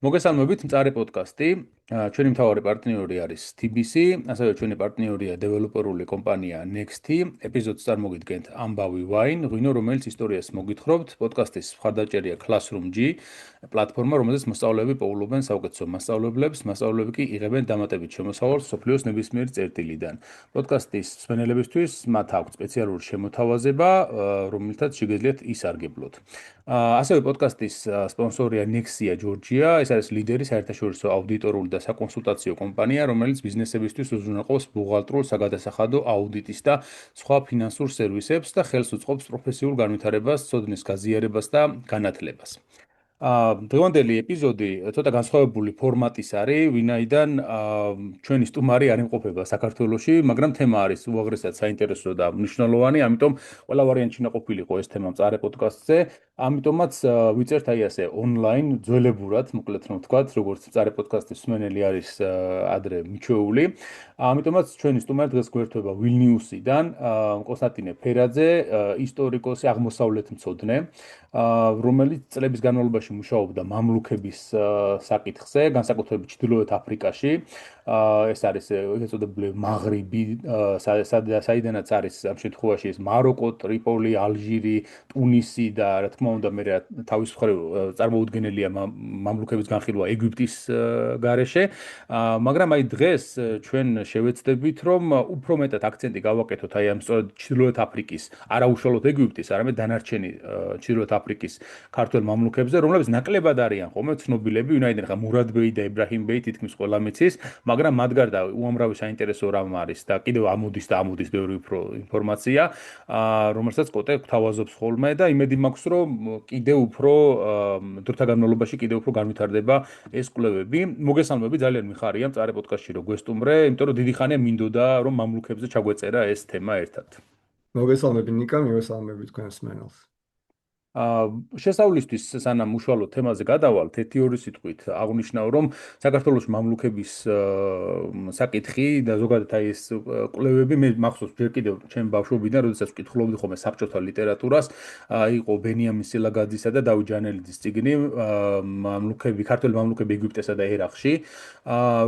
მოგესალმებით, მწარე პოდკასტი. ჩვენი მთავარი პარტნიორი არის TBC, ასევე ჩვენი პარტნიორია დეველოპერული კომპანია Next-i. ეპიზოდს წარმოგიდგენთ ამბავი Wine, ღვინო, რომელიც ისტორიას მოგითხრობთ. პოდკასტის მხარდაჭერია Classroom-G, პლატფორმა, რომელზეც მოსწავლეები პოულობენ საუკეთესო მასწავლებლებს, მასწავლებლები კი იღებენ დამატებით შემოსავალს სოფლიოს ნებისმიერ წერტილიდან. პოდკასტის მსმენელებისთვის მათ აქვთ სპეციალური შემოთავაზება, რომელთაც შეგეძლიათ ისარგებლოთ. ასევე პოდკასტის სპონსორია Nexia Georgia, ეს არის ლიდერი საერთაშორისო აუდიტორული და საკონსულტაციო კომპანია, რომელიც ბიზნესებისთვის უზრუნველყოფს ბუღალტრულ, საგადასახადო, აუდიტის და სხვა ფინანსურ სერვისებს და ხელს უწყობს პროფესიულ განვითარებას, ცოდნის გაზიარებას და განათლებას. დღევანდელი ეპიზოდი ცოტა განსხვავებული ფორმატის არის, ვინაიდან ჩვენი სტუმარი არ იმყოფება საქართველოში, მაგრამ თემა არის უაღრესად საინტერესო და მნიშვნელოვანი, ამიტომ ყველა ვარიანტი უნდა ყოფილიყო ეს თემა მწარე პოდკასტზე. ამიტომაც ვიწერთ აი ასე ონლაინ ძველებურად, მოკლედ რომ ვთქვათ, როგორც მწარე პოდკასტის მსმენელი არის ადრე მიჩვეული. ამიტომაც ჩვენი სტუმარი დღეს გვერდება ვილნიუსიდან, კონსტანტინე ფერაძე, ისტორიკოსი, აღმოსავლეთმცოდნე, რომელიც წლების განმავლობაში მუშაობდა მამლუქების საკითხზე, განსაკუთრებით ჩრდილოეთ აფრიკაში. ეს არის ეგრეთ წოდებული მაღრიბი, საიდანაც არის ამ შემთხვევაში ეს მაროკო, ტრიპოლი, ალჟირი, ტუნისი და რა თქმა უნდა მე თავის მხრივ წარმოუდგენელია მამლუქების განხილვა ეგვიპტის გარეშე. მაგრამ აი დღეს ჩვენ შევეცდებით რომ უფრო მეტად აქცენტი გავაკეთოთ აი ამ სწორედ ჩრდილოეთ აფრიკის, არა უშუალოდ ეგვიპტის, არამედ დანარჩენი ჩრდილოეთ აფრიკის ქართველ მამლუქებზე, რომლებიც ნაკლებად არიან ხოლმე ცნობილები, ვინაიდან ხა მურად ბეი და ებრაჰიმ ბეი თითქმის ყველა მიცის, მაგრამ მათ გარდა უამრავი საინტერესო რამ არის და კიდევ ამოდის ბევრი უფრო ინფორმაცია, რომელსაც კოტე გვთავაზობს ხოლმე და იმედი მაქვს რომ კიდევ უფრო დროთა განმავლობაში კიდევ უფრო განვითარდება ეს კვლევები. მოგესალმები, ძალიან მიხარია მწარე პოდკასტში რომ გვესტუმრე, იმიტომ რომ დიდი ხანია მინდოდა რომ მამლუქებზე ჩაგვეწერა ეს თემა ერთად. მოგესალმები ნიკა, მივესალმები თქვენს მსმენელს. შესავლისთვის სანამ უშუალო თემაზე გადავალთ, ერთი-ორი სიტყვით აღვნიშნავ, რომ საქართველოს მამლუქების საკითხი და ზოგადად აი ეს კვლევები მე მახსოვს ჯერ კიდევ ჩემ ბავშვობიდან, როდესაც ვკითხულობდი ხოლმე საბჭოთა ლიტერატურას, იყო ბენიამინ სილაგაძისა და დავით ჯანელიძის წიგნი მამლუქები, ქართველი მამლუქები ეგვიპტესა და ერაყში,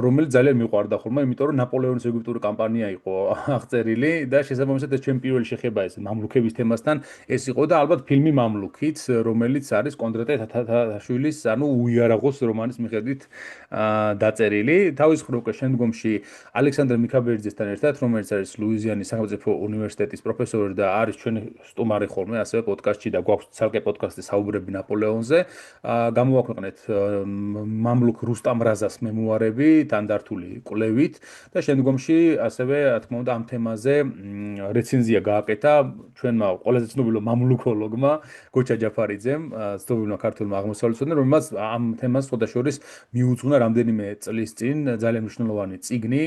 რომელიც ძალიან მიყვარდა ხოლმე, იმიტომ რომ ნაპოლეონის ეგვიპტური კამპანია იყო აღწერილი და შესაბამისად ეს ჩემი პირველი შეხება ეს მამლუქების თემასთან ეს იყო და ალბათ ფილმი მამლუქი რომელიც არის კონდრატე თათათაშვილის, ანუ უიარაღოს რომანის მიხედვით დაწერილი. თავის მხრივ შემდგომში ალექსანდრე მიქაბერიძესთან ერთად, რომელიც არის ლუიზიანის სახელმწიფო უნივერსიტეტის პროფესორი და არის ჩვენი სტუმარი ხოლმე ასევე პოდკასტში და გვაქვს ცალკე პოდკასტი საუბრები ნაპოლეონზე, გამოვაქვეყნეთ მამლუქ რუსტამ რაზას მემუარები თანდართული კვლევით და შემდგომში ასევე რა თქმა უნდა ამ თემაზე რეცენზია გააკეთა ჩვენმა ყველაზე ცნობილმა მამლუქოლოგმა გოჩა ჯაფარიძემ, ცნობილმა ქართველმა აღმოსავლეთმცოდნემ, რომელმაც ამ თემას ხოდაშორის მიუძღვნა რამდენიმე წლის წინ ძალიან მნიშვნელოვანი წიგნი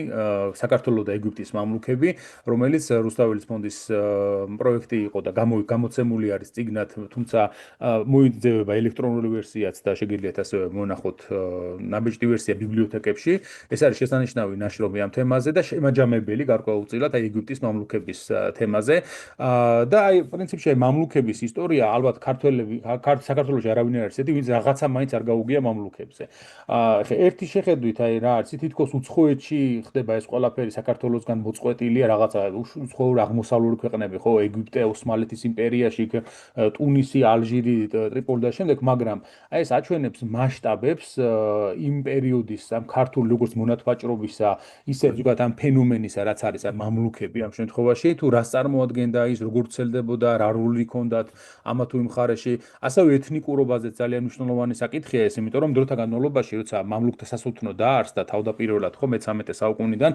საქართველოს და ეგვიპტის მამლუქები, რომელიც რუსთაველის ფონდის პროექტი იყო და გამოცემული არის წიგნად, თუმცა მოიძებება ელექტრონული ვერსიაც და შეგიძლიათ ასევე მონახოთ ნაბეჭდი ვერსია ბიბლიოთეკებში. ეს არის შესანიშნავი ნაშრომი ამ თემაზე და შემაჯამებელი გარკვეულწილად აი ეგვიპტის მამლუქების თემაზე და აი პრინციპში მამლუქების ისტორია ალბათ ქართველები საქართველოში არავინ არ არის ესეთი, ვინც რაღაცა მაინც არ გაუგია მამლუქებზე. ხე ერთი შეხედვით აი რა არის, თითქოს უცხოეთში ხდება ეს ყველაფერი საქართველოსგან მოწყვეტილია რაღაცა უცხოური აღმოსავლური ქვეყნები, ხო, ეგვიპტე, ოსმალეთის იმპერიაში, ტუნისი, ალჟირი, ტრიპოლი და შემდეგ, მაგრამ აი ეს აჩვენებს მასშტაბებს იმ პერიოდის ამ ქართული როგორც მონათვაჭრობისა, ისე ზოგადად ამ ფენომენისა, რაც არის ამ მამლუქები ამ შემთხვევაში, თუ რას წარმოადგენდა ის, როგორ ვრცელდებოდა, რა როლი ჰქონდათ ამა თუ იმ მხარეში, ასევე ეთნიკურობაზე ძალიან მნიშვნელოვანი საკითხია ეს, იმიტომ რომ დროთა განმავლობაში, როცა მამლუქთა სასულთნო დაარსდა თავდაპირველად ხო მე-13 საუკუნიდან,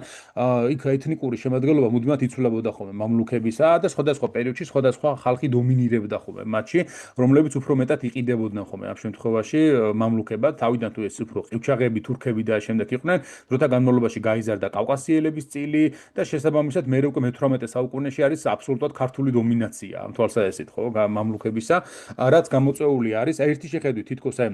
იქ ეთნიკური შემადგენლობა მუდმივად იცვლებოდა ხოლმე მამლუქებისა და სხვადასხვა პერიოდში სხვადასხვა ხალხი დომინირებდა ხოლმე მათში, რომლებიც უფრო მეტად იყიდებოდნენ ხოლმე ამ შემთხვევაში მამლუქებად, თავიდან თუ ეს უფრო ყივჩაღები, თურქები და შემდეგ იყვნენ, დროთა განმავლობაში გაიზარდა კავკასიელების წილი და შესაბამისად მე უკვე მე-18 საუკუნეში არის აბსოლუტურად ქართული დომინაცია ამ თვალსაზრისით ხო მამლუქებისა, რაც გამოწვეული არის ერთი შეხედვით თითქოს აი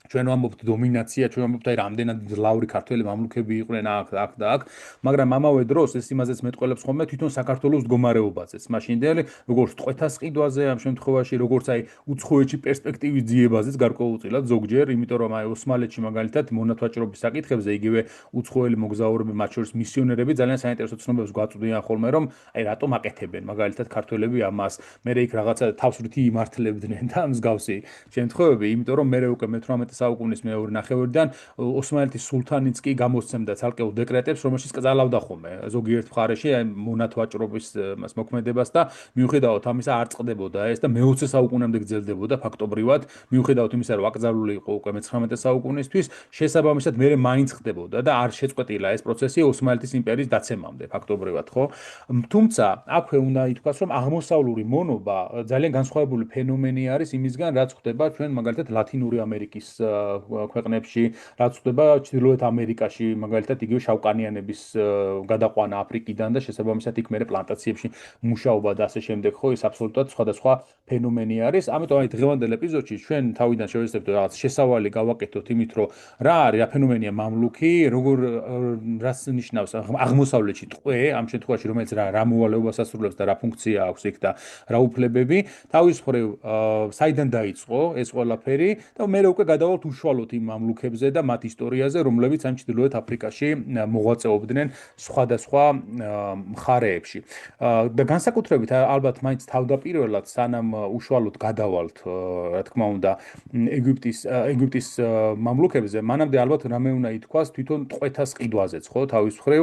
ჩვენ ვამბობთ დომინაცია, ჩვენ ვამბობთ აი რამდენად ძლავრი ქართველი მამლუქები იყვნენ აქ და აქ, მაგრამ ამავე დროს ეს იმაზეც მეტყველებს ხოლმე თვითონ საქართველოს მდგომარეობაზეც. მაშინდელი როგორც ტყვეთას ყიდვაზე ამ შემთხვევაში, როგორც აი უცხოეთში პერსპექტივის ძიებაზეც გარკვეულწილად ზოგჯერ, იმიტომ რომ აი ოსმალეთში მაგალითად მონათვაჭრობის საკითხებზე იგივე უცხოელი მოგზაურები, მათ შორის მისიონერები ძალიან საინტერესო ცნობებს გვაწვდიან ხოლმე, რომ აი რატომ აკეთებენ მაგალითად ქართველები ამას, მე იქ რაღაცა თავსვრითი იმართლებდნენ და მსგავსი შემთხვევები, იმიტომ რომ მე უკვე მე-18 საუკუნის მეორე ნახევარიდან ოსმალეთის სულთანიც კი გამოსცემდა ცალკეულ დეკრეტებს, რომელშიც კრძალავდა ხოლმე ზოგიერთ მხარეში აი მონათვაჭრობის მას მოქმედებას და მიუხედავად ამისა არ წყდებოდა ეს და მე-20 საუკუნემდე გრძელდებოდა ფაქტობრივად, მიუხედავად იმისა, რომ აკრძალული იყო უკვე მე-19 საუკუნისთვის, შესაბამისად მე მაინც ხდებოდა და არ შეწყვეტილა ეს პროცესი ოსმალეთის იმპერიის დაცემამდე ფაქტობრივად, ხო? თუმცა აქვე უნდა ითქვას, რომ აღმოსავლური მონობა ძალიან განსხვავებული ფენომენი არის იმისგან, რაც ხდება ჩვენ მაგალითად ლათინური ამერიკის ქვეყნებში, რაც ხდება ჩრდილოეთ ამერიკაში, მაგალითად იგივე შავკანიანების გადაყვანა აფრიკიდან და შესაბამისად იქ მერე პლანტაციებში მუშაობა და ასე შემდეგ, ხო, ეს აბსოლუტურად სხვადასხვა ფენომენი არის. ამიტომ აი დღევანდელ ეპიზოდში ჩვენ თავიდან შევეცდებთ რაღაც შესავალი გავაკეთოთ იმით, რომ რა არის, რა ფენომენია მამლუქი, როგორ რას ნიშნავს აღმოსავლეთში ტყვე, ამ შემთხვევაში რომელიც რა მოვალეობას ასრულებს და რა ფუნქცია აქვს იქ და რა უფლებები, თავის მხრივ საიდან დაიწყო ეს ყველაფერი და მე უკვე გადავალთ უშუალოდ იმ მამლუქებზე და მათ ისტორიაზე, რომლებიც ამ ჩრდილოეთ აფრიკაში მოღვაწეობდნენ სხვადასხვა მხარეებში. და განსაკუთრებით ალბათ მაინც თავდაპირველად სანამ უშუალოდ გადავალთ, რა თქმა უნდა, ეგვიპტის მამლუქებზე, მანამდე ალბათ რამე უნდა ითქვას თვითონ ტყვეთას ყიდვაზეც, ხო, თავის მხრივ,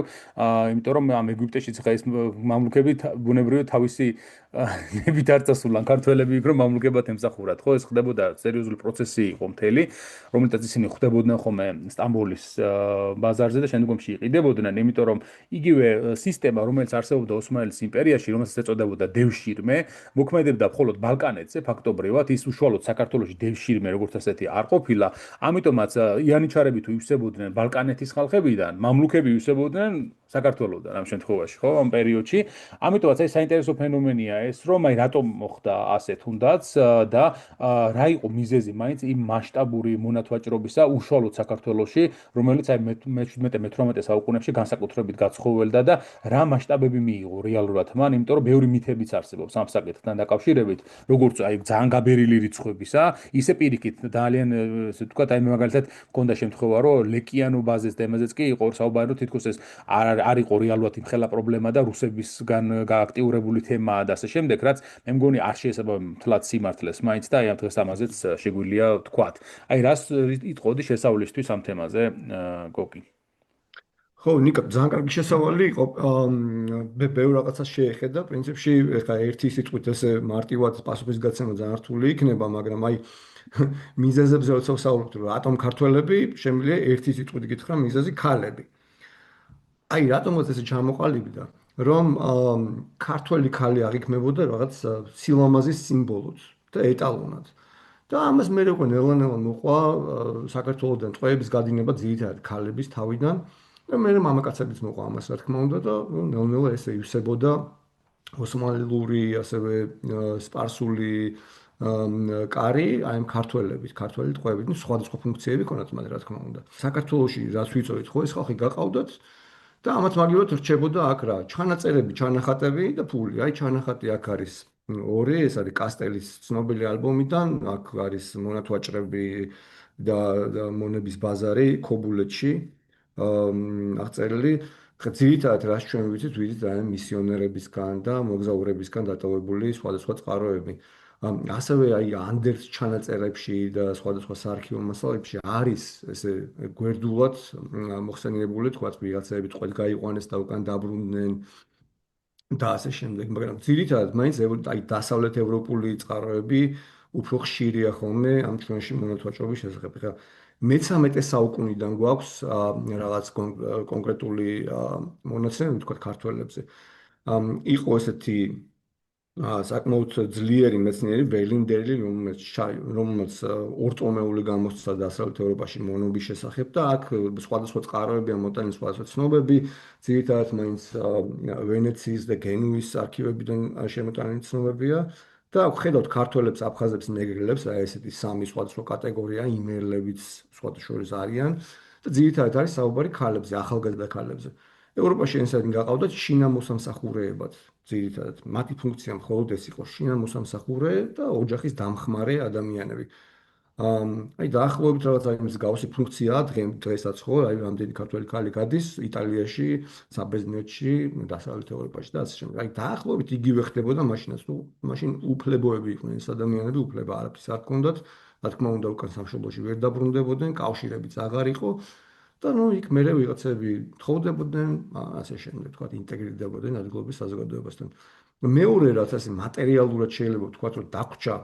იმიტომ რომ ამ ეგვიპტეშიც ხა ეს მამლუქები ბუნებრივად თავისი ნებით არ წასულან ქართველები იქ რომ მამლუქებად ემსახურათ, ხო, ეს ხდებოდა სერიოზული პროცესი იყო მთელი, რომელთაც ისინი ხვდებოდნენ ხოლმე სტამბოლის ბაზარზე და შემდგომში იყიდებოდნენ, იმიტომ რომ იგივე სისტემა, რომელიც არსებობდა ოსმალეთის იმპერიაში, რომელსაც ეწოდებოდა დევშირმე, მოქმედებდა მხოლოდ ბალკანეთზე, ფაქტობრივად ის უშუალოდ საქართველოში დევშირმე როგორც ასეთი არ ყოფილა, ამიტომაც იანიჩარები თუ ივსებოდნენ ბალკანეთის ხალხებიდან, მამლუქები ივსებოდნენ საქართველოსთან ამ შემთხვევაში, ხო, ამ პერიოდში. ამიტომაც ეს საინტერესო ფენომენია ეს, რომ აი რატომ მოხდა ასე თუნდაც და რა იყო მიზეზი მაინც იმ მასშტაბური მონათვაჭრობისა უშუალოდ საქართველოში, რომელიც აი მე-17-მე-18 საუკუნეებში განსაკუთრებით გაცხოველდა და რა მასშტაბები მიიღო რეალურად მან, იმიტომ რომ ბევრი მითებიც არსებობს ამ საკითხთან დაკავშირებით, როგორც აი ძალიან გაბერილი რიცხვებისა, ისე პირიქით ძალიან ესე ვთქვათ, აი მაგალითად მქონდა შემთხვევა, რომ ლეკიანობაზეც და იმაზეც კი იყო საუბარი, რომ თითქოს ეს არ იყო რეალურად იმხელა პრობლემა და რუსებისგან გააქტიურებული თემაა და ასე შემდეგ, რაც მე მგონი არ შეესაბამება მთლად სიმართლეს მაინც და აი ამ დღეს ამაზეც შეგვიძლია ვთქვათ. აი რას იტყოდი შესავლისთვის ამ თემაზე, გოკი? ხო, ნიკა, ძალიან კარგი შესავალი იყო. ბევრ რაღაცას შეეხედა. პრინციპში, ეხლა ერთი სიტყვით ესე მარტივად პასუხის გაცემა ძალიან რთული იქნება, მაგრამ აი მიზეზებზე როცა ვსაუბრობთ, რომ რატომ ქართველები, შემიძლია ერთი სიტყვით გითხრა, მიზეზი ქალები. აი რატომაც ესე ჩამოყალიბდა, რომ ქართველი ქალი აღიქმებოდა რაღაც სილამაზის სიმბოლოდ და ეტალონად. და ამას მე უკვე ნელა-ნელა მოყვა საქართველოსთან ტყვეების გადინება ძირითადად ქალების თავიდან და მე მამაკაცებიც მოყვა ამას რა თქმა უნდა და ნელა-ნელა ესე ივსებოდა ოსმალური, ასევე სპარსული კარი აი ამ ქართველებით, ქართველი ტყვეებით, ну სხვადასხვა ფუნქციები ქონათ მათ რა თქმა უნდა. საქართველოში რაც ვიწოდით, ხო ეს ხალხი გაყავდათ და ამათ მაგივრად რჩებოდა აქ რა, ჩანაწერები, ჩანახატები და ფული. აი ჩანახატი აქ არის ორი, ეს არის კასტელის ცნობილი ალბომიდან, აქ არის მონათვაჭრები და მონების ბაზარი ქობულეთში. აღწერილი, ხა ძირითადად რაც ჩვენ ვიცით აი მისიონერებისგან და მოგზაურებისგან დატოვებული სხვადასხვა წყაროები. ასევე აი ანდერს ჩანაწერებში და სხვადასხვა საარქივო მასალებში არის ესე გვერდულად მოხსენიებული, თქვათ, ვიღაცები ტყვედ გაიყვანეს და უკან დაბრუნდნენ და ასე შემდეგ, მაგრამ ძირითადად მაინც აი დასავლეთ ევროპული წყაროები უფრო ხშირია ხოლმე ამ ჩვენში მონათვაჭრობის შესახებ. ხა მე-13 საუკუნიდან გვაქვს რაღაც კონკრეტული მონაცემები, თქვათ, ქართველებზე. იყო ესეთი საკმაოდ ძლიერი მეცნიერი ვერლინდელი, რომელმაც ორტომეული გამოსცა დასავლეთ ევროპაში მონობის შესახებ და აქ სხვადასხვა წყაროები ამოტანის სხვადასხვა ცნობები, ძირითადად მაინც ვენეციის და გენუის არქივებიდან შემოტანილი ცნობებია და ხედავთ ქართველებს, აფხაზებს, ნეგრელებს, რა ესეთი სამი სხვადასხვა კატეგორია, იმერლებიც სხვადასხვა შორის არიან და ძირითადად არის საუბარი ქალებზე, ახალგაზრდა ქალებზე. ევროპაში ესეთი გაყავდათ შინამოსამსახურეებად, ძირითადად. მათი ფუნქცია მხოლოდ ეს იყო, შინამოსამსახურე და ოჯახის დამხმარე ადამიანები. აი დაახლოებით რაღაც აი მსგავსი ფუნქციაა დღესაც ხო, აი რამდენი ქართველი ქალი გადის იტალიაში, საბერძნეთში, დასავლეთ ევროპაში და ასე შემდეგ. აი დაახლოებით იგივე ხდებოდა მაშინაც, თუ მაშინ უფლებოები იყვნენ ეს ადამიანები, უფლება არაფრის არ ჰქონდათ, რა თქმა უნდა უკან სამშობლოში ვერ დაბრუნდებოდნენ, კავშირებიც აღარ იყო და ნუ იქ მერე ვიღაცები თხოვდებოდნენ, ასე შემდეგ, თქვა ინტეგრირდებოდნენ ადგილობის საზოგადოებასთან. მეორე რაც ასე მატერიალურად შეიძლება ვთქვათ, რომ დაგვრჩა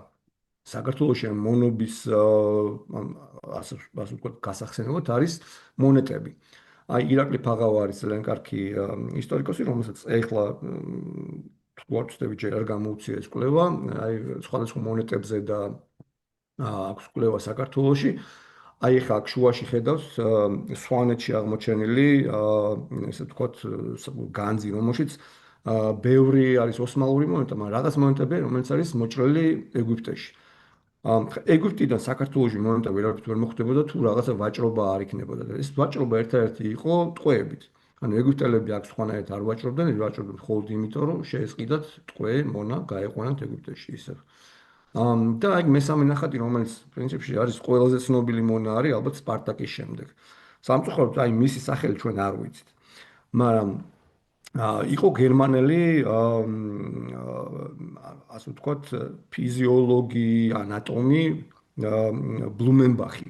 საქართველოში მონობის ასე ვთქვათ გასახსენებლად არის მონეტები. აი ირაკლი ფაღავა არის ძალიან კარგი ისტორიკოსი, რომელსაც ეხლა ვარცდები ჯერ არ გამოუცია ეს კვლევა, აი სხვადასხვა მონეტებზე და აქვს კვლევა საქართველოში. აი ეხლა აქ შუაში ხედავს სვანეთში აღმოჩენილი ესე ვთქვათ განძი, რომელშიც ბევრი არის ოსმალური მონეტა, მაგრამ რაღაც მონეტები, რომელიც არის მოჭრილი ეგვიპტეში. ეგვიპტიდან საქართველოში მონეტა ვერავით ვერ მოხდებოდა თუ რაღაცა ვაჭრობა არ იქნებოდა და ეს ვაჭრობა ერთადერთი იყო ტყვეებით. ანუ ეგვიპტელები აქ სხვანაირად არ ვაჭრობდნენ, ის ვაჭრობდნენ მხოლოდ იმიტომ, რომ შეესყიდათ ტყვე მონა გაეყვანათ ეგვიპტეში ისევ. და აი მესამე ნახატი, რომელიც პრინციპში არის ყველაზე ცნობილი მონა არის ალბათ სპარტაკის შემდეგ. სამწუხაროდ აი მისი სახელი ჩვენ არ ვიცით. მაგრამ იყო გერმანელი ასე ვთქვათ ფიზიოლოგი, ანატომი ბლუმენბახი.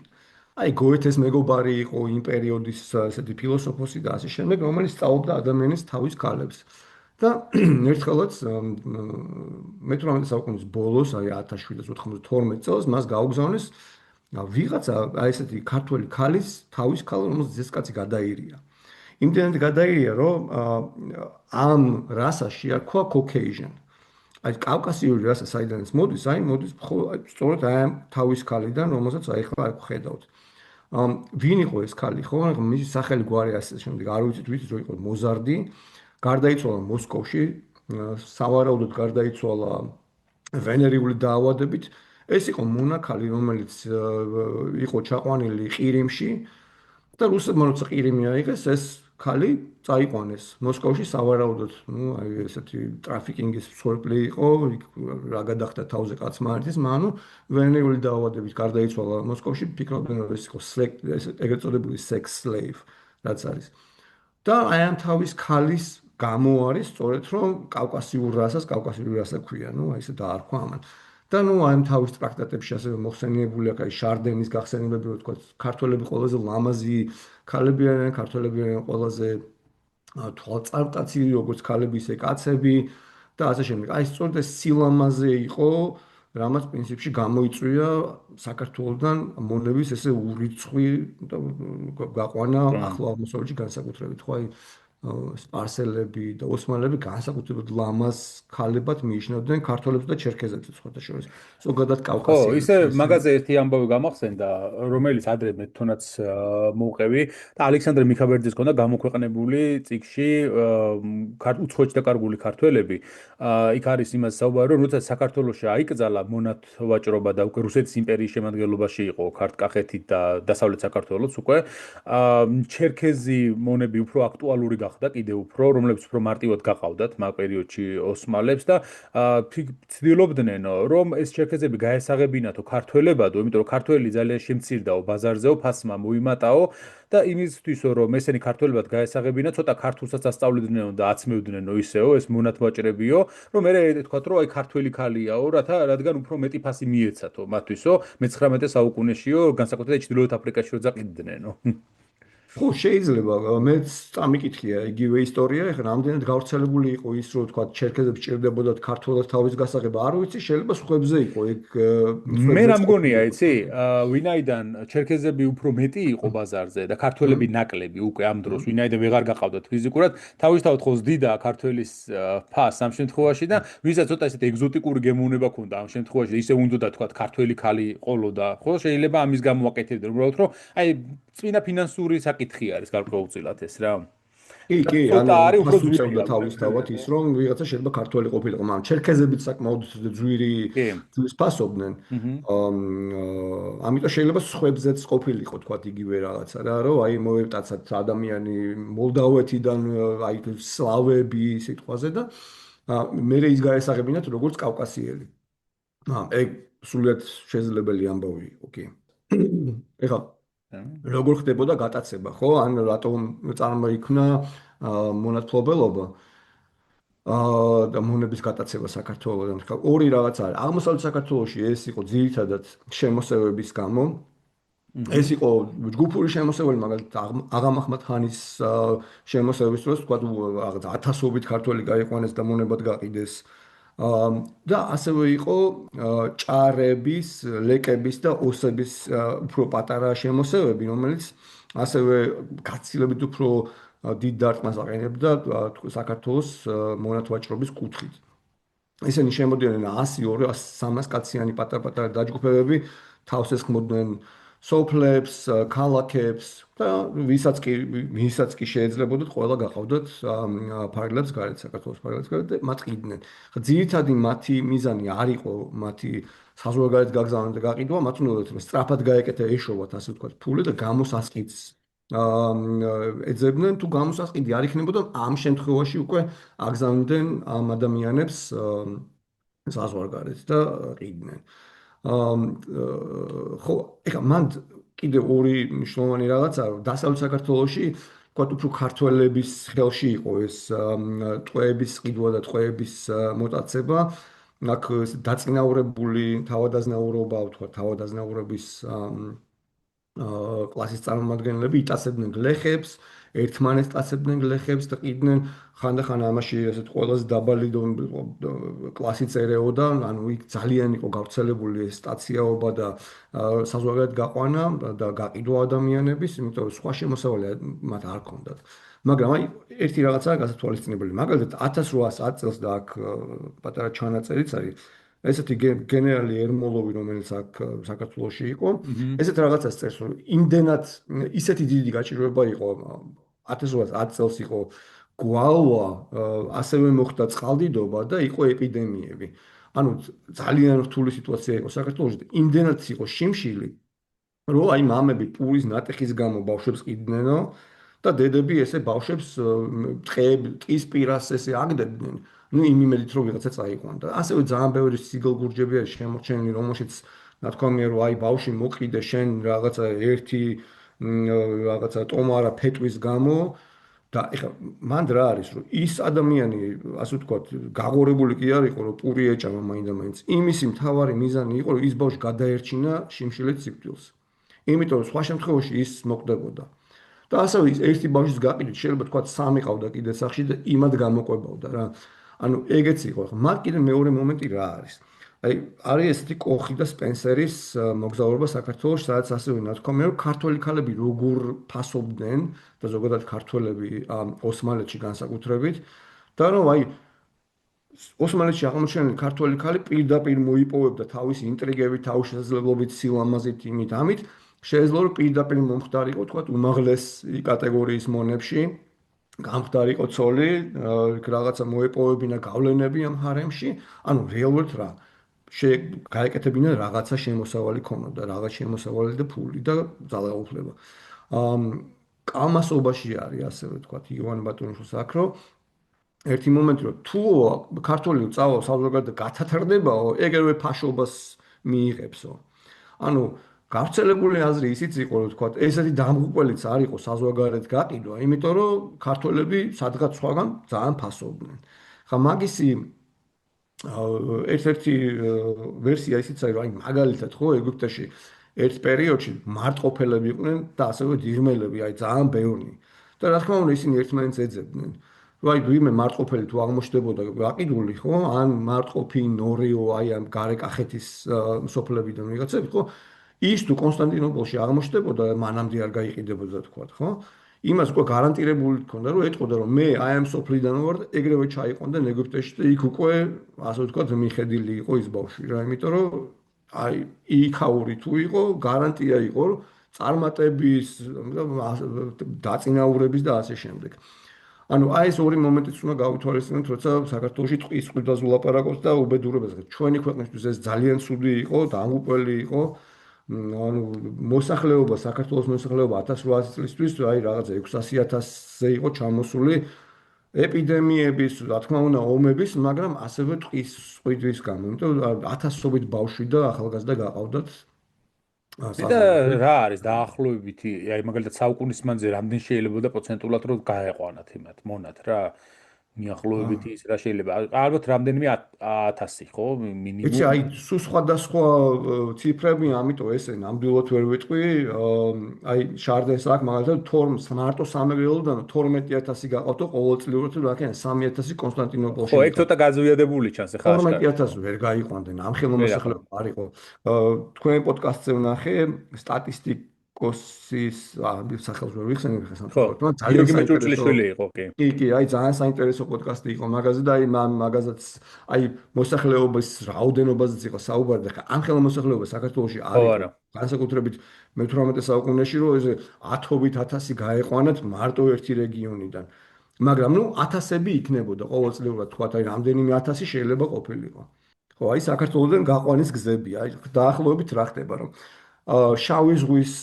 აი გოეთეს მეგობარი იყო იმ პერიოდის ესეთი ფილოსოფოსი და ასე შემდეგ, რომელიც სწავლობდა ადამიანის თავის ქალებს. და ერთხელაც მე-18 საუკუნის ბოლოს, აი 1792 წელს მას გაუგზავნეს ვიღაცა აი ესეთი ქართველი ქალის თავის ქალი, რომელსაც ზესკაცი გადაირია. იმდენად გადაირია, რომ ამ რასას შეარქვა Caucasian. აი კავკასიური რასა საიდანაც მოდის, აი მოდის სწორედ აი ამ თავის ქალიდან, რომელსაც აი ახლა აქ ხედავთ. ვინ იყო ეს ქალი, ხო? მისი სახელი გვარი ასე შემდეგ არ ვიცით, ვიცით რომ იყო მოზარდი, გარდაიცვალა მოსკოვში, სავარაუდოდ გარდაიცვალა ვენერიული დაავადებით. ეს იყო მონა ქალი, რომელიც იყო ჩაყვანილი ყირიმში და რუსებმა როცა ყირიმი აიღეს, ეს ქალი წაიყვანეს მოსკოვში სავარაუდოდ, ну, აი ესეთი ტრაფიკინგის მსხვერპლი იყო, რა გადახდა თავზე კაცმა ერთის, მაგრამ ვენერიული დაავადებით გარდაიცვალა მოსკოვში, ფიქრობდნენ რომ ეს იყო ეგრეთ წოდებული sex slave, რაც არის. და აი ამ თავის ქალის გამო არის სწორედ რომ კავკასიურ რასას კავკასიური რასა ქვია, ну, აი ესე დაარქვა ამან. და ნუ აი ამ თავის ტრაქტატებში ასევე მოხსენიებული აქვს აი შარდენის გახსენებები, რომ თქვა ქართველები ყველაზე ლამაზი ქალები არიან, ქართველები არიან ყველაზე თვალწარმტაცი, როგორც ქალები, ისე კაცები და ასე შემდეგ. აი სწორედ ეს სილამაზე იყო, რამაც პრინციპში გამოიწვია საქართველოსთან მონების ესე ურიცხვი და გაყვანა ახლო აღმოსავლეთში განსაკუთრებით, ხო აი სპარსელები და ოსმალები განსაკუთრებით ლამაზ ქალებად მიიჩნევდნენ ქართველებს და ჩერქეზებს სხვათა შორის. ზოგადად ხო, კავკასიელებს. ისე მაგაზე ერთი ამბავი გამახსენდა, რომელიც ადრე მე თვითონაც მოვყევი და ალექსანდრე მიხაბერძის ქონდა გამოქვეყნებული წიგნში უცხოეთში დაკარგული ქართველები. იქ არის იმას საუბარი, რომ როცა საქართველოში აიკრძალა მონათ ვაჭრობა და უკვე რუსეთის იმპერიის შემადგენლობაში იყო ქართკახეთი და დასავლეთ საქართველოს უკვე ჩერქეზი მონები უფრო აქტუალური გახდა კიდევ უფრო, რომლებიც უფრო მარტივად გაყავდათ მაგ პერიოდში ოსმალებს და ცდილობდნენ რომ ეს ჩერქეზები გაესაღებინათო ქართველებადო, იმიტომ რომ ქართველი ძალიან შემცირდაო ბაზარზეო, ფასმა მოიმატაო და იმისთვის რომ ესენი ქართველებად გაესაღებინა, ცოტა ქართულსაც ასწავლდნენ და აცმევდნენო ისეო, ეს მონათვაჭრებიო, რომ მე თქვათ რომ აი ქართველი ქალიაო, რადგან უფრო მეტი ფასი მიეცათო მათთვისო, მე-19 საუკუნეშიო, განსაკუთრებით ჩრდილოეთ აფრიკაშიო ზაყიდდნენო. ხო შეიძლება მეც წამიკითხია იგივე ისტორია, ეხლა რამდენად გავრცელებული იყო ის, რომ თქვა ჩერქეზებს ჭირდებოდათ ქართველად თავის გასაღება, არ ვიცი, შეიძლება სხვებზე იყო ეგ მე რა მგონია, იცი, ვინაიდან ჩერქეზები უფრო მეტი იყო ბაზარზე და ქართველები ნაკლები უკვე ამ დროს, ვინაიდან ვეღარ გაყავდათ ფიზიკურად, თავისთავად ხო ზდიდა ქართველის ფასს ამ შემთხვევაში და ვისაც ცოტა ესეთ ეგზოტიკური გემოვნება ჰქონდა ამ შემთხვევაში, ისე უნდა თქვა ქართველი ქალი ყოლოდა, ხო, შეიძლება ამის გამო აკეთებდნენ, უბრალოდ რომ აი წინა ფინანსური საკითხი არის გარკვეულწილად ეს რა. კი, და ანუ ცოტა არის უფრო ფას ძვირია უწევდა უკვე. თავის თავად ის, რომ ვიღაცა შეიძლება ქართველი ყოფილიყო, მაგრამ ჩერქეზებიც საკმაოდ ძვირი კი. ძვის ფასობდნენ. აჰა. ამიტომ შეიძლება სხვებზეც ყოფილიყო, თქვა იგივე რაღაცა რა, რომ აი მოევტაცათ ადამიანი მოლდავეთიდან, აი სლავები სიტყვაზე და მე ის გაესაღებინათ როგორც კავკასიელი. ეგ სულიად შესაძლებელი ამბავი იყო, კი. ეხლა როგორ ხდებოდა გატაცება, ხო? ან რატომ წარმოიქმნა მონათმფლობელობა და მონების გატაცება საქართველოსთან. ორი რაღაც არის. აღმოსავლეთ საქართველოში ეს იყო ძირითადად შემოსევების გამო. ეს იყო ჯგუფური შემოსეველი, მაგალითად აღამახმად ხანის შემოსევის დროს, თქვა რაღაც ათასობით ქართველი გაიყვანეს და მონებად გაყიდეს. და ასევე იყო ჭარების, ლეკების და ოსების უფრო პატარა შემოსევები, რომელიც ასევე გაცილებით უფრო დიდ დარტყმას აყენებდა საქართველოს მონათვაჭრობის კუთხით. ისინი შემოდიოდნენ 100, 200, 300 კაციანი პატარ-პატარა დაჯგუფებები, თავს ესხმოდნენ სოფლებს, ქალაქებს და ვისაც კი შეიძლებოდა ყველა გაყავდათ ფარგლებს გარეთ, საქართველოს ფარგლებს გარეთ და მათ ყიდნენ. ხა ძირითადი მათი მიზანი არ იყო მათი საზღვარგარეთ გაგზავნა და გაყიდვა, მათ უნდა სწრაფად გაეკეთა ეშოვათ, ასე ვთქვათ, ფული და გამოსასყიდს ეძებდნენ, თუ გამოსასყიდი არ იქნებოდა, ამ შემთხვევაში უკვე აგზავნდნენ ამ ადამიანებს საზღვარგარეთ და ყიდნენ. ხო, ეხლა მან კიდე ორი მნიშვნელოვანი რაღაცა, დასავლეთ საქართველოში თქვათ უფრო ქართველების ხელში იყო ეს ტყვეების ყიდვა და ტყვეების მოტაცება. აქ დაწინაურებული თავადაზნაურობა, ვთქვათ, თავადაზნაურების კლასის წარმომადგენლები იტაცებდნენ გლეხებს, ერთმანეთს ტაცებდნენ გლეხებს და ყიდნენ ხანდახან ამაში ესეთ ყველაზე დაბალი კლასი წერეოდა, ანუ იქ ძალიან იყო გავრცელებული ეს სტაციაობა და საზღვარგარეთ გაყვანა და გაყიდვა ადამიანების, იმიტომ რომ სხვა შემოსავალი მათ არ ჰქონდათ. მაგრამ აი ერთი რაღაცაა გასათვალისწინებელი. მაგალითად 1800 წელს და აქ პატარა ჩანაწერიც არის ესეთი გენერალი ერმოლოვი, რომელიც აქ საქართველოში იყო, ესეთ რაღაცას წერს, რომ იმდენად ისეთი დიდი გაჭირვება იყო 1810 წელს იყო გვალვა, ასევე მოხდა წყალდიდობა და იყო ეპიდემიები. ანუ ძალიან რთული სიტუაცია იყო საქართველოში, იმდენად იყო შიმშილი, რომ აი მამები პურის ნატეხის გამო ბავშვებს ყიდნენ და დედები ესე ბავშვებს ტყის პირას ესე აგდებდნენ. ნუ იმ იმედით რომ ვიღაცა წაიყვანდა. ასევე ძალიან ბევრი სიგელგურჯები არის შემორჩენილი, რომელშიც ნათქვამია რომ აი ბავშვი მოყიდე შენ რაღაცა ერთი რაღაცა ტომარა ფეტვის გამო და ეხლა მან რა არის რომ ის ადამიანი ასე ვთქვათ გაღორებული კი არ იყო რომ პური ეჭამა მაინდა-მაინც. იმისი მთავარი მიზანი იყო რომ ის ბავშვი გადაერჩინა შიმშილით სიკვდილს. იმიტომ რომ სხვა შემთხვევაში ის მოკვდებოდა. და ასევე ერთი ბავშვის გაყიდვით შეიძლება თქვა სამი ყავდა კიდე სახში და იმად გამოყვებავდა რა. ანუ ეგეც იყო. ხა მაგ კიდე მეორე მომენტი რა არის? აი არის ესეთი კოხი და სპენსერის მოგზაურობა საქართველოში, სადაც ასევე ნათქვამია რომ ქართველი ქალები როგორ ფასობდნენ და ზოგადად ქართველები ოსმალეთში განსაკუთრებით და რომ აი ოსმალეთში აღმოჩენილი ქართველი ქალი პირდაპირ მოიპოვებდა თავისი ინტრიგებით, თავისი შესაძლებლობით, სილამაზით, იმით, ამით შეიძლება რომ პირდაპირ მომხდარიყო, თქვა უმაღლეს კატეგორიის მონებში, გამხდარიყო ცოლი, რაღაცა მოეპოვებინა გავლენები ამ ჰარემში, ანუ რეალურად რა გაეკეთებინა რაღაცა შემოსავალი ქონოდა, რაღაც შემოსავალი და ფული და ძალაუფლება. კალმასობაში არის ასევე თქვა იოან ბატონიშვილს აქ რომ ერთი მომენტი რომ თუ ქართველი წავა საზოგადოება გათათრდებაო, ეგრევე ფაშობას მიიღებსო. ანუ გავრცელებული აზრი ისიც იყო რომ თქვა ესეთი დამღუპველიც არ იყო საზოგადოებად გაყიდვა, იმიტომ რომ ქართველები სადღაც სხვაგან ძალიან ფასობდნენ. ხა მაგისი ერთ-ერთი ვერსია ისიც არის რომ აი მაგალითად ხო ეგვიპტეში ერთ პერიოდში მარტყოფელები იყვნენ და ასევე დიღმელები, აი ძალიან ბევრი. და რა თქმა უნდა ისინი ერთმანეთს ეძებდნენ. აი ვიმე მარტყოფელი თუ აღმოჩნდებოდა გაყიდული ხო ან მარტყოფი ნორიო აი ამ გარეკახეთის სოფლებიდან ვიღაცები ხო ის თუ კონსტანტინოპოლში აღმოჩნდებოდა მანამდე არ გაიყიდებოდა თქვა ხო იმას უკვე გარანტირებული ჰქონდა რომ ეტყოდა რომ მე აი ამ სოფლიდან ვარ და ეგრევე ჩაიყვანდნენ ეგვიპტეში და იქ უკვე ასე ვთქვათ მიხედილი იყო ის ბავშვი რა იმიტომ რომ აი იქაური თუ იყო გარანტია იყო რომ წარმატების დაწინაურების და ასე შემდეგ ანუ აი ეს ორი მომენტიც უნდა გავითვალისწინოთ, როცა საქართველოში ტყის ყიდვას ვლაპარაკობთ და უბედურებაზე. ჩვენი ქვეყნისთვის ეს ძალიან ცუდი იყო, დამღუპველი იყო. ანუ მოსახლეობა, საქართველოს მოსახლეობა 1800 წლისთვის აი რაღაცა 600,000-ზე იყო ჩამოსული ეპიდემიების, რა თქმა უნდა, ომების, მაგრამ ასევე ტყის ყიდვის გამო. იმიტომ ათასობით ბავშვი და ახალგაზრდა გაყავდათ და საზღვარგარეთ. რა არის დაახლოებითი, აი მაგალითად საუკუნის მანძილზე რამდენი შეიძლება პროცენტულად რომ გაეყვანათ იმათ მონათ რა მიახლოებითი ის რა შეიძლება ალბათ რამდენიმე 1000 ხო იცი, მინიმუმ აი, სულ სხვადასხვა ციფრები, ამიტომ ესე ნამდვილად ვერ ვიტყვი. აი, შარდენს აქ მაგალითად მარტო სამეგრელოდან 12,000 გაყავთო ყოველწლიურად, რაკენ 3,000 კონსტანტინოპოლში ხო ეგ მიყავდა. ცოტა გაზვიადებული ჩანს ახლა აშკარად 12,000 ვერ გაიყვანდნენ, ამხელო ვერ ახლა მოსახლეობა არ იყო. თქვენ პოდკასტზე ვნახე სტატისტიკოსის სახელს ვერ ვიხსენებ ხა ხო სამწუხაროდ, მაგრამ ძალიან გიორგი საინტერესო. მეჭურჭლიშვილი იყო კი კი, აი ძალიან საინტერესო პოდკასტი იყო მაგაზე და აი მაგაზეც აი მოსახლეობის რაოდენობაზეც იყო საუბარი და ამ ხელა მოსახლეობა საქართველოში არ ხო იყო არა განსაკუთრებით მე-18 საუკუნეში რომ ეს ათობით ათასი გაეყვანათ მარტო ერთი რეგიონიდან. მაგრამ ნუ ათასები იქნებოდა ყოველწლიურად თქვა აი რამდენიმე ათასი შეიძლება ყოფილიყო. ხო, აი საქართველოსდან გაყვანის გზები, აი დაახლოებით რა ხდება რომ შავი ზღვის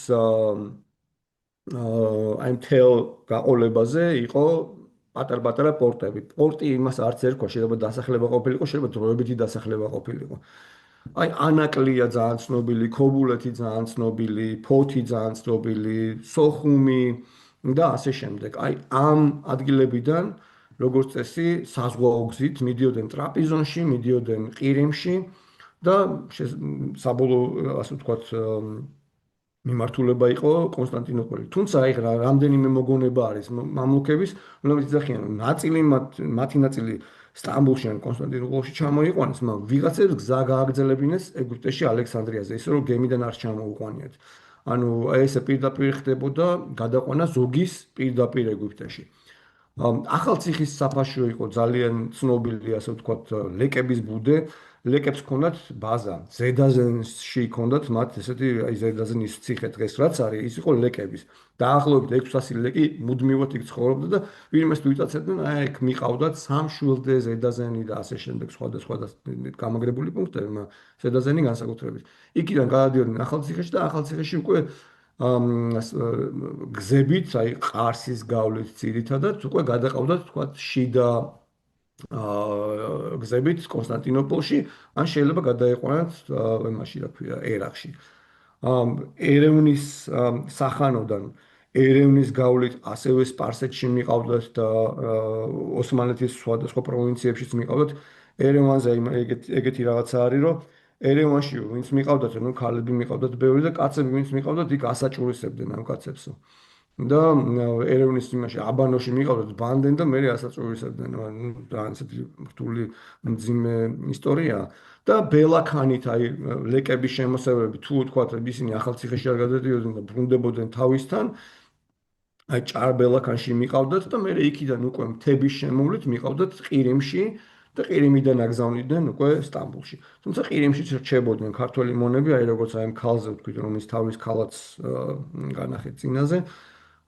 აი მთელ გაყოლებაზე იყო პატარ-პატარა პორტები. პორტი იმას არც ერქვა, შეიძლება დასახლება ყოფილიყო, შეიძლება დროებითი დასახლება ყოფილიყო. აი ანაკლია ძალიან ცნობილი, ქობულეთი ძალიან ცნობილი, ფოთი ძალიან ცნობილი, სოხუმი და ასე შემდეგ. აი ამ ადგილებიდან როგორც წესი საზღვაო გზით მიდიოდნენ ტრაპიზონში, მიდიოდნენ ყირიმში და საბოლოო ასე ვთქვათ მიმართულება იყო კონსტანტინოპოლი. თუმცა აი რამდენიმე მოგონება არის მამლუქების, რომლებიც იძახიან, რომ მათი ნაწილი სტამბოლში ან კონსტანტინოპოლში ჩამოიყვანეს, მაგრამ ვიღაცებს გზა გააგრძელებინეს ეგვიპტეში ალექსანდრიაზე, ისე რომ გემიდან არ ჩამოუყვანიათ. ანუ ესე პირდაპირ ხდებოდა გადაყვანა ზოგის პირდაპირ ეგვიპტეში. ახალციხის საფაშო იყო ძალიან ცნობილი, ასე ვთქვათ, ლეკების ბუდე. ლეკებს ჰქონდათ ბაზა, ზედაზენში ჰქონდათ მათ ესეთი აი ზედაზენის ციხე დღეს რაც არის, ის იყო ლეკების. დაახლოებით 600 ლეკი მუდმივად იქ ცხოვრობდა და ვინმეს თუ იტაცებდნენ, აი ეგ მიყავდათ სამშვილდე, ზედაზენი და ასე შემდეგ სხვადასხვა გამაგრებული პუნქტები, ზედაზენი განსაკუთრებით. იქიდან გადადიოდნენ ახალციხეში და ახალციხეში უკვე გზებით, აი ყარსის გავლით ძირითადად უკვე გადაყავდათ თქვა შიდა გზებით კონსტანტინოპოლში, ან შეიძლება გადაეყვანათ იმაში, რა ქვია, ერაყში. ერევნის სახანოდან ერევნის გავლით ასევე სპარსეთში მიყავდათ და ოსმალეთის სხვადასხვა პროვინციებშიც მიყავდათ. ერევანზე ეგეთი რაღაცა არის, რომ ერევანში ვინც მიყავდათ, ნუ ქალები მიყავდათ ბევრი და კაცები ვინც მიყავდათ, იქ ასაჭურისებდნენ ამ კაცებსო. და ერევნის იმაში აბანოში მიყავდათ ბანდენ და მე ასაწუვრისებდნენ, ნუ ძალიან ისეთი რთული მძიმე ისტორია. და ბელაქანით აი ლეკების შემოსევები თუ თქვათ ისინი ახალციხეში არ გადადიოდნენ და ბრუნდებოდნენ თავისთან, აი ჭარბელაქანში მიყავდათ და მე იქიდან უკვე მთების შემოვლით მიყავდათ ყირიმში და ყირიმიდან აგზავნიდნენ უკვე სტამბოლში. თუმცა ყირიმშიც რჩებოდნენ ქართველი მონები, აი როგორც აი ამ ქალზე ვთქვით, რომელიც თავის ქალაც განახეთ წინაზე.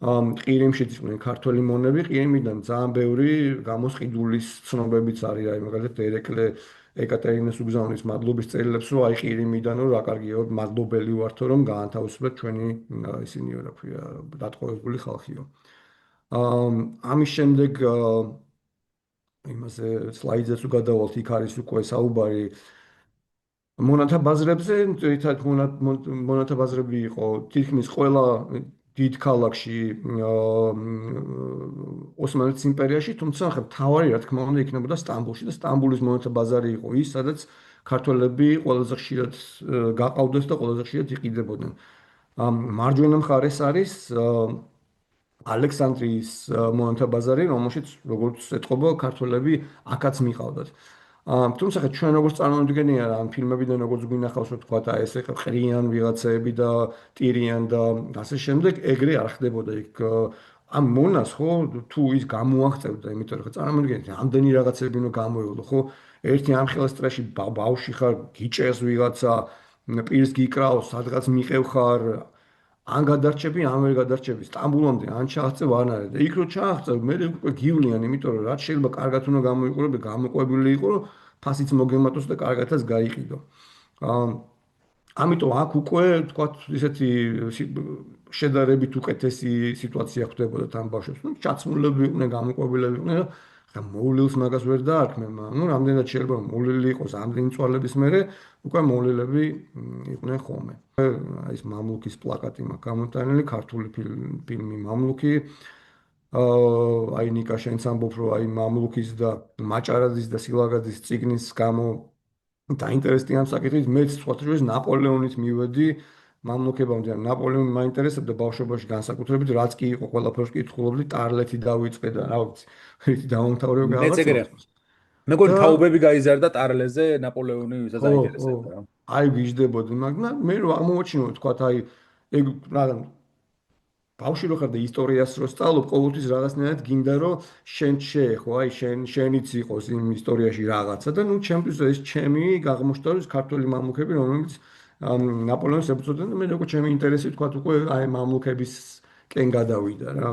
ყირიმშიც იყვნენ ქართველი მონები, ყირიმიდან ძალიან ბევრი გამოსყიდულის ცნობებიც არის, აი მაგალითად ერეკლე ეკატერინეს უგზავნის მადლობის წერილებს, რომ აი ყირიმიდან რა კარგია, მადლობელი ვართო, რომ გაანთავისუფლეთ ჩვენი ისინიო, რა ქვია, დატყვევებული ხალხიო. ამის შემდეგ იმაზე სლაიდზეც გადავალთ, იქ არის უკვე საუბარი მონათა ბაზრებზე, თითქოს მონათა ბაზრები იყო თითქმის ყველა დიდ ქალაქში ოსმალეთის იმპერიაში, თუმცა მთავარი რა თქმა უნდა იქნებოდა სტამბოლში და სტამბოლის მონათა ბაზარი იყო ის, სადაც ქართველები ყველაზე ხშირად გაყავდეს და ყველაზე ხშირად იყიდებოდნენ. მარჯვენა მხარეს არის ალექსანდრიის მონათა ბაზარი, რომელშიც როგორც ეტყობა ქართველები აქაც მიყავდათ. თუმცა ჩვენ როგორც წარმოვიდგენია ამ ფილმებიდან როგორც გვინახავს რომ თქვა ეს ყრიან ვიღაცები და ტირიან და ასე შემდეგ ეგრე არ ხდებოდა იქ ამ მონას ხო თუ ის გამოაღწევდა იმიტომ რომ წარმოვიდგენთ ამდენი რაღაცები უნდა გამოევლო ხო ერთი ამხელა სტრესში ბავში ხარ გიჭერს ვიღაცა პირს გიკრავს სადღაც მიყევ ხარ ან გადარჩები, ან ვერ გადარჩები სტამბულამდე, ან ჩააღწევ ან არა. და იქ რო ჩააღწევ, მე უკვე გივლიან, იმიტომ რომ რაც შეიძლება კარგად უნდა გამოიყურებდე, გამოყვებული იყო, რომ ფასიც მოგემატოს და კარგადაც გაიყიდო. აა ამიტომ აქ უკვე თქვა ისეთი შედარებით უკეთესი სიტუაცია ხდებოდა თან ბავშვებს. ნუ ჩაცმულები იყვნენ, გამოყვებილები იყვნენ და ხა მოვლილს მაგას ვერ დაარქმევ, მაგრამ ნუ რამდენად შეიძლება მოვლილი იყოს ამდენი წვალების მერე, უკვე მოვლილები იყვნენ ხოლმე. აი ეს მამლუქის პლაკატი მაქვს გამოტანილი, ქართული ფილმი მამლუქი. აი ნიკა შენც ამბობ, რომ აი მამლუქის და მაჭარაძის და სილაგაძის წიგნის გამო დაინტერესდი ამ საკითხით, მეც სხვათაშორის ნაპოლეონით მივედი მამლუქებამდე. ნაპოლეონი მაინტერესებდა ბავშვობაში განსაკუთრებით, რაც კი იყო ყველაფერს კითხულობდი, ტარლეთი დავიწყე და რა ვიცი, ერთი დავამთავრე მეც ეგრე. რაღაცა. მე მგონი და თაობები გაიზარდა ტარლეზე, ნაპოლეონი ვისაც ხო, ხო. აინტერესებდა რა. აი ვიждდებოდი, მაგრამ მე რო აღმოჩინო, თქვა, აი ეგ რა ბავშვი რო ხარ და ისტორიას რო სწავლობ, ყოველთვის რაღაცნაირად გინდა რომ შენ შეეხო, აი შენიც იყოს იმ ისტორიაში რაღაცა და ნუ ჩემთვის ეს ჩემი აღმოჩნდა რომ ქართული მამლუქები რომელიც ნაპოლეონს ებრძოდნენ და მე როგორ ჩემი ინტერესი თქვა უკვე აი მამლუქებისკენ გადავიდა რა.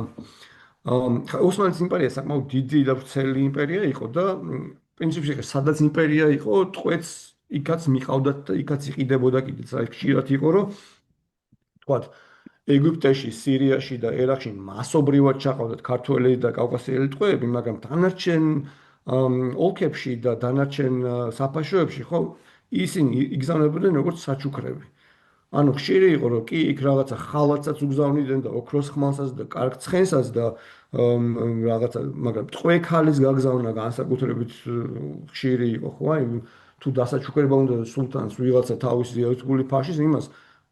ოსმალეთის იმპერია საკმაოდ დიდი და ვრცელი იმპერია იყო და პრინციპში სადაც იმპერია იყო, ტყვეც იქაც მიყავდათ და იქაც იყიდებოდა კიდეც. აი ხშირად იყო რომ თქვა ეგვიპტეში, სირიაში და ერაყში მასობრივად ჩაყავდათ ქართველი და კავკასიელი ტყვეები, მაგრამ დანარჩენ ოლქებში და დანარჩენ საფაშოებში ხო ისინი იგზავნებოდნენ როგორც საჩუქრები. ანუ ხშირი იყო რომ კი იქ რაღაცა ხალათსაც უგზავნიდნენ და ოქროს ხმალსაც და კარგ ცხენსაც და რაღაცა, მაგრამ ტყვე ქალის გაგზავნა განსაკუთრებით ხშირი იყო ხო აი თუ დასაჩუქრება უნდა სულთანს ვიღაცა თავისი ერთგული ფაშის იმას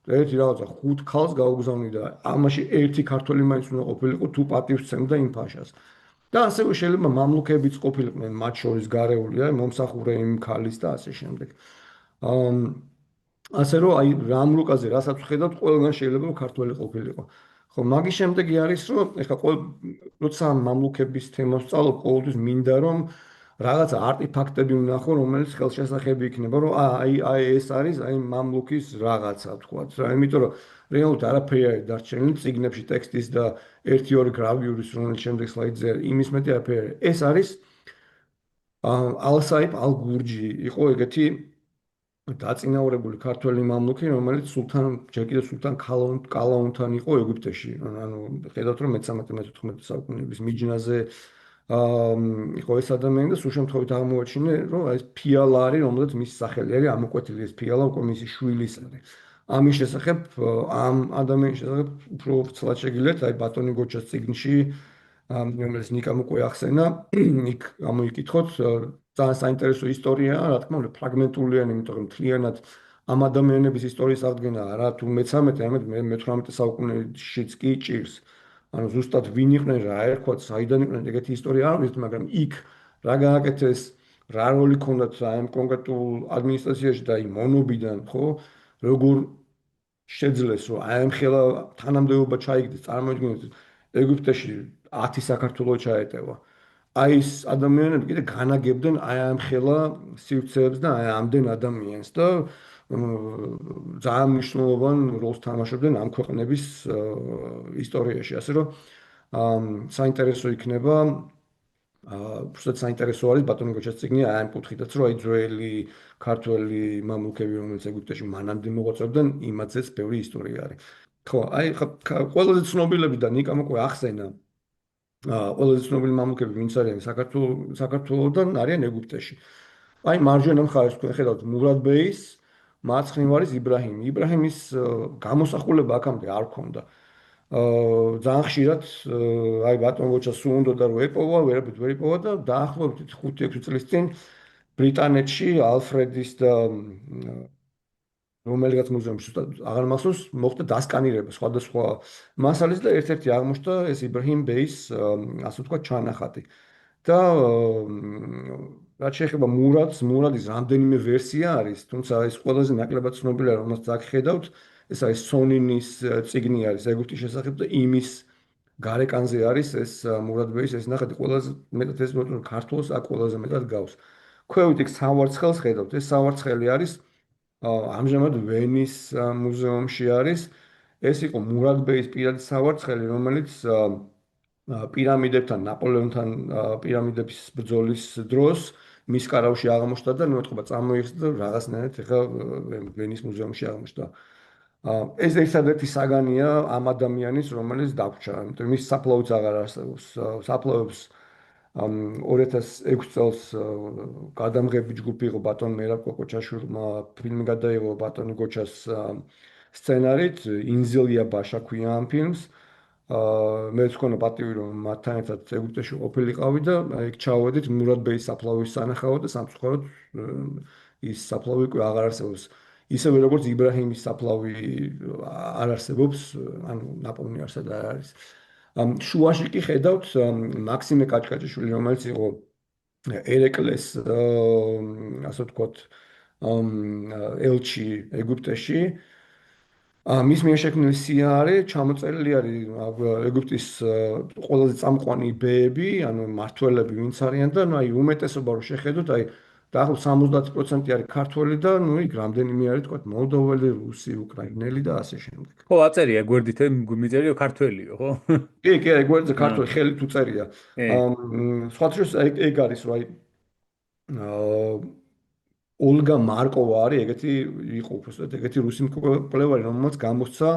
ერთი რაღაცა ხუთ ქალს გაუგზავნიდა ამაში ერთი ქართველი მაინც უნდა ყოფილიყო თუ პატივს სცემდა იმ ფაშას და ასევე შეიძლება მამლუქებიც ყოფილიყვნენ მათ შორის გარეული აი მომსახურე იმ ქალის და ასე შემდეგ ასე რომ აი რამლუკაზე რასაც ვხედავთ ყველგან შეიძლება ქართველი ყოფილიყო ხო მაგის შემდეგი არის რომ ეხლა როცა მამლუქების თემას ვწავლობ ყოველთვის მინდა რომ რაღაცა არტეფაქტები ვნახო, რომელიც ხელშესახები იქნება, რომ აი ეს არის აი მამლუქის რაღაცა, თქვათ რა, იმიტომ რომ რეალურად არაფერი არ დარჩენილი წიგნებში ტექსტის და ერთი-ორი გრავიურის, რომელიც შემდეგ სლაიდზე იმის მეტი არაფერი. ეს არის ალსაიფ ალ-გურჯი, იყო ეგეთი დაწინაურებული ქართველი მამლუქი, რომელიც ჯერ კიდევ სულთან კალაუნთან იყო ეგვიპტეში. ანუ ხედავთ რომ მე-13-მე-14 საუკუნეების მიჯნაზე იყო ეს ადამიანი და სულ შემთხვევით აღმოაჩინე, რომ ეს ფიალა არის, რომელზეც მისი სახელი არის ამოკვეთილი, ეს ფიალა უკვე მისი შვილის არის. ამის შესახებ, ამ ადამიანის შესახებ უფრო ცალად შეგიძლიათ, აი ბატონი გოჩას წიგნში, რომელიც ნიკამ უკვე ახსენა, იქ ამოიკითხოთ, ძალიან საინტერესო ისტორიაა, რა თქმა უნდა, ფრაგმენტულია, იმიტომ რომ მთლიანად ამ ადამიანების ისტორიის აღდგენა არა თუ მე-13, არამედ მე-18 საუკუნეშიც კი ჭირს. ანუ ზუსტად ვინ იყვნენ, რა ერქვათ, საიდან იყვნენ, ეგეთი ისტორია არ ვიცით, მაგრამ იქ რა გააკეთეს, რა როლი ქონდათ ამ კონკრეტულ ადმინისტრაციაში და იმ მონობიდან, ხო, როგორ შეძლეს, რომ აი ამ ხელა თანამდებობა ჩაიგდეს, წარმოიდგინეთ, ეგვიპტეში 10 საქართველოს ჩაეტევა. აი ეს ადამიანები კიდე განაგებდნენ აი ამ ხელა სივრცეებს და აი ამდენ ადამიანს და ძალიან მნიშვნელოვან როლს თამაშობდნენ ამ ქვეყნების ისტორიაში, ასე რომ საინტერესო იქნება უბრალოდ საინტერესო არის ბატონი გოჩას წიგნი აი ამ კუთხითაც, რომ აი ძველი ქართველი მამლუქები, რომელიც ეგვიპტეში მანამდე მოღვაწეობდნენ, იმათზეც ბევრი ისტორია არის. ხო, აი ყველაზე ცნობილები და ნიკამ უკვე ახსენა ყველაზე ცნობილი მამლუქები ვინც არიან საქართველოსდან არიან ეგვიპტეში. აი მარჯვენა მხარეს თქვენ ხედავთ მურად ბეის, მარცხნივ არის იბრაჰიმი. იბრაჰიმის გამოსახულება აქამდე არ ქონდა. ძალიან ხშირად აი ბატონ გოჩა სულ უნდა რომ ეპოვა, ვერ იპოვა და დაახლოებით 5-6 წლის წინ ბრიტანეთში ალფრედის და რომელიღაც მუზეუმში აღარ მახსოვს მოხდა დასკანირება სხვადასხვა მასალის და ერთ-ერთი აღმოჩნდა ეს იბრაჰიმ ბეის ასე ვთქვათ ჩანახატი და რაც შეეხება მურადის რამდენიმე ვერსია არის, თუმცა ეს ყველაზე ნაკლებად ცნობილია, რომელსაც აქ ხედავთ, ეს არის სონინის წიგნი არის ეგვიპტის შესახებ და იმის გარეკანზე არის ეს მურად ბეის ეს ნახატი ყველაზე მეტად ეს ქართულს აქ ყველაზე მეტად გავს. ქვევით იქ სამვარცხელს ხედავთ, ეს სამვარცხელი არის ამჟამად ვენის მუზეუმში არის. ეს იყო მურად ბეის პირადი სავარცხელი, რომელიც პირამიდებთან, ნაპოლეონთან პირამიდების ბრძოლის დროს მის კარავში აღმოჩნდა და ნუ ეთქობა წამოიხსნა და რაღაცნაირად ეხა ვენის მუზეუმში აღმოჩნდა. ეს ერთადერთი საგანია ამ ადამიანის, რომელიც დაგვრჩა, იმიტომ მის საფლავიც აღარ არსებობს. საფლავებს 2006 წელს გადამღები ჯგუფი იყო ბატონ მერაბ კოკოჩაშვილმა, ფილმი გადაიღო ბატონი გოჩას სცენარით, ინზელია ბაშა ქვია ამ ფილმს. მე ვქონა პატივი რომ მათთან ერთად ეგვიპტეში ყოფილიყავი და იქ ჩავედით მურად ბეის საფლავის სანახავად და სამწუხაროდ ის საფლავი უკვე აღარ არსებობს. ისევე როგორც იბრაჰიმის საფლავი არ არსებობს, ანუ ნაპოვნი არსად არ არის. შუაში კი ხედავთ მაქსიმე კაჭკაჭიშვილი, რომელიც იყო ერეკლეს ასე ვთქვათ ელჩი ეგვიპტეში. მის მიერ შექმნილი სიარე ჩამოწერილი არის ეგვიპტის ყველაზე წამყვანი ბეები, ანუ მმართველები ვინც არიან და აი უმეტესობა რომ შეხედოთ, აი დაახლოებით 70% არის ქართველი და ნუ იქ რამდენიმე არის თქვა მოლდოველი, რუსი, უკრაინელი და ასე შემდეგ. ხო, აწერია გვერდით, მიწერია ქართველიო, ხო? კი, კი, აი გვერდზე ქართველი ხელით უწერია. კი. სხვათა შორის ეგ არის რომ აი ოლგა მარკოვა არის ეგეთი იყო უბრალოდ ეგეთი რუსი მკვლევარი რომელსაც გამოსცა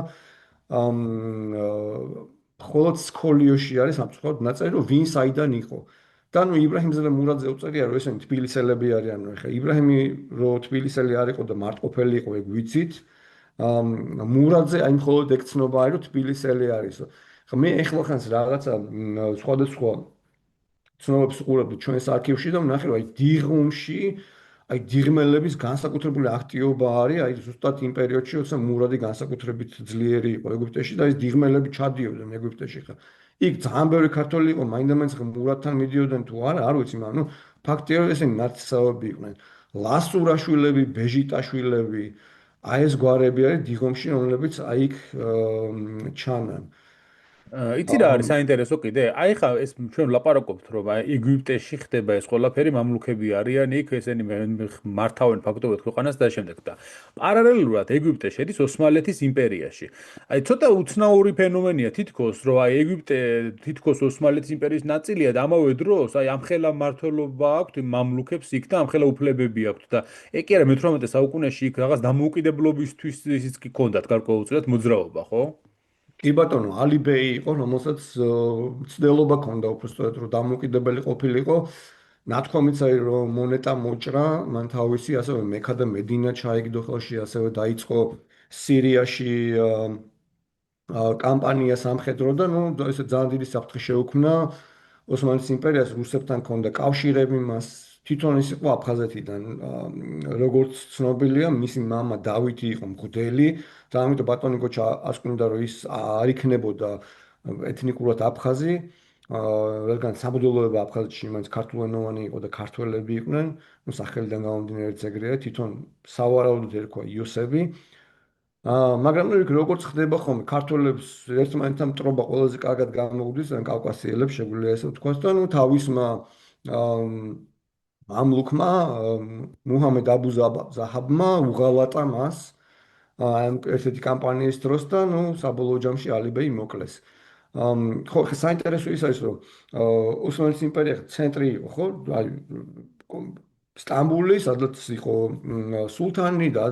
მხოლოდ სკოლიოში არის სამწუხაროდ ნაწერი რომ ვინ საიდან იყო და ნუ იბრაჰიმზე და მურადზე უწერია რომ ესენი თბილისელები არიან ნუ ეხლა იბრაჰიმი რო თბილისელი არ იყო და მარტყოფელი იყო ეგ ვიცით მურადზე აი მხოლოდ ეგ ცნობა არის რომ თბილისელი არის ხა მე ეხლა ხანს რაღაცა სხვადასხვა ცნობებს უყურებდი ჩვენს არქივში და ვნახე რომ აი დიღუმში აი დიღმელების განსაკუთრებული აქტივობა არის, აი ზუსტად იმ პერიოდში, როცა მურადი განსაკუთრებით ძლიერი იყო ეგვიპტეში და ეს დიღმელები ჩადიოდნენ ეგვიპტეში ხა. იქ ძალიან ბევრი ქართველი იყო, მაინდა-მაინც ხა მურადთან მიდიოდნენ თუ არა, არ ვიცი, მაგრამ ნუ ფაქტია რომ ესენი ნაცისავები იყვნენ. ლასურაშვილები, ბეჟიტაშვილები, აი ეს გვარები არის დიღომში, რომლებიც აი იქ ჩანან. იცი რა არის საინტერესო კიდე? აი ხა ეს ჩვენ ვლაპარაკობთ რომ აი ეგვიპტეში ხდება ეს ყველაფერი, მამლუქები არიან იქ, ესენი მართავენ ფაქტობრივად ქვეყანას და შემდეგ და პარალელურად ეგვიპტე შედის ოსმალეთის იმპერიაში. აი ცოტა უცნაური ფენომენია თითქოს, რომ აი ეგვიპტე თითქოს ოსმალეთის იმპერიის ნაწილია და ამავე დროს აი ამხელა მმართველობა აქვთ მამლუქებს იქ და ამხელა უფლებები აქვთ და ეგ კი არა მე-18 საუკუნეში იქ რაღაც დამოუკიდებლობისთვის ისიც კი ქონდათ გარკვეულწილად მოძრაობა, ხო? კი ბატონო, ალიბეი იყო, რომელსაც ცდელობა ჰქონდა უბრალოდ რომ დამოუკიდებელი ყოფილიყო. ნათქვამიც არის რომ მონეტა მოჭრა, მან თავისი ასევე მექა და მედინა ჩაიგდო ხელში, ასევე დაიწყო სირიაში კამპანია სამხედრო და ნუ ესე ძალიან დიდი საფრთხე შეუქმნა ოსმალეთის იმპერიას, რუსებთან ჰქონდა კავშირები მას თვითონ ის იყო აფხაზეთიდან როგორც ცნობილია მისი მამა დავითი იყო მღვდელი და ამიტომ ბატონი გოჩა ასკვნიდა რომ ის არ იქნებოდა ეთნიკურად აფხაზი რადგან საბრძოლოება აფხაზეთში მაინც ქართულენოვანი იყო და ქართველები იყვნენ ნუ სახელიდან გამომდინარე ეგრეა თვითონ სავარაუდოდ ერქვა იოსები მაგრამ ნუ იქ როგორც ხდება ხოლმე ქართველებს ერთმანეთთან მტრობა ყველაზე კარგად გამოუდის ან კავკასიელებს შეგვიძლია ესე ვთქვათ და ნუ თავისმა მამლუქმა მუჰამედ აბუ ზაჰაბმა უღალატა მას ამ ერთ-ერთი კამპანიის დროს და ნუ საბოლოო ჯამში ალიბეი მოკლეს. ხო, საინტერესო ის არის რომ ოსმალეთის იმპერია ცენტრი იყო, ხო? აი სტამბული, სადაც იყო სულთანი და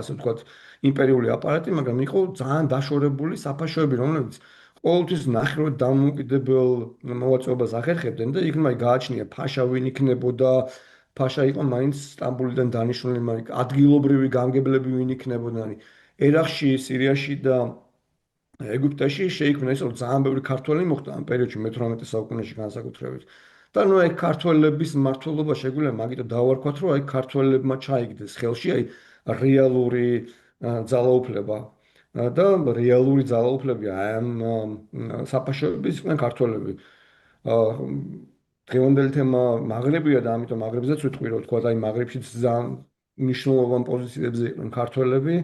ასე ვთქვათ იმპერიული აპარატი, მაგრამ იყო ძალიან დაშორებული საფაშოები, რომლებიც ყოველთვის ნახევრად დამოუკიდებელ მოვაწეობას ახერხებდნენ და იქ მაინც გააჩნია ფაშა ვინ იქნებოდა ფაშა იყო მაინც სტამბულიდან დანიშნული მაინც ადგილობრივი გამგებლები ვინ იქნებოდნენ ერაყში სირიაში და ეგვიპტეში შეიქმნა ის რომ ძალიან ბევრი ქართველი მოხდა ამ პერიოდში მე-18 საუკუნეში განსაკუთრებით და ნუ აი ქართველების მმართველობა შეგვიძლია მაგიტო დავარქვათ რომ აი ქართველებმა ჩაიგდეს ხელში აი რეალური ძალაუფლება და რეალური ძალაუფლები ამ საფაშოების იყვნენ ქართველები. დღევანდელი თემა მაღრიბია და ამიტომ მაღრიბზეც ვიტყვი რომ თქვა აი მაღრიბშიც ძალიან მნიშვნელოვან პოზიციებზე იყვნენ ქართველები.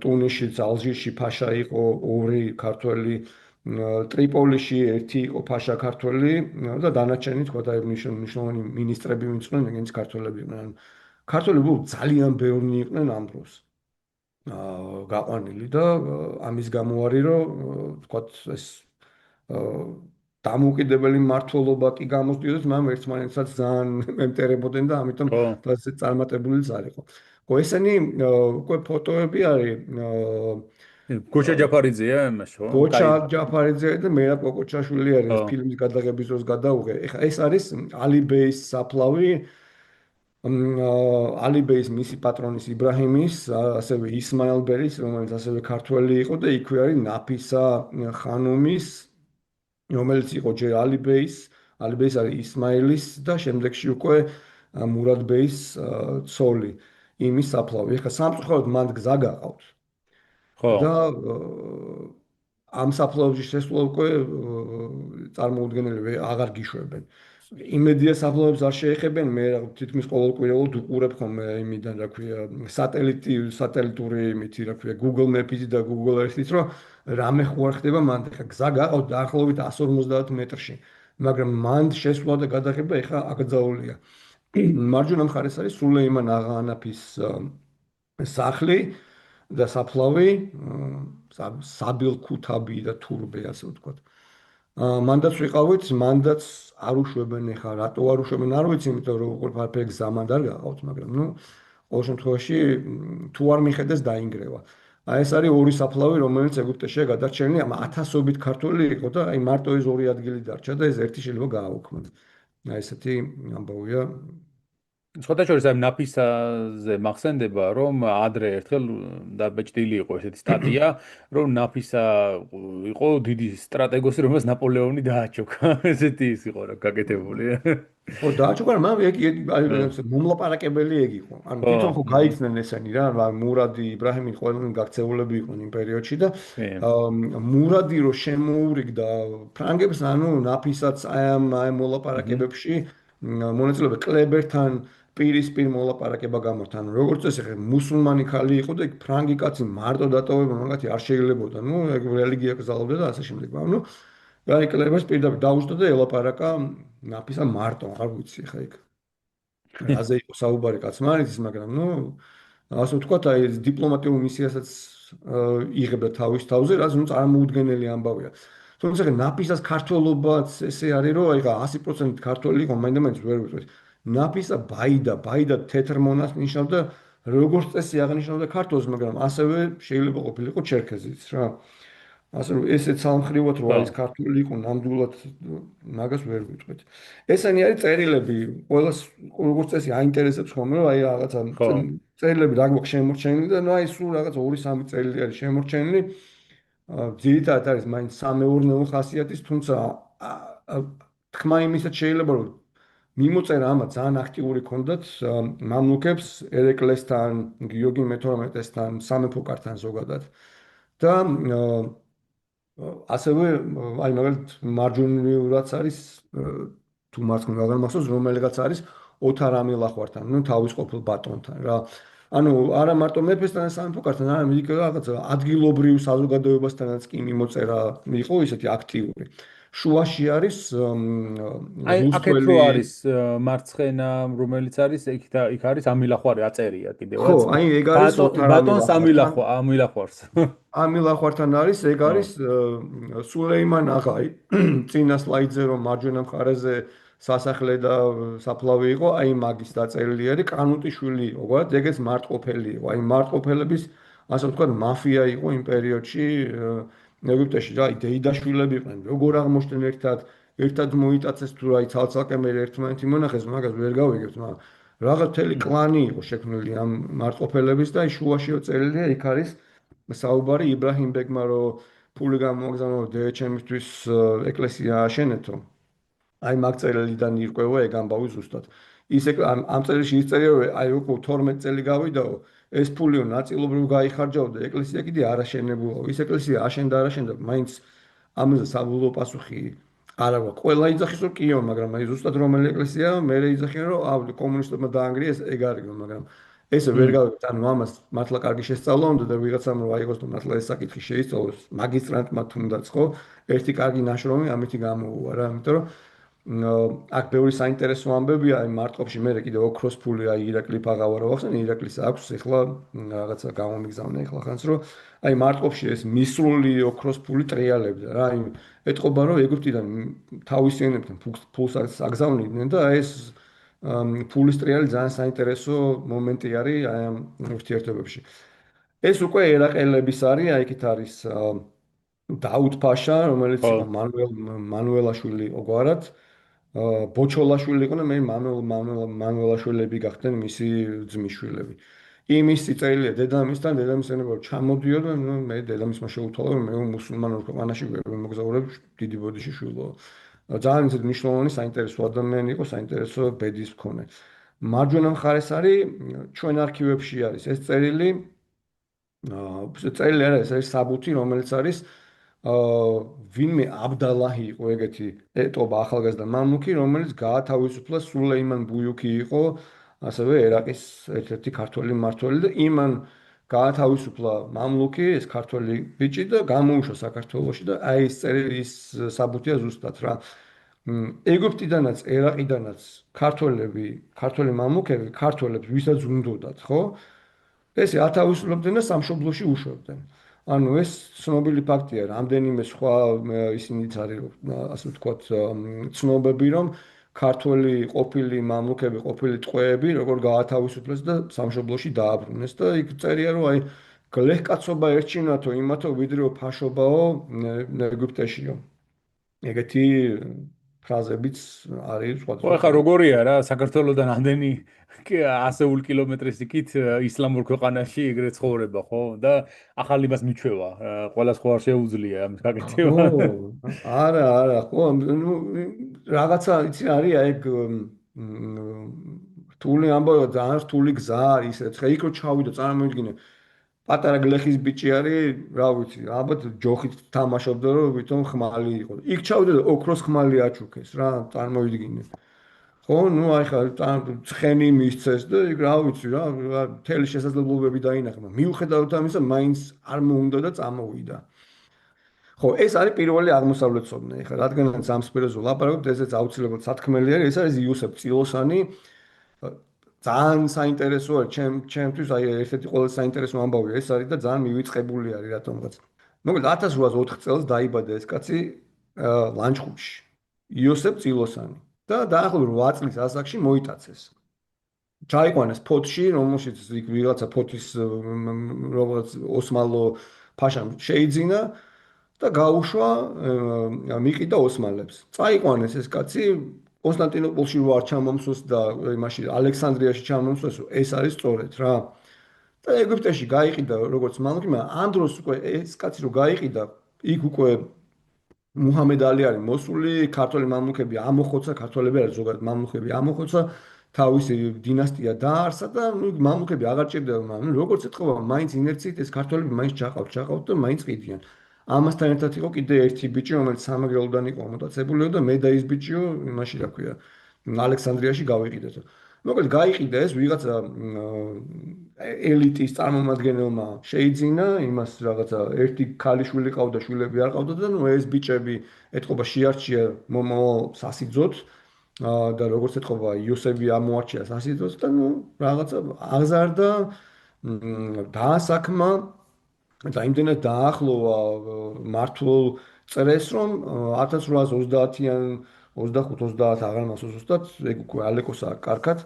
ტუნისშიც, ალჟირში ფაშა იყო ორი ქართველი, ტრიპოლიში ერთი იყო ფაშა ქართველი და დანარჩენი თქვა აი მნიშვნელოვანი მინისტრები ვინც იყვნენ, ეგენიც ქართველები იყვნენ. ქართველები ძალიან ბევრნი იყვნენ ამ დროს. გაყვანილი და ამის გამო არის რომ თქვათ ეს აა, დამოუკიდებელი მართლობა კი გამოსდიოდეს, მაგრამ ერთმანეთსაც ძალიან ემტერებოდნენ და ამიტომ ხო. დღეს წარმატებულიც არ იყო. ხო, ესენი უკვე ფოტოები არის გოჩა ჯაფარიძეა იმაში, ხო? გოჩა კაი. ჯაფარიძე და მერაბ კოკოჩაშვილი არის ხო. ეს ფილმის გადაღების დროს გადაუღე. ეხლა ეს არის ალიბეის საფლავი, ალიბეის მისი პატრონის იბრაჰიმის, ასევე ისმაილ ბერის, რომელიც ასევე ქართველი იყო და იქვე არის ნაფისა ხანუმის, რომელიც იყო ჯერ ალიბეის არის ისმაილის და შემდეგში უკვე მურად ბეის ცოლი იმის საფლავი. ეხლა სამწუხაროდ მან გზა გაყავთ ხო. და ამ საფლავში შესვლა უკვე წარმოუდგენელი აღარ გიშვებენ. იმედია საფლავებს არ შეეხებენ, მე თითქმის ყოველკვირეულად უყურებ ხოლმე იმიდან, რა ქვია, სატელიტური იმითი, რა ქვია, Google Maps-ით და Google Earth-ით, რომ რამე ხوار ხდება მან, ეხა გზა გაყავთ დაახლოებით 150 მეტრში, მაგრამ მან შესვლა და გადაღება ეხა აკრძალულია. მარჯვენა მხარეს არის სულეიმან აღა ანაფის სახლი და საფლავი, საბილ ქუთაბი და თურბე, ასე ვთქვათ. მანდაც ვიყავით, მანდაც არ უშვებენ ეხა, რატო არ უშვებენ, არ ვიცი, იმიტომ რომ უყურებ არაფერი გზამან არ გაყავთ, მაგრამ ნუ ყოველ შემთხვევაში თუ არ მიხედეს დაინგრევა. აი ეს არის ორი საფლავი, რომელიც ეგვიპტეშია გადარჩენილი, ამ ათასობით ქართველი იყო და აი მარტო ეს ორი ადგილი დარჩა და ეს ერთი შეიძლება გააუქმოთ. აი ესეთი ამბავია. სხვათა შორის ამ ნაფისაზე მახსენდება, რომ ადრე ერთხელ დაბეჭდილი იყო ესეთი სტატია, რომ ნაფისა იყო დიდი სტრატეგოსი, რომელსაც ნაპოლეონი დააჩოქა. ესეთი ის იყო რა გაკეთებული. ხო, დააჩუქა, მაგრამ ხო, მომლაპარაკებელი ეგ იყო. ანუ ხო, თვითონ ხო გაიქცნენ ესენი რა, მურადი, იბრაჰიმი ყველანი გაქცეულები იყვნენ იმ პერიოდში და კი. მურადი რო შემოურიგდა ფრანგებს, ანუ ნაფისაც აი ამ მოლაპარაკებებში მონაწილეობა კლებერთან პირისპირ მოლაპარაკება გამართა. ანუ როგორც წესი, ხე მუსულმანი ქალი იყო და ფრანგი კაცი მარტო დატოვება მაგათი არ შეიძლებოდა. ნუ ეგ რელიგია გზავნოდა და ასე შემდეგ. ანუ გაიკლებას პირდაპირ დაუშვდა და ელაპარაკა ნაფისა მარტო, არ ვიცი ხა იქ. რაზე იყო საუბარი კაცმა არ იცის, მაგრამ ნუ ასე ვთქვათ, აი დიპლომატიურ მისიასაც იღებდა თავის თავზე, რაც ნუ წარმოუდგენელი ამბავია. თუმცა ნაფისას ქართველობაც ესე არის, რომ აი 100% ქართველი იყო, მაინდა-მაინც ვერ ვიტყვით. ნაფისა ბაიდა თეთრ მონას ნიშნავდა, როგორც წესი აღნიშნავდა ქართველს, მაგრამ ასევე შეიძლება ყოფილიყო ჩერქეზიც რა. ასე რომ ესეც სამხრივად რო ხო, არის ქართული იყო ნამდვილად მაგას ვერ ვიტყვით. ესენი არის წერილები, ყოველას როგორც წესი აინტერესებს ხოლმე რომ აი რაღაცა ხო. წერილები რა გვაქვს შემორჩენილი და ნუ აი სულ რაღაც 2-3 წერილი არის შემორჩენილი. ძირითადად არის მაინც სამეურნეო ხასიათის, თუმცა თქმა იმისაც შეიძლება რომ მიმოწერა ამათ ძალიან აქტიური ქონდათ მამლუქებს ერეკლესთან, გიორგი მე-12-სთან, სამეფო კართან ზოგადად. და ასევე აი მაგალითად მარჯვნივაც არის თუ მარცხნივ აღარ მახსოვს რომელიღაც არის ოთარ ამილახვართან, ნუ თავის ყოფილ ბატონთან რა. ანუ არა მარტო მეფესთან და სამეფო კართან, არამედ იქ რაღაც ადგილობრივ საზოგადოებასთანაც კი მიმოწერა იყო ისეთი აქტიური. შუაში არის აი, აქეთ რო რუსთველი. არის მარცხენა, რომელიც არის, იქ არის ამილახვარი აწერია ხო, კიდევაც. აი ეგ არის ოთარ ბატონს ამილახვართან. ამილახვარს. ამილახვართან არის, ეგ ხო, არის სულეიმან აღაი. წინა სლაიდზე რომ მარჯვენა მხარეზე სასახლე და საფლავი იყო, აი მაგის დაწერილი არის კანუტიშვილი იყო, გვარად ეგეც მარტყოფელი იყო. აი მარტყოფელების ასე ვთქვათ მაფია იყო იმ პერიოდში ეგვიპტეში რა, აი დეიდაშვილები იყვნენ, როგორ აღმოჩნდნენ ერთად მოიტაცეს თუ აი ცალ-ცალკე მე ერთმანეთი მონახეს, მაგას ვერ გავიგებთ, მაგრამ რაღაც მთელი კლანი იყო შექმნილი ამ მარტყოფელების და აი შუაშიო წერილია, იქ არის საუბარი იბრაჰიმ ბეგმა რომ ფული გამოგზავნო დეეჩემისთვის ეკლესია აშენეთო. აი მაგ წერილიდან ირკვევა ეგ ამბავი ზუსტად. ის ამ წერილში ისწერია რომ აი უკვე 12 წელი გავიდაო, ეს ფულიო ნაწილობრივ გაიხარჯაო და ეკლესია კიდე არ აშენებულაო. ის ეკლესია აშენდა არ აშენდა, მაინც ამაზე საბოლოო პასუხი არ აქვს. ყველა იძახის რომ კიო, მაგრამ აი ზუსტად რომელი ეკლესია, მე იძახიან რომ კომუნისტებმა დაანგრიეს, ეგ არისო, მაგრამ ესე ვერ გავიგეთ, ანუ ამას მართლა კარგი შესწავლა უნდა და ვიღაცამ რომ აიღოს და მართლა ეს საკითხი შეისწავლოს, მაგისტრანტმა თუნდაც ხო, ერთი კარგი ნაშრომი ამითი გამოუვა რა, იმიტომ რომ აქ ბევრი საინტერესო ამბებია, აი მარტყოფში მე კიდე ოქროს ფული, აი ირაკლი ფაღავარო ახსენ, ირაკლის აქვს ეხლა რაღაცა გამომიგზავნა ეხლა ხანს, რომ აი მარტყოფში ეს მისრული ოქროს ფული ტრიალებდა რა, აი ეთყობა რომ ეგვიპტიდან თავისიანებთან ფულს აგზავნიდნენ და აი ეს ფულის ტრიალი ძალიან საინტერესო მომენტი არის აი ამ ურთიერთობებში. ეს უკვე ერაყელების არის, აი იქით არის დაუდ-ფაშა, რომელიც იყო ხო. მანუელაშვილი იყო გვარად. ბოჩოლაშვილი იყო და მე მანუელაშვილები გახდნენ მისი ძმისშვილები. იმის წერილია დედამისთან, დედამისთან ჩამოდიოდა, ნუ მე დედამისმა შეუთვალა, რომ მე მუსულმანურ ქვეყანაში ვერ მოგზაურებ, დიდი ბოდიში შვილო. ძალიან ისეთი მნიშვნელოვანი საინტერესო ადამიანი იყო, საინტერესო ბედის მქონე. მარჯვენა მხარეს არის ჩვენ არქივებში არის ეს წერილი. წერილი არა, ეს არის საბუთი, რომელიც არის ვინმე აბდალაჰი იყო ეგეთი ეტობა ახალგაზრდა მამლუქი, რომელიც გაათავისუფლა სულეიმან ბუიუქი იყო, ასევე ერაყის ერთ-ერთი ქართველი მმართველი და იმან გაათავისუფლა მამლუქი, ეს ქართველი ბიჭი და გამოუშვა საქართველოში და აი ეს წერილი ის საბუთია ზუსტად რა. ეგვიპტიდანაც, ერაყიდანაც ქართველები, ქართველი მამლუქები, ქართველებს ვისაც უნდოდათ, ხო? ესე ათავისუფლებდნენ და სამშობლოში უშვებდნენ. ანუ ეს ცნობილი ფაქტია, რამდენიმე სხვა ისინიც არის, ასე ვთქვათ, ცნობები, რომ ქართველი ყოფილი მამლუქები, ყოფილი ტყვეები, როგორ გაათავისუფლეს და სამშობლოში დააბრუნეს და იქ წერია, რომ აი გლეხკაცობა ერჩინათო იმათო, ვიდრეო ფაშობაო ეგვიპტეშიო. ეგეთი ფრაზებიც არის ხო, სხვადასხვა. ახლა როგორია რა, საქართველოსთან ამდენი ასეულ კილომეტრის იქით ისლამურ ქვეყანაში ეგრე ცხოვრება, ხო? და ახალი მას მიჩვევა, ყველა სხვა არ შეუძლია ამის ხო, გაკეთება. არა, ხო, ნუ რაღაცა იცი არის ეგ რთული ამბავი, ძალიან რთული გზა არის ეს. ხა იქ რო ჩავიდო, წარმოვიდგინე, პატარა გლეხის ბიჭი არის, რა ვიცი, ალბათ ჯოხით თამაშობდა, რომ ვითომ ხმალი იყო. იქ ჩავიდო და ოქროს ხმალი აჩუქეს რა, წარმოვიდგინე. ხო, ნუ აი ხა ცხენი მისცეს და იქ რა ვიცი რა, მთელი შესაძლებლობები დაინახა. მიუხედავად ამისა, მაინც არ მოუნდა და წამოვიდა. ხო, ეს არის პირველი აღმოსავლეთცოდნე. ეხლა რადგანაც ამ სფეროზე ვლაპარაკობთ, ესეც აუცილებლად სათქმელი არის, ეს არის იუსებ წილოსანი. ძალიან საინტერესოა ჩემთვის, აი ერთ-ერთი ყველაზე საინტერესო ამბავი ეს არის და ძალიან მივიწყებული არის რატომღაც. მოკლედ 1804 წელს დაიბადა ეს კაცი ლანჩხუთში. იოსებ წილოსანი და დაახლოებით 8 წლის ასაკში მოიტაცეს. ჩაიყვანეს ფოთში, რომელშიც იქ ვიღაცა ფოთის როგორც ოსმალო ფაშამ შეიძინა და გაუშვა მიყიდა ოსმალებს. წაიყვანეს ეს კაცი კონსტანტინოპოლში რო არ ჩამომსვეს და იმაში ალექსანდრიაში ჩამომსვეს, ეს არის სწორედ რა. და ეგვიპტეში გაიყიდა როგორც მამლუქი, მაგრამ ამ დროს უკვე ეს კაცი რო გაიყიდა, იქ უკვე მუჰამედ ალი არის მოსული, ქართველი მამლუქები ამოხოცა, ქართველები არის ზოგადად მამლუქები ამოხოცა, თავისი დინასტია დაარსა და მამლუქები აღარ ჭირდება, მაგრამ როგორც ეთქობა, მაინც ინერციით ეს ქართველები მაინც ჩაყავთ და მაინც ყიდიან. ამასთან ერთად იყო კიდე ერთი ბიჭი, რომელიც სამეგრელოდან იყო მომტაცებულიო და მე და ის ბიჭიო, იმაში რა ქვია, ალექსანდრიაში გავიყიდეთ. მოკლედ გაიყიდა ეს ვიღაცა ელიტის წარმომადგენელმა შეიძინა, იმას რაღაცა ერთი ქალიშვილი ყავდა, შვილები არ ყავდა და ნუ ეს ბიჭები ეთყობა შეარჩია სასიძოთ და როგორც ეთყობა იოსები ამოარჩია სასიძოთ და ნუ რაღაცა აღზარდა დაასაქმა და იმდენად დაახლოვა მართლ წრეს, რომ 1830-იან 25-30 აღარ მახსოვს ზუსტად, ეგ უკვე ალეკოსა კარგად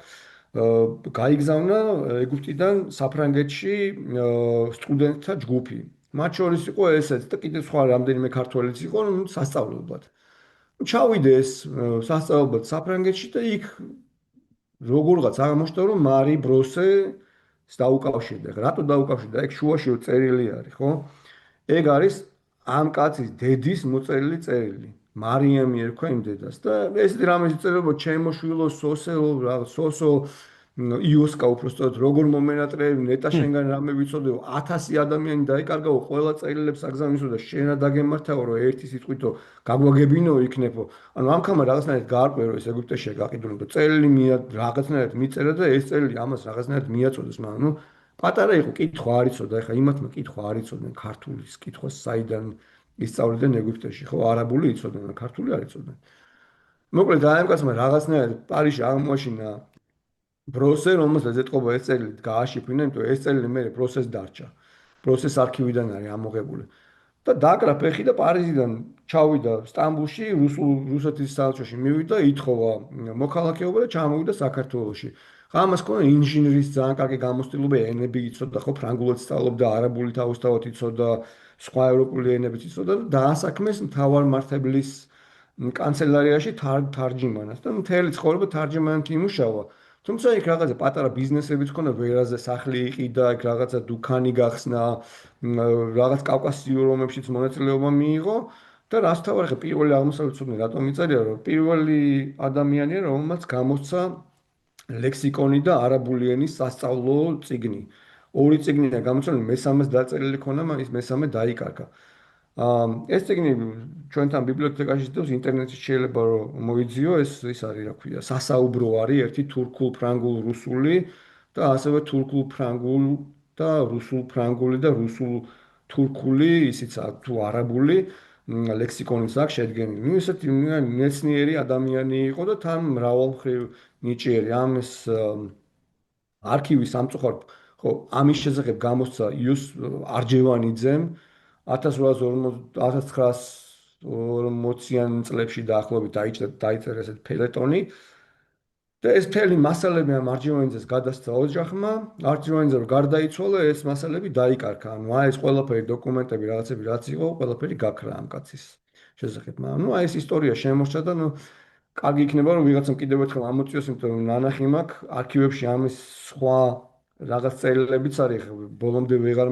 გაიგზავნა ეგვიპტიდან საფრანგეთში სტუდენტთა ჯგუფი. მათ შორის იყო ესეც და კიდე სხვა რამდენიმე ქართველიც იყო, სასწავლებლად. ჩავიდეს სასწავლებლად საფრანგეთში და იქ როგორღაც აღმოჩნდა, რომ მარი ბროსე დაუკავშირდა. რატო დაუკავშირდა? ეგ შუაში წერილი არის, ხო? ეგ არის ამ კაცის დედის მოწერილი წერილი. მარიამი ერქვა იმ დედას და ეს რამე წერილობა ჩემო შვილო სოსო იოსკა უბრალოდ როგორ მომენატრეები ნეტა შენგან რამე ვიცოდეო 1000 ადამიანი დაიკარგაო ყველა წერილებს აგზავნისო და შენა დაგემართაო რომ ერთი სიტყვითო გაგვაგებინო იქნებო ანუ ამქამა რაღაცნაირად გაარკვევრო ეს ეგვიპტეში გაყიდულო და წერილი რაღაცნაირად მიწერა და ეს წერილი ამას რაღაცნაირად მიაწოდეს მაგრამ ნუ პატარა იყო კითხვა არ იცოდა ეხლა იმათმა კითხვა არ იცოდნენ ქართულის კითხვა საიდან ისწავლიდნენ ეგვიპტეში ხო არაბული იცოდნენ ქართული არ იცოდნენ მოკლედ აი ამ კაცმა რაღაცნაირად პარიზში აღმოაჩინა ბროსე, რომელსაც ეთყობა ეს წერილი გააშიფრინა, იმიტომ რომ ეს წერილი მე პროცესს დარჩა. პროცესს არქივიდან არის ამოღებული. და დაკრა ფეხი და პარიზიდან ჩავიდა სტამბულში, რუსეთის საელჩოში მივიდა, ითხოვა მოქალაქეობა და ჩამოვიდა საქართველოში. ხა ამას ქონა ინჟინრის ძალიან კარგი გამოცდილება, ენები იცოდა, ხო, ფრანგულად სწავლობდა, არაბული თავისთავად იცოდა, სხვა ევროპული ენებიც იცოდა და დაასაქმეს მთავარ მართებლის კანცელარიაში თარჯიმანად და მთელი ცხოვრება თარჯიმანად იმუშავა. თუმცა იქ რაღაცა პატარა ბიზნესებიც ქონდა, ვერაზე სახლი იყიდა, იქ რაღაცა დუქანი გახსნა, რაღაც კავკასიურ ომებშიც მონაწილეობა მიიღო და რაც თავი ხე პირველი აღმოსავლეთ ცოდნე რატომ იწერია, რომ პირველი ადამიანია, რომელმაც გამოსცა ლექსიკონი და არაბული ენის სასწავლო წიგნი. ორი წიგნია გამოცემული, მესამეს დაწერილი ქონა, მაგის მესამე დაიკარგა. ეს წიგნი ჩვენთან ბიბლიოთეკაში ძდებს, ინტერნეტში შეიძლება რომ მოიძიო, ეს არის, რა ქვია, სასაუბრო არის, ერთი თურქულ, ფრანგულ, რუსული და ასევე თურქულ, ფრანგულ და რუსულ, ფრანგული და რუსულ, თურქული, ისიც თუ არაბული ლექსიკონიც აქვს შედგენილი. ნუ ესეთი მეცნიერი ადამიანი იყო და თან მრავალმხრივ ნიჭიერი ამის არქივის სამწუხაროდ ხო ამის შესახებ გამოსცა იუს არჯევანიძემ 1940-იან წლებში დაახლოებით დაიწერა ესეთ ფელეტონი და ეს მთელი მასალები ამ არჯევანიძეს გადასცა ოჯახმა. არჯევანიძე რომ გარდაიცვალა, ეს მასალები დაიკარგა. ანუ აი ეს ყველაფერი დოკუმენტები, რაღაცები რაც იყო, ყველაფერი გაქრა ამ კაცის შესახებ. მაგრამ ნუ აი ეს ისტორია შემორჩა და ნუ კარგი იქნება რომ ვიღაცამ კიდევ ერთხელ ამოწიოს, იმიტომ რომ ნანახი მაქვს არქივებში ამის სხვა რაღაც წერილებიც არის, ბოლომდე ვეღარ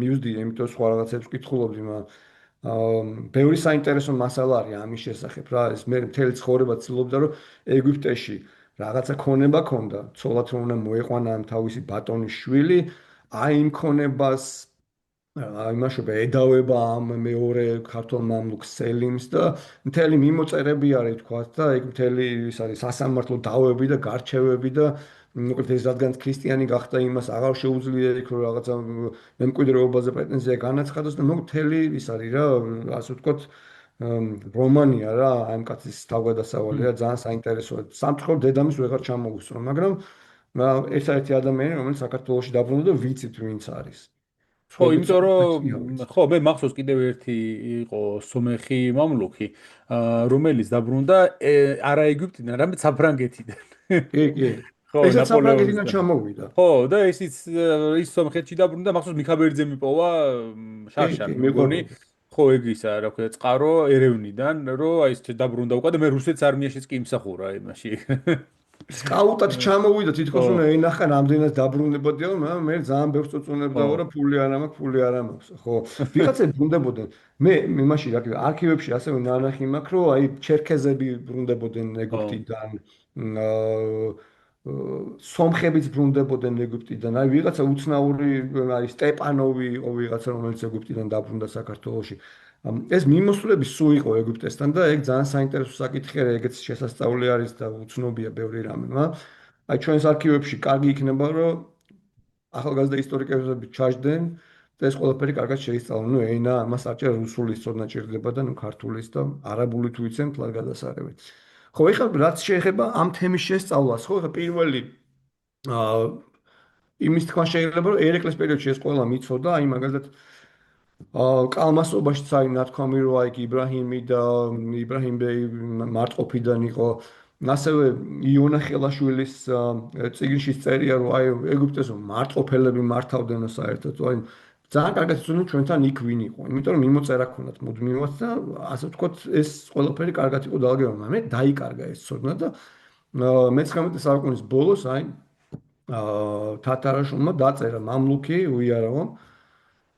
მივსდიე, იმიტომ სხვა რაღაცებს ვკითხულობდი, მაგრამ ბევრი საინტერესო მასალა არის ამის შესახებ რა. ეს მე მთელი ცხოვრება ცდილობდა რომ ეგვიპტეში რაღაცა ქონება ქონდა, ცოლად რომ უნდა მოეყვანა ამ თავისი ბატონის შვილი, აი იმ ქონებას იმაშობა ედავება ამ მეორე ქართულ მამლუქ სელიმს და მთელი მიმოწერები არის თქვა და იქ მთელი ის არის სასამართლო დავები და გარჩევები და მოკლედ ეს რადგან ქრისტიანი გახდა იმას აღარ შეუძლია იქ რომ რაღაცა მემკვიდრეობაზე პრეტენზია განაცხადოს და მთელი ის არის რა ასე ვთქვათ რომანია რა ამ კაცის თავგადასავალი რა ძალიან საინტერესოა სამწუხაროდ დედამის ვეღარ ჩამოვუსწრო მაგრამ ერთ-ერთი ადამიანი რომელიც საქართველოში დაბრუნდა და ვიცით ვინც არის ხო, იმიტომ რომ ხო, მე მახსოვს კიდევ ერთი იყო სომეხი მამლუქი, რომელიც დაბრუნდა არა ეგვიპტიდან, არამედ საფრანგეთიდან. კი, კი. ხო, ესაც საფრანგეთიდან ნაპოლეონისგან. ჩამოვიდა. ხო, და ის სომხეთში დაბრუნდა, მახსოვს მიქაბერიძე მიპოვა კი, კი, შარშან, მე მგონი. მიყვარული. ხო, ეგ ისა, რა ქვია, წყარო ერევნიდან, რომ აი ეს დაბრუნდა უკვე და მე რუსეთის არმიაშიც კი იმსახურა იმაში. სკაუტად ჩამოვიდა თითქოს ხო. უნდა ენახა რამდენად დაბრუნდებოდია, მაგრამ მე ძალიან ბევრს წუწუნებდა ხო. რა ფული არ მაქვს, ფული არ მაქვს. ხო, ვიღაცები ბრუნდებოდნენ. მე იმაში რა ქვია, არქივებში ასევე ნანახი მაქვს, რომ აი ჩერქეზები ბრუნდებოდნენ ეგვიპტიდან. სომხებიც ბრუნდებოდნენ ეგვიპტიდან. აი ვიღაცა უცნაური არის სტეპანოვი იყო ვიღაცა რომელიც ეგვიპტიდან დაბრუნდა საქართველოში. ეს მიმოსვლები სულ იყო ეგვიპტესთან და ეგ ძალიან საინტერესო საკითხია, ეგეც შესასწავლი არის და უცნობია ბევრი რამე, მაგრამ აი ჩვენს არქივებში კარგი იქნება, რომ ახალგაზრდა ისტორიკოსები ჩაჯდნენ და ეს ყველაფერი კარგად შეისწავლონ. ნუ ენა ამას არჩევ რუსულის ცოდნა ჭირდება და ნუ ქართულის და არაბული თუ იცენ თლად გადასარევენ. ხო, ეხლა რაც შეეხება ამ თემის შესწავლას, ხო, ეხლა პირველი აა იმის თქვა შეიძლება რომ ერეკლეს პერიოდში ეს ყველა მიცოდა, აი მაგალითად კალმასობაში აი ნათქვამი რომ აი იბრაჰიმი და იბრაჰიმ ბეი მარტყოფიდან იყო ასევე იონა ხელაშვილის წიგნში წერია რომ აი ეგვიპტეს მარტყოფელები მართავდნენ საერთოდ აი ძალიან კარგად იცოდნენ ჩვენთან იქ ვინ იყო იმიტომ რომ მიმოწერა ქონდათ მუდმივად და ასე ვთქვათ ეს ყველაფერი კარგად იყო დაალგება მაგრამ მე დაიკარგა ეს ცოდნა და მე-19 საუკუნის ბოლოს აი თათარაშვილმა დაწერა მამლუქი უიარაღო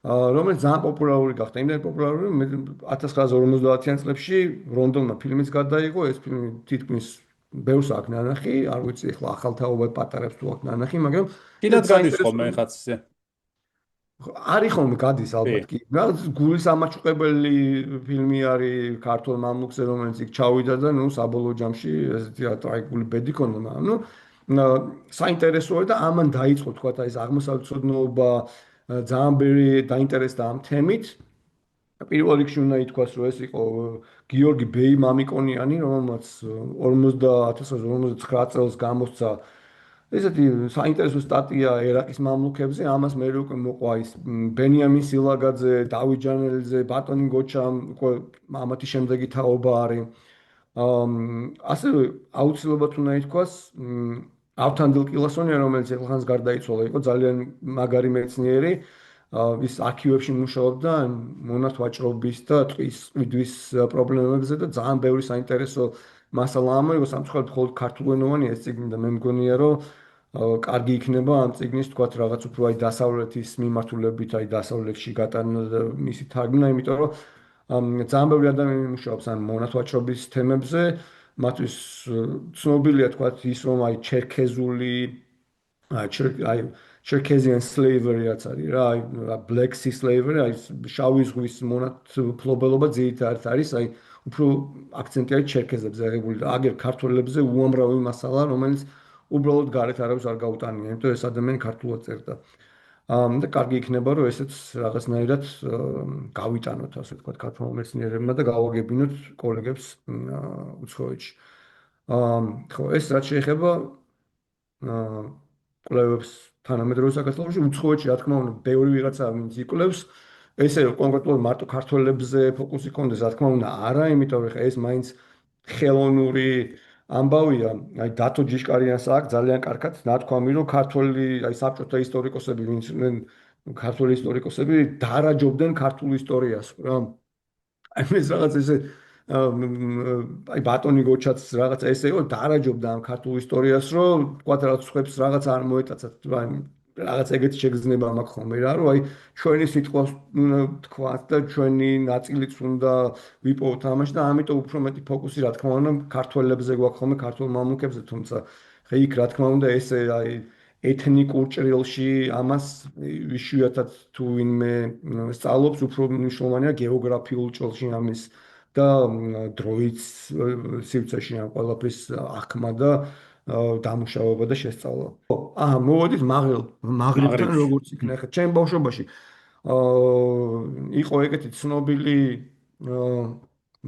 რომელიც ძალიან პოპულარული გახდა. იმდენად პოპულარული, რომ 1950-იან წლებში ლონდონმა ფილმიც გადაიღო, ეს ფილმი თითქმის ბევრს აქვს ნანახი, არ ვიცი ახლა ახალ თაობად პატარებს თუ აქვს ნანახი, მაგრამ კიდაც გადის ხოლმე ხაცზე. არის ხოლმე გადის ალბათ კი. რაღაც გულის ამაჩუყებელი ფილმი არის ქართულ მამლუქზე, რომელიც იქ ჩავიდა და ნუ საბოლოო ჯამში ესეთი ტრაგიკული ბედი ქონდა, მაგრამ ნუ საინტერესოა და ამან დაიწყო თქვა და ეს აღმოსავლეთ ცოდნობა ძალიან ბევრი დაინტერესდა ამ თემით პირველ რიგში უნდა ითქვას, რომ ეს იყო გიორგი ბეი მამიკონიანი, რომელმაც 1959 წელს გამოსცა ესეთი საინტერესო სტატია ერაყის მამლუქებზე. ამას მე უკვე მოყვა ის ბენიამინ სილაგაძე, დავით ჯანელიძე, ბატონი გოჩამ, უკვე ამათი შემდეგი თაობა არის. ასევე აუცილებლად უნდა ითქვას ავთანდილ კილასონია, რომელიც ეხლახანს გარდაიცვალა, იყო ძალიან მაგარი მეცნიერი. ის არქივებში მუშაობდა მონათ ვაჭრობის და ტყის ყიდვის პრობლემებზე და ძალიან ბევრი საინტერესო მასალა ამოიღო. სამწუხაროდ მხოლოდ ქართულენოვანი ეს წიგნი და მე მგონია, რომ კარგი იქნება ამ წიგნის თქვათ რაღაც უფრო აი დასავლეთის მიმართულებით, აი დასავლეთში გატანა და მისი თარგმნა, იმიტომ რომ ძალიან ბევრი ადამიანი მუშაობს ამ მონათ ვაჭრობის თემებზე. მათთვის ცნობილია თქვათ ის, რომ აი ჩერქეზული აი Circassian slavery-აც არის რა, აი Black Sea slavery, აი შავი ზღვის მონათმფლობელობა ძირითადად არის, აი უფრო აქცენტი არის ჩერქეზებზე აღებული და აგერ ქართველებზე უამრავი მასალა, რომელიც უბრალოდ გარეთ არავის არ გაუტანია, იმიტომ ეს ადამიანი ქართულად წერდა. და კარგი იქნება, რომ ესეც რაღაცნაირად გავიტანოთ, ასე ვთქვათ, ქართულ მეცნიერებმა და გავაგებინოთ კოლეგებს უცხოეთში. ხო, ეს რაც შეეხება კვლევებს თანამედროვე საქართველოში, უცხოეთში, რა თქმა უნდა, ბევრი ვიღაცა ვინც იკვლევს, ესე კონკრეტულად მარტო ქართველებზე ფოკუსი კონდეს, რა თქმა უნდა, არა, იმიტომ რომ ეს მაინც ხელოვნური ამბავია, აი დათო ჯიშკარიანს აქვს ძალიან კარგად ნათქვამი, რომ ქართველი, აი საბჭოთა ისტორიკოსები, ვინც იყვნენ ქართველი ისტორიკოსები, დაარაჯობდნენ ქართულ ისტორიას, რა. აი ეს რაღაც ესე აი ბატონი გოჩაც რაღაც ესე იყო დაარაჯობდა ამ ქართულ ისტორიას, რომ თქვა რაღაც ხებს რაღაც არ მოეტაცათ, აი რაღაც ეგეთი შეგრძნება მაქვს ხოლმე რა, რომ აი ჩვენი სიტყვას თქვათ და ჩვენი ნაწილიც უნდა ვიპოვოთ ამაში და ამიტომ უფრო მეტი ფოკუსი რა თქმა უნდა ქართველებზე გვაქვს ხოლმე ქართულ მამლუქებზე, თუმცა ხე იქ რა თქმა უნდა ესე აი ეთნიკურ ჭრილში ამას იშვიათად თუ ვინმე სწავლობს, უფრო მნიშვნელოვანია გეოგრაფიულ ჭრილში ამის და დროის სივრცეში ამ ყველაფრის აღქმა და დამუშავება და შესწავლა. მოვედით მაღრიბთან როგორც იქნა. ხა ჩემ ბავშვობაში იყო ეგეთი ცნობილი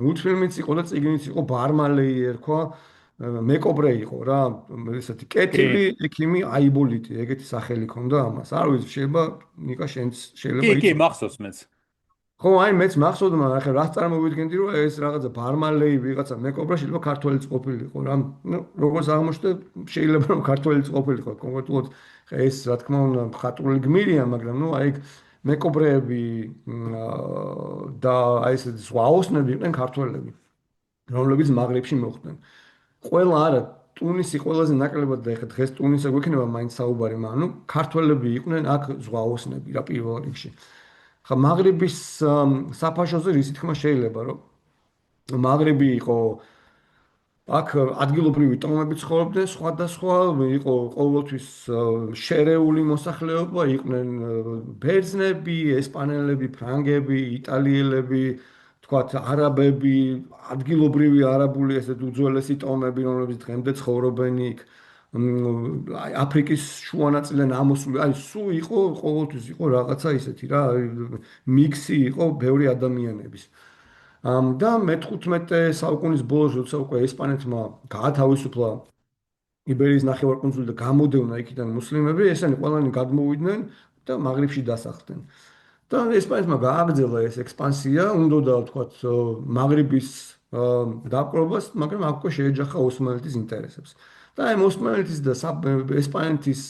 მულტფილმიც იყო და წიგნიც იყო ბარმალეი ერქვა, მეკობრე იყო რა, ესეთი კეთილი ექიმი აიბოლიტი, ეგეთი სახელი ჰქონდა ამას. არ ვიცი, შეიძლება ნიკა შენც შეიძლება კი, მახსოვს მეც. ხო, აი მეც მახსოვდა, მაგრამ ახლა რაც წარმოვიდგენდი, რომ ეს რაღაცა ბარმალეი ვიღაცა მეკობრა შეიძლება ქართველიც ყოფილიყო რა. ნუ როგორც აღმოჩნდა, შეიძლება რომ ქართველიც ყოფილიყო, კონკრეტულად ეს რა თქმა უნდა მხატვრული გმირია, მაგრამ ნუ აი მეკობრეები და აი ეს ზღვაოსნები იყვნენ ქართველები, რომლებიც მაღრიბში მოხვდნენ. ყველა არა ტუნისი ყველაზე ნაკლებად და ეხლა დღეს ტუნისზე გვექნება მაინც საუბარი, მაგრამ ნუ ქართველები იყვნენ აქ ზღვაოსნები რა პირველ რიგში. ხა მაღრიბის საფაშოზე რისი თქმა შეიძლება, რომ მაღრიბი იყო აქ ადგილობრივი ტომები ცხოვრობდნენ სხვადასხვა, იყო ყოველთვის შერეული მოსახლეობა, იყვნენ ბერძნები, ესპანელები, ფრანგები, იტალიელები, თქვათ არაბები, ადგილობრივი არაბული ესეთ უძველესი ტომები, რომლებიც დღემდე ცხოვრობენ იქ. აი აფრიკის შუა ნაწილიდან ამოსული, აი სულ იყო ყოველთვის იყო რაღაცა ისეთი რა, მიქსი იყო ბევრი ადამიანების. და მე-15 საუკუნის ბოლოს, როცა უკვე ესპანეთმა გაათავისუფლა იბერიის ნახევარკუნძული და გამოდევნა იქიდან მუსლიმები, ესენი ყველანი გადმოვიდნენ და მაღრიბში დასახლდნენ. და ესპანეთმა გააგრძელა ეს ექსპანსია, უნდოდა ვთქვათ მაღრიბის დაპყრობას, მაგრამ აქ უკვე შეეჯახა ოსმალეთის ინტერესებს. და აი ოსმალეთის და ესპანეთის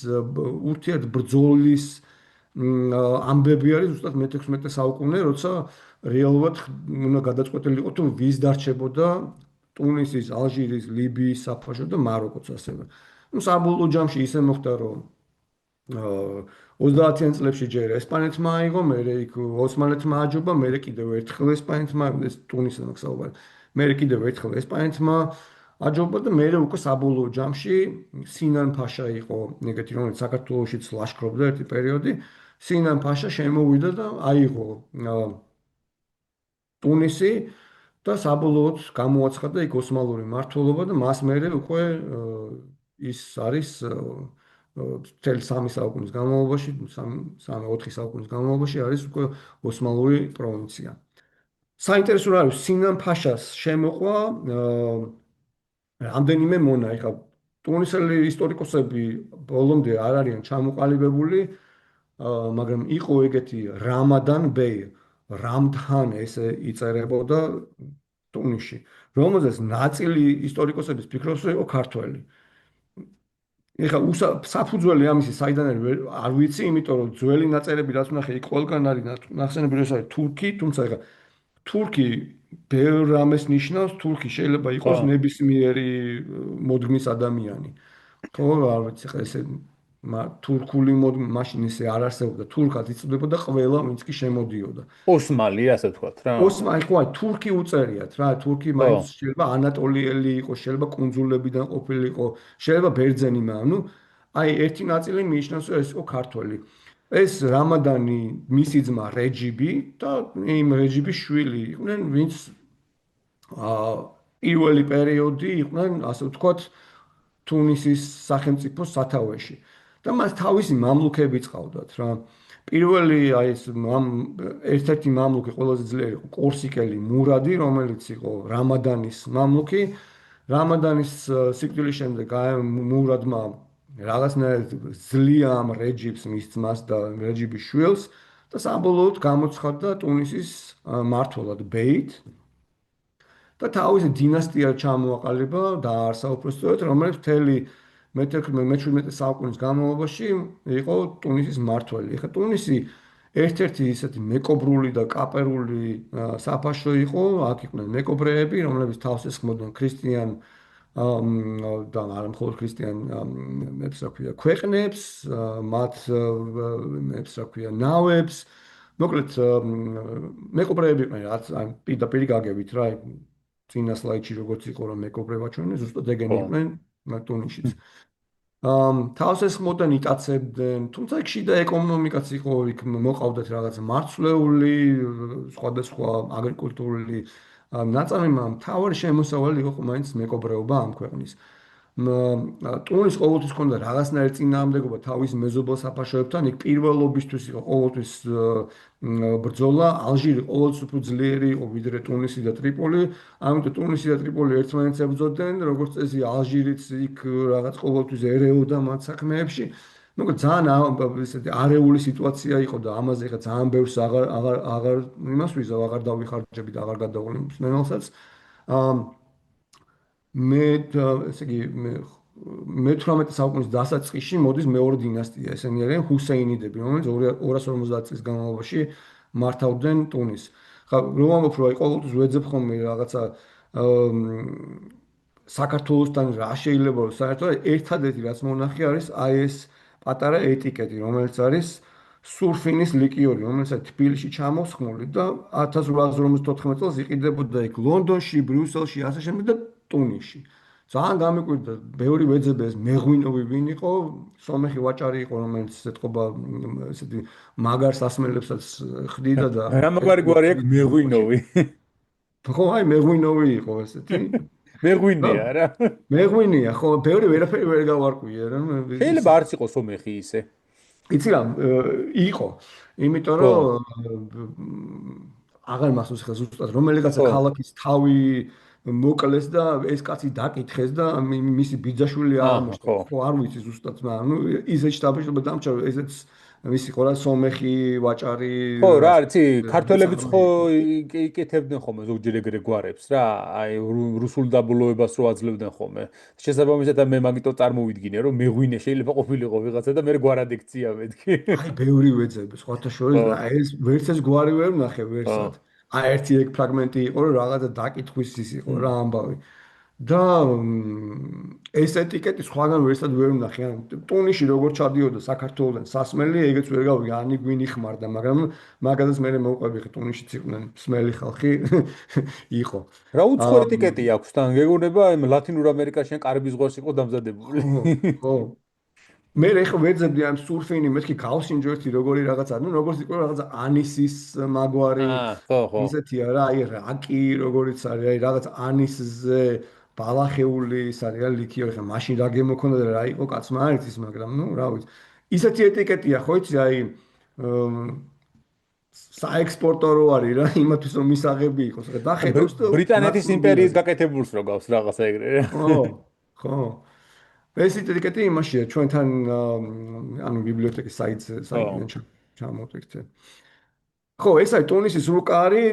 ურთიერთბრძოლის ამბები არის ზუსტად მე-16 საუკუნე, როცა რეალურად უნდა გადაწყვეტილიყო თუ ვის დარჩებოდა ტუნისის, ალჟირის, ლიბიის საფაშო და მაროკოც ასევე. ნუ საბოლოო ჯამში ისე მოხდა, რომ 30-იან წლებში ჯერ ესპანეთმა აიღო, მერე იქ ოსმალეთმა აჯობა, მერე კიდევ ერთხელ ესპანეთმა, ეს ტუნისზე მაქვს საუბარი. მერე კიდევ ერთხელ ესპანეთმა აჯობა და მერე უკვე საბოლოო ჯამში სინან ფაშა იყო ეგეთი, რომელიც საქართველოშიც ლაშქრობდა ერთი პერიოდი. სინან ფაშა შემოვიდა და აიღო ტუნისი და საბოლოოდ გამოაცხადა იქ ოსმალური მმართველობა და მას მერე უკვე ის არის მთელი 3 საუკუნის განმავლობაში, 3-4 საუკუნის განმავლობაში არის უკვე ოსმალური პროვინცია. საინტერესო რა არის, სინან ფაშას შემოყვა რამდენიმე მონა, ეხლა ტუნისელი ისტორიკოსები ბოლომდე არ არიან ჩამოყალიბებული, მაგრამ იყო ეგეთი რამადან ბეი, რამდან ესე იწერებოდა ტუნისში, რომელზეც ნაწილი ისტორიკოსების ფიქრობს, რომ იყო ქართველი. ეხლა საფუძველი ამისი საიდან არის არ ვიცი, იმიტომ რომ ძველი ნაწერები რაც ვნახე, იქ ყველგან არის ნახსენები, რომ ეს არის თურქი, თუმცა ეხლა თურქი ბევრ რამეს ნიშნავს, თურქი შეიძლება იყოს ხო. ნებისმიერი მოდგმის ადამიანი. ხო, არ ვიცი, ხა ესე თურქული მაშინ ისე არ არსებობდა, თურქად იწოდებოდა ყველა, ვინც კი შემოდიოდა. ოსმალი, ასე ვთქვათ რა. ოსმალი, ხო, თურქი უწერიათ რა, თურქი ხო. მაინც შეიძლება ანატოლიელი იყოს, შეიძლება კუნძულებიდან ყოფილიყო, შეიძლება ბერძენი, ანუ აი ერთი ნაწილი მიიჩნევს, რომ ეს იყო ქართველი. ეს რამადანი, მისი ძმა რეჯიბი და იმ რეჯიბის შვილი იყვნენ, ვინც პირველი პერიოდი იყვნენ, ასე ვთქვათ, თუნისის სახელმწიფოს სათავეში. და მას თავისი მამლუქები წავდათ რა. პირველი აი ეს ერთ-ერთი მამლუქი ყველაზე ძლიერი იყო კორსიკელი მურადი, რომელიც იყო რამადანის მამლუქი. რამადანის სიკვდილის შემდეგ მურადმა რაღაცნაირად ძლია ამ რეჯიბს, მის ძმას და რეჯიბის შვილს და საბოლოოდ გამოცხადდა ტუნისის მმართველად ბეით. და თავისი დინასტია ჩამოაყალიბა და აარსა უბრალოდ, რომელიც მთელი მე-17 საუკუნის განმავლობაში იყო ტუნისის მმართველი. ეხლა ტუნისი ერთ-ერთი ისეთი მეკობრული და კაპერული საფაშო იყო, აქ იყვნენ მეკობრეები, რომლებიც თავს ესხმოდნენ ქრისტიან და არა მხოლოდ ქრისტიან მეებს რა ქვია ქვეყნებს, მათ მეებს რა ქვია ნავებს. მოკლედ მეკობრეები იყვნენ, რაც პირდაპირ გაგებით რა, წინა სლაიდში როგორც იყო რომ მეკობრევა ჩვენი ზუსტად ეგენი ხო. იყვნენ ტუნისშიც. თავს ესხმოდნენ, იტაცებდნენ, თუმცა იქ შიდა ეკონომიკაც იყო, იქ მოყავდათ რაღაც მარცვლეული, სხვადასხვა აგრიკულტურული ნაწარმი, მაგრამ მთავარი შემოსავალი იყო მაინც მეკობრეობა ამ ქვეყნის. ტუნის ყოველთვის ჰქონდა რაღაცნაირი წინააღმდეგობა თავის მეზობელ საფაშოებთან, იქ პირველობისთვის იყო ყოველთვის ბრძოლა, ალჟირი ყოველთვის უფრო ძლიერი იყო ვიდრე ტუნისი და ტრიპოლი, ამიტომ ტუნისი და ტრიპოლი ერთმანეთს ებრძოდნენ, როგორც წესი ალჟირიც იქ რაღაც ყოველთვის ერეოდა მათ საქმეებში. მოკლედ ძალიან ესეთი არეული სიტუაცია იყო და ამაზე ხა ძალიან ბევრს აღარ იმას ვიზავ, აღარ დავიხარჯები და აღარ გადავალ მსმენელსაც. ესე იგი მე-18 საუკუნის დასაწყისში მოდის მეორე დინასტია, ესენი არიან ჰუსეინიდები, რომელიც 250 წლის განმავლობაში მართავდნენ ტუნისს. ხა რომ ამბობ, რომ აი ყოველთვის ვეძებ ხოლმე რაღაცა საქართველოსთან რა შეიძლება რომ საერთოდ ერთადერთი რაც მონახე არის აი ეს პატარა ეტიკეტი, რომელიც არის სურფინის ლიკიორი, რომელიც თბილისში ჩამოსხმული და 1854 წელს იყიდებოდა იქ ლონდონში, ბრიუსელში, ასე შემდეგ და ტუნისში. ძალიან გამიკვირდა, ბევრი ვეძებე ეს მეღვინოვი ვინ იყო, სომეხი ვაჭარი იყო, რომელიც ეთყობა ესეთი მაგარ სასმელებსაც ხდიდა და რა მაგვარი გვარი აქვს მეღვინოვი. ხო, აი მეღვინოვი იყო ესეთი. მეღვინეა რა. მეღვინეა, ხო, ბევრი ვერაფერი ვერ გავარკვიე რა. შეიძლება არც იყოს სომეხი ისე. იცი რა, იყო. იმიტომ ხო. რომ აღარ მახსოვს ხა ზუსტად რომელიღაცა ქალაქის თავი მოკლეს და ეს კაცი დაკითხეს და მისი ბიძაშვილი აღმოჩნდა. ხო, არ ვიცი ზუსტად, მაგრამ ისეთ შტაბში დამჭა ესეც მისი ხო რა სომეხი ვაჭარი. ხო რა, იცი, ქართველებიც ხო იკეთებდნენ ხოლმე ზოგჯერ ეგრე გვარებს რა, აი რუსულ დაბოლოებას რო აძლევდნენ ხოლმე. შესაბამისად მე მაგიტო წარმოვიდგინე რომ მეღვინე შეიძლება ყოფილიყო ვიღაცა და მე გვარად ექცია მეთქი. აი ბევრი ვეძებ, სხვათა შორის და ეს ვერც ეს გვარი ვერ ვნახე ვერსად. აი ერთი ეგ ფრაგმენტი იყო რომ რაღაცა დაკითხვის ის იყო რა ამბავი. და ეს ეტიკეტი სხვაგან ვერსად ვერ ვნახე. ან ტუნისში როგორ ჩადიოდა საქართველოსთან სასმელი, ეგეც ვერ გავიგე, ანი გვინი ხმარდა, მაგრამ მაგასაც მე მოვყვები ხე ტუნისშიც იყვნენ სმელი ხალხი იყო. რა უცხო ეტიკეტი აქვს თან გეგონება იმ ლათინურ ამერიკაში ან კარიბის ზღვას იყო დამზადებული. ხო. მე რეხ ვეძებდი ამ სურფინი მეთქი გავსინჯო ერთი როგორი რაღაცა, ნუ როგორც იყო რაღაცა ანისის მაგვარი ისეთია რა, აი რაკი როგორიც არის, აი რაღაც ანისზე ბალახეული ის არის რა ლიქიორი, ხა მაშინ რა გემოქონდა და რა იყო კაცმა არ იცის, მაგრამ ნუ რა ვიცი. ისეთი ეტიკეტია ხო იცი, აი საექსპორტო რო არის რა, იმათვის რომ მისაღები იყოს, რა დახედავს და ბრიტანეთის ნაცნობია. იმპერიის გაკეთებულს რო გავს რაღაცა ეგრე. ხო, ხო. ეს იდენტიკეტი იმაშია ჩვენთან ანუ ბიბლიოთეკის ხო, საიტიდან ჩამოვთქვით. ხო, ეს არის ტუნისის რუკარი,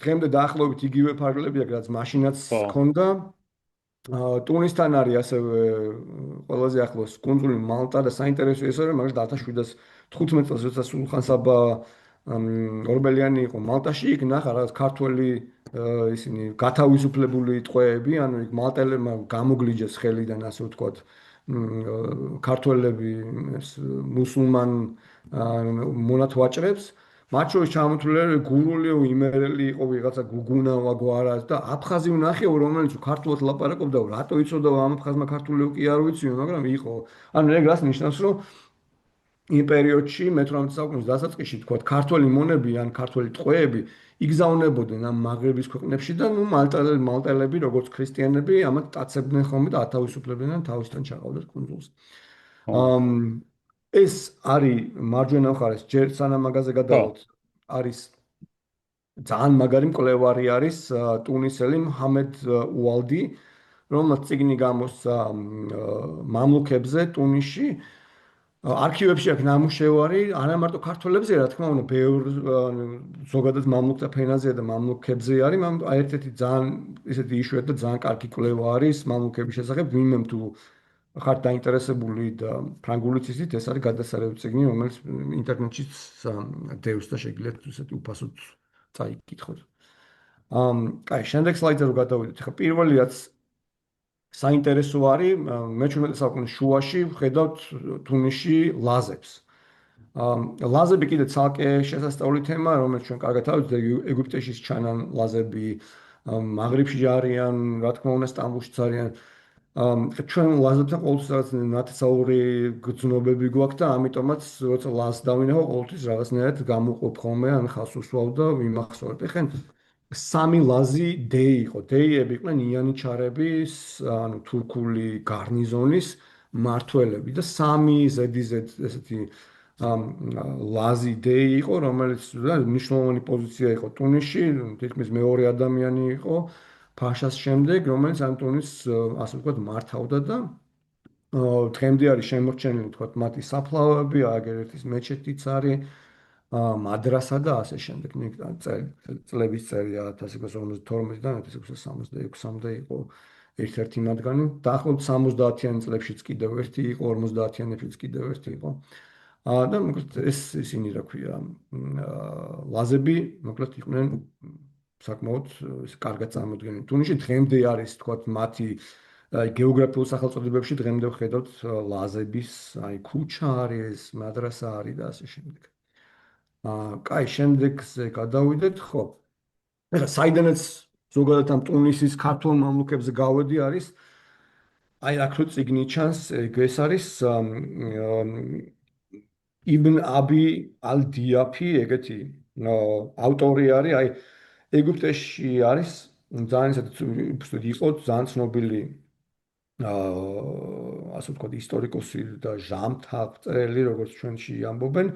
დღემდე დაახლოებით იგივე ფარგლებია, რაც მაშინაც ხო, ჰქონდა. ტუნისთან არის ასევე ყველაზე ახლოს კუნძული მალტა და საინტერესო ის არის, რომ მაგალითად 1715 წელს როცა სულხან-საბა ორბელიანი იყო მალტაში, იქ ნახა რაღაც ქართველი ისინი გათავისუფლებული ტყვეები, ანუ იქ მალტელებმა გამოგლიჯეს ხელიდან, ასე ვთქვათ, ქართველები ეს მუსულმან მონათ ვაჭრებს. მათ შორის ჩამოთვლილი გურულიო იმერელი იყო ვიღაცა გუგუნა ვაგვარა და აფხაზი ვნახეო რომელიც ქართულად ლაპარაკობდა რატო იცოდა ამ აფხაზმა ქართული კი არ ვიციო მაგრამ იყო ანუ ეგ რას ნიშნავს რომ იმ პერიოდში მე-18 საუკუნის დასაწყისში თქვა ქართველი მონები ან ქართველი ტყვეები იგზავნებოდნენ ამ მაგრების ქვეყნებში და ნუ მალტელები როგორც ქრისტიანები ამათ ტაცებდნენ ხოლმე და ათავისუფლებდნენ თავისთან ჩაყავდათ კუნძულს ხო, ეს არის მარჯვენა მხარეს ჯერ სანამ მაგაზე ხო, გადავალთ არის ძალიან მაგარი მკვლევარი არის ტუნისელი მუჰამედ უალდი რომელსაც წიგნი გამოსცა მამლუქებზე ტუნისში არქივებში აქვს ნამუშევარი არა მარტო ქართველებზე რა თქმა უნდა ბევრ ზოგადად მამლუქთა ფენაზე და მამლუქებზე არის ერთ-ერთი ძალიან ისეთი იშვიათი და ძალიან კარგი კვლევა არის მამლუქების შესახებ ვინმე თუ ხართ დაინტერესებული და ფრანგულით იცით, ეს არის გადასარევი წიგნი, რომელიც ინტერნეტშიც დევს და შეგიძლიათ ისეთი უფასოდ წაიკითხოთ. კაი, შემდეგ სლაიდზე რო გადავიდეთ, ხა პირველი რაც საინტერესო არის, მე-17 საუკუნის შუაში ვხედავთ თუნისში ლაზებს. ლაზები კიდე ცალკე შესასწავლი თემა, რომელიც ჩვენ კარგად ავიცით, ეგვიპტეში ჩანან ლაზები, მაღრიბში არიან, რა თქმა უნდა, სტამბულშიც არიან. ჩვენ ლაზებთან ყოველთვის რაღაც ნათესაური გრძნობები გვაქვს და ამიტომაც როცა ლაზს დავინახო ყოველთვის რაღაცნაირად გამოვყოფ ხოლმე ან ხას უსვავ და ვიმახსოვრებ. ეხენ სამი ლაზი დეი იყო. დეიები იყვნენ იანიჩარების, ანუ თურქული გარნიზონის მმართველები და სამი ზედიზედ ესეთი ლაზი დეი იყო, რომელიც მნიშვნელოვანი პოზიცია იყო ტუნისში, თითქმის მეორე ადამიანი იყო. ფაშას შემდეგ, რომელიც ანტონის ასე ვთქვათ მართავდა და დღემდე არის შემორჩენილი ვთქვათ მათი საფლავები, აგერეთის მეჩეთიც არის, მადრასა და ასე შემდეგ. წლების წერია 1652-დან 1666-მდე იყო ერთ-ერთი მათგანი. დაახლოებით 70-იან წლებშიც კიდევ ერთი იყო, 50-იანებშიც კიდევ ერთი იყო. და მოკლედ ეს ისინი რა ქვია, ლაზები მოკლედ იყვნენ საკმაოდ კარგად წარმოდგენილი. ტუნისში დღემდე არის, თქვათ, მათი გეოგრაფიულ სახელწოდებებში დღემდე ვხედავთ ლაზების, აი ქუჩა არის, მადრასა არის და ასე შემდეგ. კაი, შემდეგზე გადავიდეთ, ხო. ეხლა საიდანაც ზოგადად ამ ტუნისის ქართულ მამლუქებზე გავედი არის აი აქ რო წიგნი ჩანს, ეს არის იბნ აბი ალ-დიაფი, ეგეთი ავტორი არის, აი ეგვიპტეში არის ძალიან ისეთი იყო ძალიან ცნობილი ასე ვთქვათ ისტორიკოსი და ჟამთაღწელი როგორც ჩვენში ამბობენ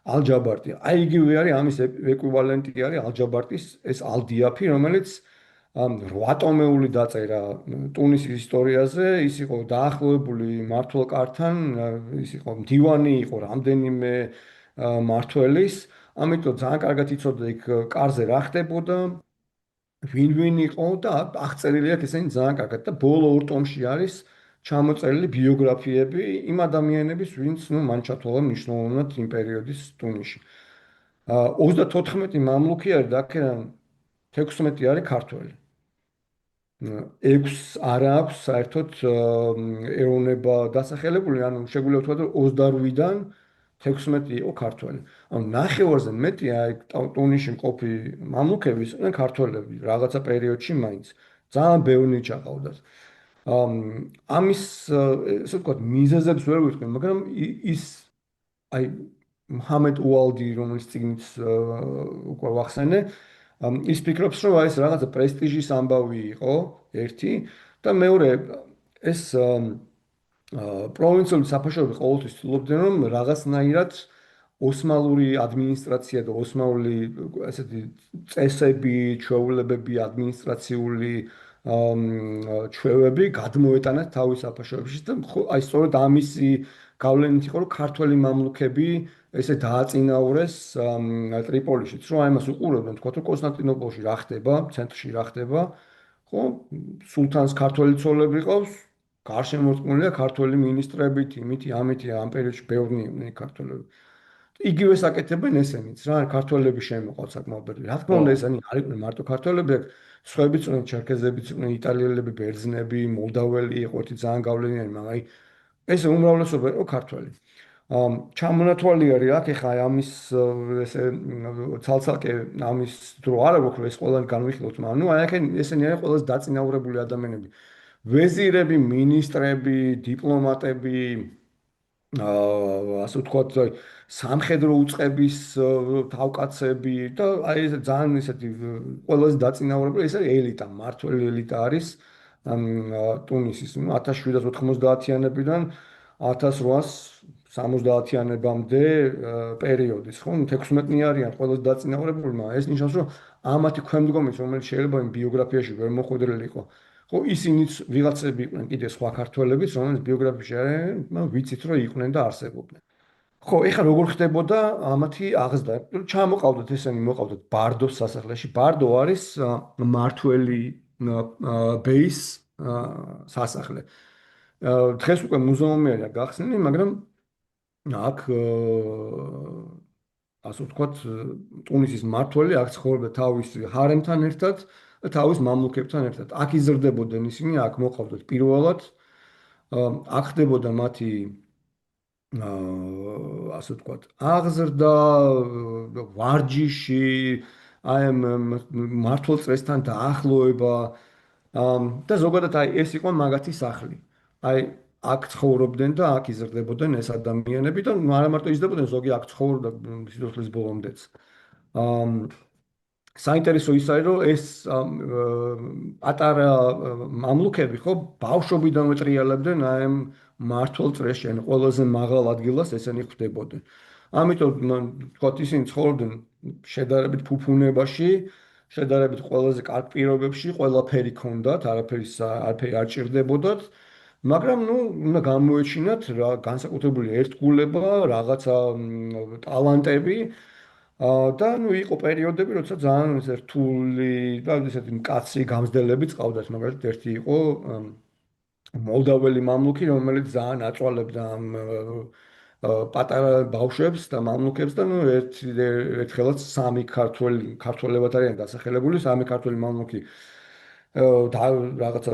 ალ-ჯაბარტი. აი იგივე არის ამის ეკვივალენტი არის ალ-ჯაბარტის ეს ალ-დიაფი, რომელიც 8 ტომეული დაწერა ტუნისის ისტორიაზე, ის იყო დაახლოებული მმართველ-კართან, ის იყო მდივანი, იყო რამდენიმე მმართველის, ამიტომ ძალიან კარგად იცოდა იქ კარზე რა ხდებოდა, ვინ იყო და აღწერილი აქვს ესენი ძალიან კარგად და ბოლო ორ ტომში არის ჩამოწერილი ბიოგრაფიები იმ ადამიანების, ვინც ნუ მან ჩათვალა მნიშვნელოვნად იმ პერიოდის ტუნისში. 34 მამლუქი არის და აქედან 16 არის ქართველი. 6 არა აქვს საერთოდ ეროვნება დასახელებული, ანუ შეგვიძლია ვთქვათ, რომ 28-დან 16 იყო ქართველი. ანუ ნახევარზე მეტი აი ტუნისში მყოფი მამლუქები იყვნენ ქართველები რაღაცა პერიოდში მაინც. ძალიან ბევრი ჩაყავდათ. ამის ესე ვთქვათ, მიზეზებს ვერ ვიტყვი, მაგრამ ის აი მუჰამედ უალდი, რომელიც წიგნით უკვე ვახსენე, ის ფიქრობს, რომ აი ეს რაღაცა პრესტიჟის ამბავი იყო, ერთი და მეორე ეს პროვინციული საფაშოები ყოველთვის ცდილობდნენ, რომ რაღაცნაირად ოსმალური ადმინისტრაცია და ოსმალური ესეთი წესები, ჩვეულებები, ადმინისტრაციული ჩვევები გადმოეტანათ თავის საფაშოებში და აი სწორედ ამისი გავლენით იყო რომ ქართველი მამლუქები ესე დააწინაურეს ტრიპოლიშიც რომ აი მას უყურებდნენ თქვა რომ კონსტანტინოპოლში რა ხდება, ცენტრში რა ხდება, ხო? სულთანს ქართველი ცოლები ყავს, გარშემორტყმულია ქართველი მინისტრებით, იმითი, ამითი, ამ პერიოდში ბევრნი იყვნენ ქართველები. იგივე საკეთებენ ესენიც რა, ქართველები შემოყავთ საკმაოდ ბევრი. რა თქმა უნდა, ესენი არ იყვნენ მარტო ქართველები, აქ სხვაებიც იყვნენ, ჩერქეზებიც იყვნენ, იტალიელები, ბერძნები, მოლდაველი იყო ერთი ძალიან გავლენიანი, მაგრამ აი ეს უმრავლესობა იყო ქართველი. ჩამონათვალი არის აქ ეხა ამის ესე ცალცალკე ამის დრო არ აქვს ეს ყველა განვიხილოთ, მაგრამ ნუ აი აქ ესენი არის ყველაზე დაწინაურებული ადამიანები. ვეზირები, მინისტრები, დიპლომატები, ასე ვთქვათ, სამხედრო უწყების თავკაცები და აი ეს ძალიან ისეთი ყველაზე დაწინაურებული ეს არის ელიტა, მმართველი ელიტა არის ტუნისის 1790-იანებიდან 1870-იანებამდე პერიოდის, ხო? 16-ნი არიან ყველაზე დაწინაურებული, მაგრამ ეს ნიშნავს, რომ ამათი ქვემდგომის, რომელიც შეიძლება იმ ბიოგრაფიაში ვერ მოხვედრილი იყო. ხო, ისინიც ვიღაცები იყვნენ კიდე სხვა ქართველებიც, რომელიც ბიოგრაფიაში არიან, მაგრამ ვიცით, რომ იყვნენ და არსებობდნენ. ხო, ეხლა როგორ ხდებოდა ამათი აღზრდა? ჩამოყავდათ ესენი, მოყავდათ ბარდოს სასახლეში. ბარდო არის მმართველი ბეის სასახლე. დღეს უკვე მუზეუმი არის გახსნილი, მაგრამ აქ ასე ვთქვათ, ტუნისის მმართველი აქ ცხოვრობდა თავის ჰარემთან ერთად და თავის მამლუქებთან ერთად. აქ იზრდებოდნენ ისინი, აქ მოყავდათ პირველად. აქ ხდებოდა მათი ასე ვთქვათ, აღზრდა, ვარჯიში, აი მმართველ წრესთან დაახლოება და ზოგადად აი ეს იყო მაგათი სახლი. აი აქ ცხოვრობდნენ და აქ იზრდებოდნენ ეს ადამიანები და არა მარტო იზრდებოდნენ, ზოგი აქ ცხოვრობდა სიცოცხლის ბოლომდეც. საინტერესო ის არის, რომ ეს პატარა მამლუქები ხო ბავშვობიდანვე ტრიალებდნენ აი ამ მმართველ წრეში, ან ყველაზე მაღალ ადგილას ესენი ხვდებოდნენ. ამიტომ თქვა ისინი ცხოვრობდნენ შედარებით ფუფუნებაში, შედარებით ყველაზე კარგ პირობებში, ყველაფერი ქონდათ, არაფერი არ ჭირდებოდათ. მაგრამ ნუ უნდა გამოეჩინათ რა განსაკუთრებული ერთგულება, რაღაცა ტალანტები და ნუ იყო პერიოდები, როცა ძალიან ეს რთული და ესეთი მკაცრი გამზრდელებიც ყავდათ, მაგალითად ერთი იყო მოლდაველი მამლუქი, რომელიც ძალიან აწვალებდა ამ პატარა ბავშვებს და მამლუქებს და ნუ ერთხელაც სამი ქართველებად არიან დასახელებული, სამი ქართველი მამლუქი და რაღაცა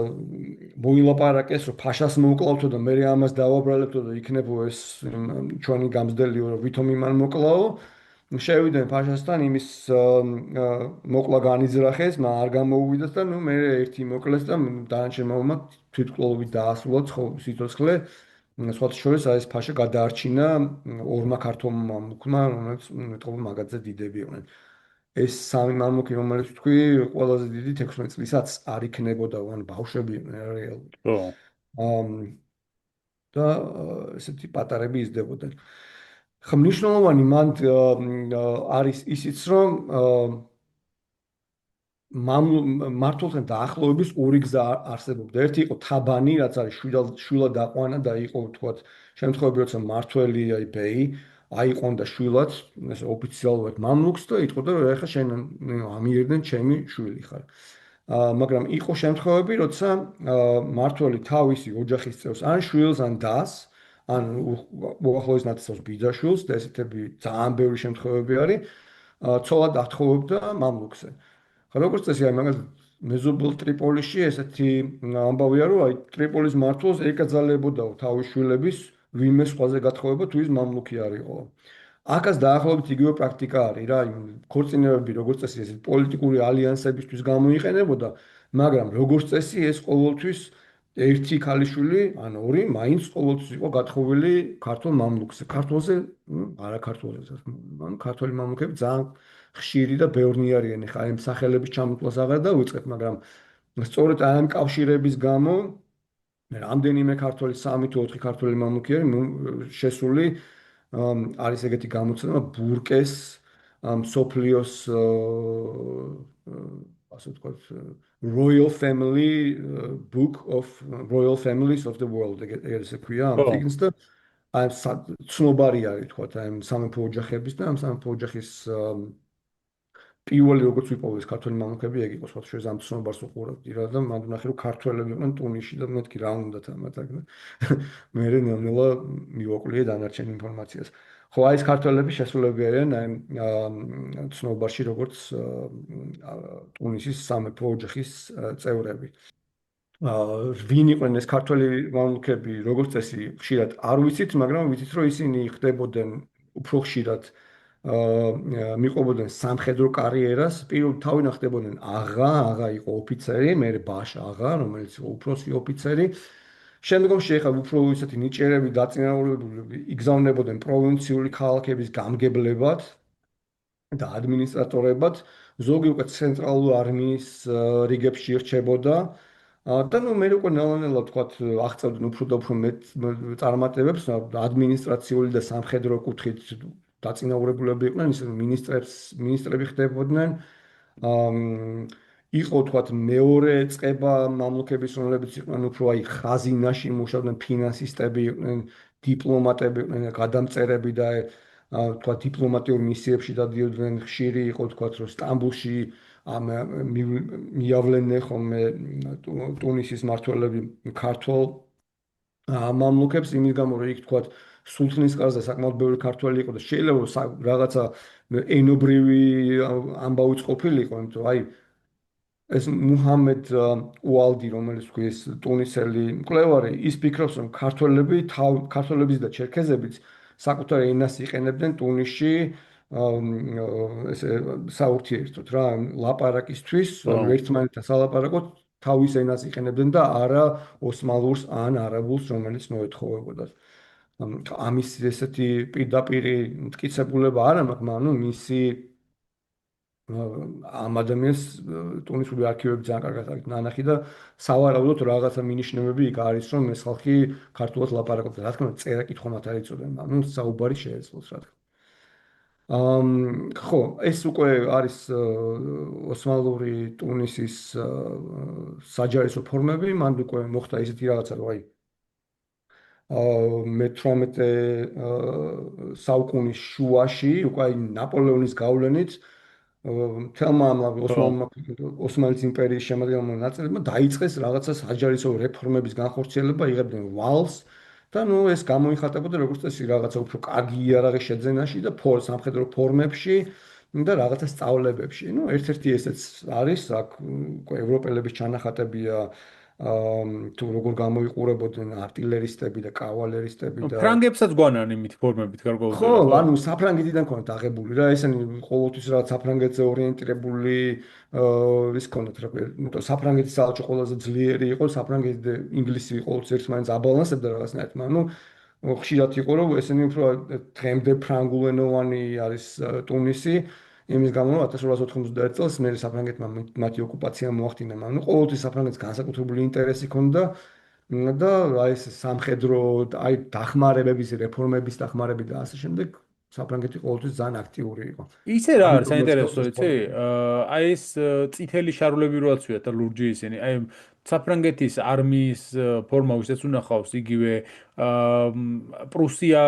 მოილაპარაკეს, რომ ფაშას მოუკლავთო და მე ამას დავაბრალებთო და იქნებო ეს ჩვენი გამზრდელიო, რომ ვითომ იმან მოკლაო. შევიდნენ ფაშასთან, იმის მოკლა განიზრახეს, მაგრამ არ გამოუვიდეს და ნუ მე ერთი მოკლეს და დანარჩენმა თვითმკვლელობით დაასრულა სიცოცხლე. სხვათა შორის ეს ფაშა გადაარჩინა ორმა ქართველმა მამლუქმა, რომელიც მეტყობა მაგაძე დიდები იყვნენ. ეს სამი მამლუქი, რომელიც თქვი, ყველაზე დიდი 16 წლისაც არ იქნებოდა, ანუ ბავშვები იყვნენ რეალურად. ხო. და ესეთი პატარები იზრდებოდნენ. ხა მნიშვნელოვანი მან არის ისიც, რომ მმართველთან დაახლოების ორი გზა არსებობდა. ერთი იყო თაბანი, რაც არის შვილად აყვანა და იყო თქვათ შემთხვევები, როცა მმართველი აი ბეი აიყვანდა შვილად, ესე ოფიციალურად მამლუქს და იტყოდა, რომ ეხლა შენ ამიერიდან ჩემი შვილი ხარ. მაგრამ იყო შემთხვევები, როცა მმართველი თავისი ოჯახის წევრს ან შვილს ან დას ან უახლოეს ნათესავს ბიძაშვილს და ესეთები ძალიან ბევრი შემთხვევები არის, ცოლად ათხოვებდა მამლუქზე. ხა როგორც წესი, აი მაგალითად მეზობელ ტრიპოლიში ესეთი ამბავია, რომ აი ტრიპოლის მმართველს ეკაძალებოდა თავის შვილების ვინმე სხვაზე გათხოვება თუ ის მამლუქი არისო. აქაც დაახლოებით იგივე პრაქტიკა არის რა, იმ ქორწინებები როგორც წესი ეს პოლიტიკური ალიანსებისთვის გამოიყენებოდა, მაგრამ როგორც წესი ეს ყოველთვის ერთი ქალიშვილი, ან ორი, მაინც ყოველთვის იყო გათხოვილი ქართულ მამლუქზე. ქართულზე, არა ქართულზე, ანუ ქართული მამლუქები ძალიან ხშირი და ბევრნი არიან. ეხლა ამ სახელების ჩამოთვლას აღარ დავიწყებ, მაგრამ სწორედ აი ამ კავშირების გამო რამდენიმე ქართველი, 3 თუ 4 ქართველი მამლუქი არის შესული არის ეგეთი გამოცემა ბურკეს სოფლიოს ასე ვთქვათ Royal Family Book of Royal Families of the World ეგრე ქვია ამ ხო. წიგნს და აი ცნობარი არის თქვა აი სამეფო ოჯახების და ამ სამეფო ოჯახის პირველი როგორც ვიპოვეს ქართველი მამლუქები ეგ იყო სხვა შეიძლება ამ ცნობარს უყურავდი რა და მანდ ნახე რომ ქართველები იყვნენ ტუნისში და მეთქი რა უნდათ ამათ აქ მე ნელ-ნელა მივაკვლიე დანარჩენ ინფორმაციას ხო აი ეს ქართველები შესულები არიან აი ცნობარში როგორც ტუნისის სამეფო ოჯახის წევრები ვინ იყვნენ ეს ქართველი მამლუქები როგორც წესი ხშირად არ ვიცით მაგრამ ვიცით რომ ისინი ხდებოდნენ უფრო ხშირად მიყვებოდნენ სამხედრო კარიერას, პირველ თავიდან ხდებოდნენ აღა იყო ოფიცერი, მერე ბაშა აღა, რომელიც იყო უფროსი ოფიცერი. შემდგომში ეხლა უფრო ისეთი ნიჭიერები დაწინაურებული იგზავნებოდნენ პროვინციული ქალაქების გამგებლებად და ადმინისტრატორებად, ზოგი უკვე ცენტრალური არმიის რიგებში ირჩებოდა. და ნუ მე უკვე ნელ-ნელა ვთქვათ, აღწევდნენ უფრო და უფრო მეტ წარმატებებს ადმინისტრაციული და სამხედრო კუთხით დაწინაურებულები იყვნენ, ისე მინისტრები ხდებოდნენ. იყო თქვათ მეორე წება მამლუქების, რომლებიც იყვნენ უფრო აი ხაზინაში მუშაობდნენ, ფინანსისტები იყვნენ, დიპლომატები იყვნენ, გადამწერები და თქვათ დიპლომატიურ მისიებში დადიოდნენ, ხშირი იყო თქვათ, რომ სტამბულში მიავლენდნენ ხოლმე ტუნისის მმართველები ქართველ მამლუქებს იმის გამო რომ იქ თქვათ სულთნის კარზე საკმაოდ ბევრი ქართველი იყო და შეიძლება რაღაცა ენობრივი ამბავიც ყოფილიყო, იმიტომ რომ აი ეს მუჰამედ უალდი, რომელიც თქვის ტუნისელი მკვლევარი, ის ფიქრობს, რომ ქართველების და ჩერქეზებიც საკუთარ ენას იყენებდნენ ტუნისში ესე საურთიერთოდ რა, ლაპარაკისთვის, ერთმანეთთან სალაპარაკოდ თავის ენას იყენებდნენ და არა ოსმალურს ან არაბულს, რომელიც მოეთხოვებოდათ. ამის ესეთი პირდაპირი მტკიცებულება არ მაქვს, მაგრამ ნუ მისი ამ ადამიანს ტუნისური არქივები ძალიან კარგად არის ნანახი და სავარაუდოდ რაღაცა მინიშნებები იქ არის, რომ ეს ხალხი ქართულად ლაპარაკობდა. რა თქმა უნდა, წერა კითხვა მათ არ იწოდნენ, მაგრამ საუბარი შეეძლოს რა თქმა უნდა. ხო, ეს უკვე არის ოსმალური ტუნისის საჯარისო ფორმები, მანდ უკვე მოხდა ისეთი რაღაცა, რომ აი მე-18 საუკუნის შუაში, უკვე აი ნაპოლეონის გავლენით თელმა ოსმალეთის იმპერიის შემადგენელმა ნაწილებმა დაიწყეს რაღაცა საჯარისო რეფორმების განხორციელება, იღებდნენ ვალს და ნუ ეს გამოიხატებოდა როგორც წესი რაღაცა უფრო კარგი იარაღის შეძენაში და სამხედრო ფორმებში და რაღაცა სწავლებებში. ნუ ერთ-ერთი ესეც არის, აქ უკვე ევროპელების ჩანახატებია თუ როგორ გამოიყურებოდნენ артиლერისტები და კავალერისტები და ფრანგებსაც გვანან იმით ფორმებით გარკვეულწილად. ხო, ანუ საფრანგეთიდან ქონდათ აღებული რა, ესენი ყოველთვის რაღაც საფრანგეთზე ორიენტირებული ის ქონდათ რა ქვია, იმიტომ საფრანგეთის საელჩო ყველაზე ძლიერი იყო, საფრანგეთი და ინგლისი ყოველთვის ერთმანეთს აბალანსებდა რაღაცნაირად, მაგრამ ნუ ხშირად იყო რომ ესენი უფრო დღემდე ფრანგულენოვანი არის ტუნისი იმის გამო რომ 1891 წელს მე საფრანგეთმა მათი ოკუპაცია მოახდინა, მაგრამ ნუ ყოველთვის საფრანგეთს განსაკუთრებული ინტერესი ჰქონდა და აი ეს სამხედრო აი დახმარებების რეფორმების დახმარები და ასე შემდეგ საფრანგეთი ყოველთვის ძალიან აქტიური იყო. ისე რა არის საინტერესო, იცი? აი ეს წითელი შარულები რო აცვიათ და ლურჯი ისინი, აი საფრანგეთის არმიის ფორმა ვისაც უნახავს იგივე პრუსია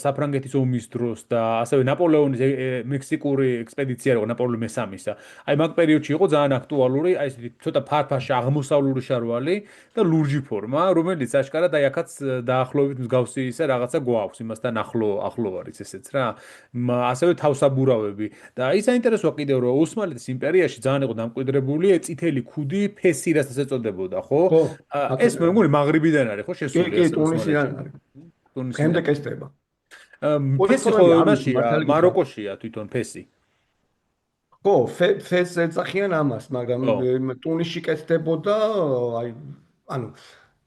საფრანგეთის ომის დროს და ასევე ნაპოლეონის მექსიკური ექსპედიცია იყო ნაპოლეონ მე-3-ისა. აი მაგ პერიოდში იყო ძალიან აქტუალური, აი ესეთი ცოტა ფარფაშა აღმოსავლური შარვალი და ლურჯი ფორმა, რომელიც აშკარად აი აქაც დაახლოებით მსგავსი ისე რაღაცა გვაქვს, იმასთან ახლო არის ესეც რა. ასევე თავსაბურავები და ის საინტერესოა კიდევ რომ ოსმალეთის იმპერიაში ძალიან იყო დამკვიდრებული წითელი ქუდი ფესი რასაც ეწოდებოდა ხო ეს მე მგონი მაღრიბიდან არის ხო შესული ეს ტუნისიდან არის დღემდე კესტება ფესი ხო იმაშია მაროკოშია თვითონ ფესი ხო ფეს ეძახიან ამას მაგრამ ტუნისში კეთდებოდა აი ანუ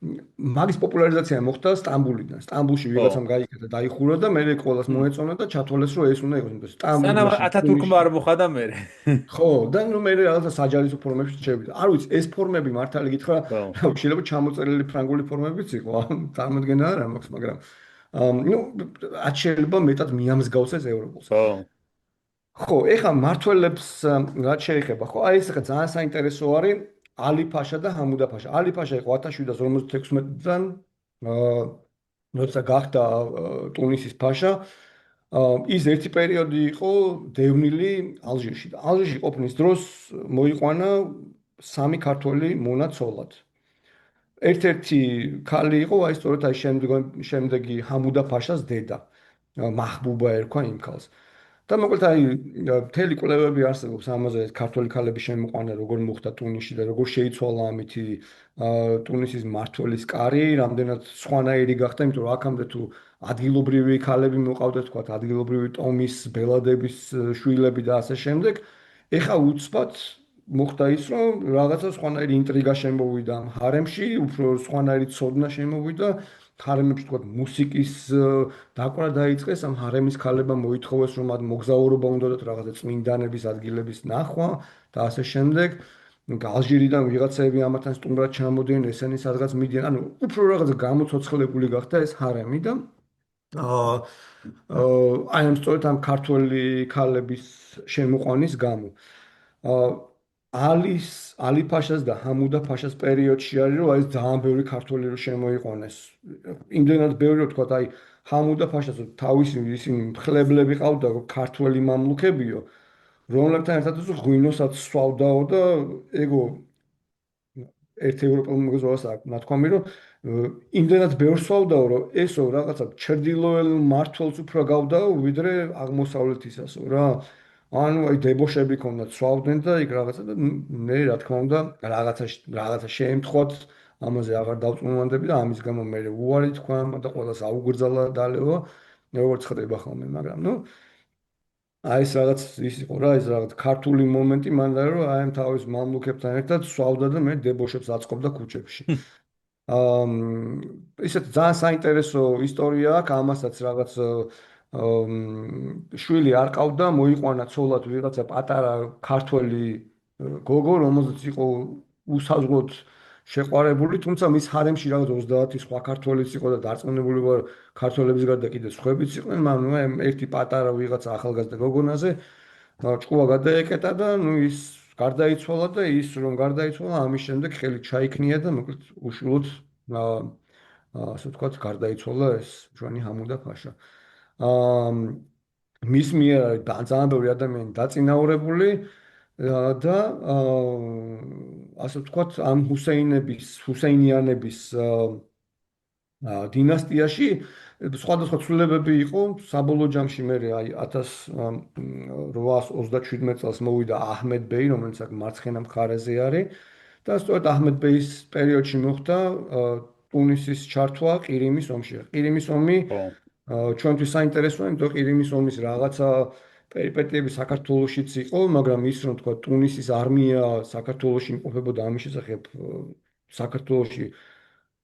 მაგის პოპულარიზაცია მოხდა სტამბულიდან. სტამბულში ვიღაცამ გაიკეთა, დაიხურა და მე ყველას მოეწონა და ჩათვალეს რომ ეს უნდა იყოს. სტამბულში ათათურქმა არ მოხდა მე. ხო, და ნუ მე რაღაცა საჯარის ფორმებში შევიდა. არ ვიცი, ეს ფორმები მართალი გითხრა, შეიძლება ჩამოწერილი ფრანგული ფორმებიც იყო. წარმოადგენა არ მაქვს, მაგრამ ნუ რაც შეიძლება მეტად მიამსგავსეს ევროპულს. ხო. ხო, ეხლა მართველებს რაც შეეხება, ხო, აი ეს ახლა ძალიან საინტერესო არის ალი ფაშა და ჰამუდა ფაშა. ალი ფაშა იყო 1756 წლიდან, აა როცა გახდა ტუნისის ფაშა, ის ერთი პერიოდი იყო დევნილი ალჟირში და ალჟირში ყოფნის დროს მოიყვანა სამი ქართველი მონა ცოლად. ერთ-ერთი ქალი იყო, აი სწორედ აი შემდეგი ჰამუდა ფაშას დედა. მაჰბუბა ერქვა იმ ქალს. და მოკლედ აი მთელი კვლევები არსებობს ამაზე ქართველი ქალების შემოყვანა როგორ მოხდა ტუნისში და როგორ შეიცვალა ამითი ტუნისის მმართველის კარი, რამდენად სხვანაირი გახდა, იმიტომ რომ აქამდე თუ ადგილობრივი ქალები მოყავდათ, თქვა ადგილობრივი ტომის, ბელადების შვილები და ასე შემდეგ, ეხა უცბად მოხდა ის, რომ რაღაცა სხვანაირი ინტრიგა შემოვიდა ჰარემში, უფრო სხვანაირი ცოდნა შემოვიდა ჰარემებში თქვა მუსიკის დაკვრა დაიწყეს ამ ჰარემის ქალებმა მოითხოვეს რომ მათ მოგზაურობა უნდათ რაღაცა წმინდანების ადგილების ნახვა და ასე შემდეგ ალჟირიდან ვიღაცები ამათთან სტუმრად ჩამოდიან ესენი სადღაც მიდიან ანუ უფრო რაღაცა გამოცოცხლებული გახდა ეს ჰარემი და აა აი ამ სწორედ ამ ქართველი ქალების შემოყვანის გამო ალი ფაშას და ჰამუდა ფაშას პერიოდში არის რომ აი ძალიან ბევრი ქართველი რო შემოიყვანეს. იმდენად ბევრი რომ თქვა აი ჰამუდა ფაშას თავისი ისინი მხლებლები ყავდა რომ ქართველი მამლუქებიო რომლებთან ერთად ღვინოსაც სვავდაო და ეგო ერთ ევროპელ მოგზაურს აქვს ნათქვამი რომ იმდენად ბევრს სვავდაო რომ ესო რაღაცა ჩრდილოელ მართლს უფრო გავდაო ვიდრე აღმოსავლეთისასო რა ანუ აი დებოშები ქონდა სვავდნენ და იქ რაღაცა და მე რა თქმა უნდა რაღაცა შეემთხვათ ამაზე აღარ დავწმუნდები და ამის გამო მე უარი თქვა და ყველას აუგრძალა დალევა როგორც ხდება ხოლმე მაგრამ ნუ აი ეს რაღაც ის იყო რა ეს რაღაც ქართული მომენტი მან და რომ აი ამ თავის მამლუქებთან ერთად სვავდა და მე დებოშებს აწყობდა ქუჩებში აა ისეთ ძალიან საინტერესო ისტორია აქვს ამასაც რაღაც შვილი არ ყავდა მოიყვანა ცოლად ვიღაცა პატარა ქართველი გოგო რომელზეც იყო უსაზღვროდ შეყვარებული თუმცა მის ჰარემში რაღაც 30 სხვა ქართველიც იყო და დარწმუნებული ვარ ქართველების გარდა კიდე სხვაებიც იყვნენ მაგრამ ერთი პატარა ვიღაცა ახალგაზრდა გოგონაზე ჭკუა გადაეკეტა და ნუ ის გარდაიცვალა და ის რომ გარდაიცვალა ამის შემდეგ ხელი ჩაიქნია და მოკლედ უშუალოდ ასე ვთქვათ გარდაიცვალა ეს ჩვენი ჰამუდა ფაშა აა მის მიერ არის ძალიან ბევრი ადამიანი დაწინაურებული და ასე ვთქვათ ამ ჰუსეინიანების დინასტიაში სხვადასხვა ცვლილებები იყო საბოლოო ჯამში მე აი 1837 წელს მოვიდა აჰმედ ბეი რომელიც აქ მარცხენა მხარეზე არის და სწორედ აჰმედ ბეის პერიოდში მოხდა ტუნისის ჩართვა ყირიმის ომში. ყირიმის ომი ჩვენთვის საინტერესოა, იმიტომ რომ ყირიმის ომის რაღაცა პერიპეტიები საქართველოსიც იყო, მაგრამ ის რომ თქვა ტუნისის არმია საქართველოში იმყოფებოდა ამის შესახებ საქართველოში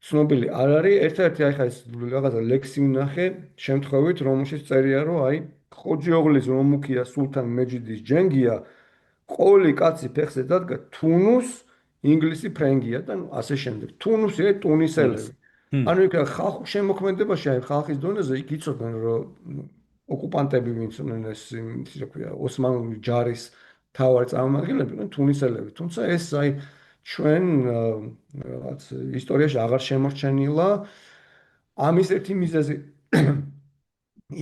ცნობილი არ არის. ერთ-ერთი აი ხა ეს რაღაცა ლექსი ვნახე შემთხვევით, რომელშიც წერია რომ აი ხოჯიოღლის რომუქია სულთან მეჯიდის ჯენგია ყოველი კაცი ფეხზე დადგა თუნუს ინგლისი ფრენგია და ასე შემდეგ. თუნუსი ტუნისელები. ანუ იქ ხალხურ შემოქმედებაში აი ხალხის დონეზე იქ იცოდნენ რომ ოკუპანტები ვინც იყვნენ ეს ისე ქვია ოსმალური ჯარის თავარი წარმომადგენლები იყვნენ თუნისელები. თუმცა ეს აი ჩვენ რაღაც ისტორიაში აღარ შემორჩენილა. ამის ერთი მიზეზი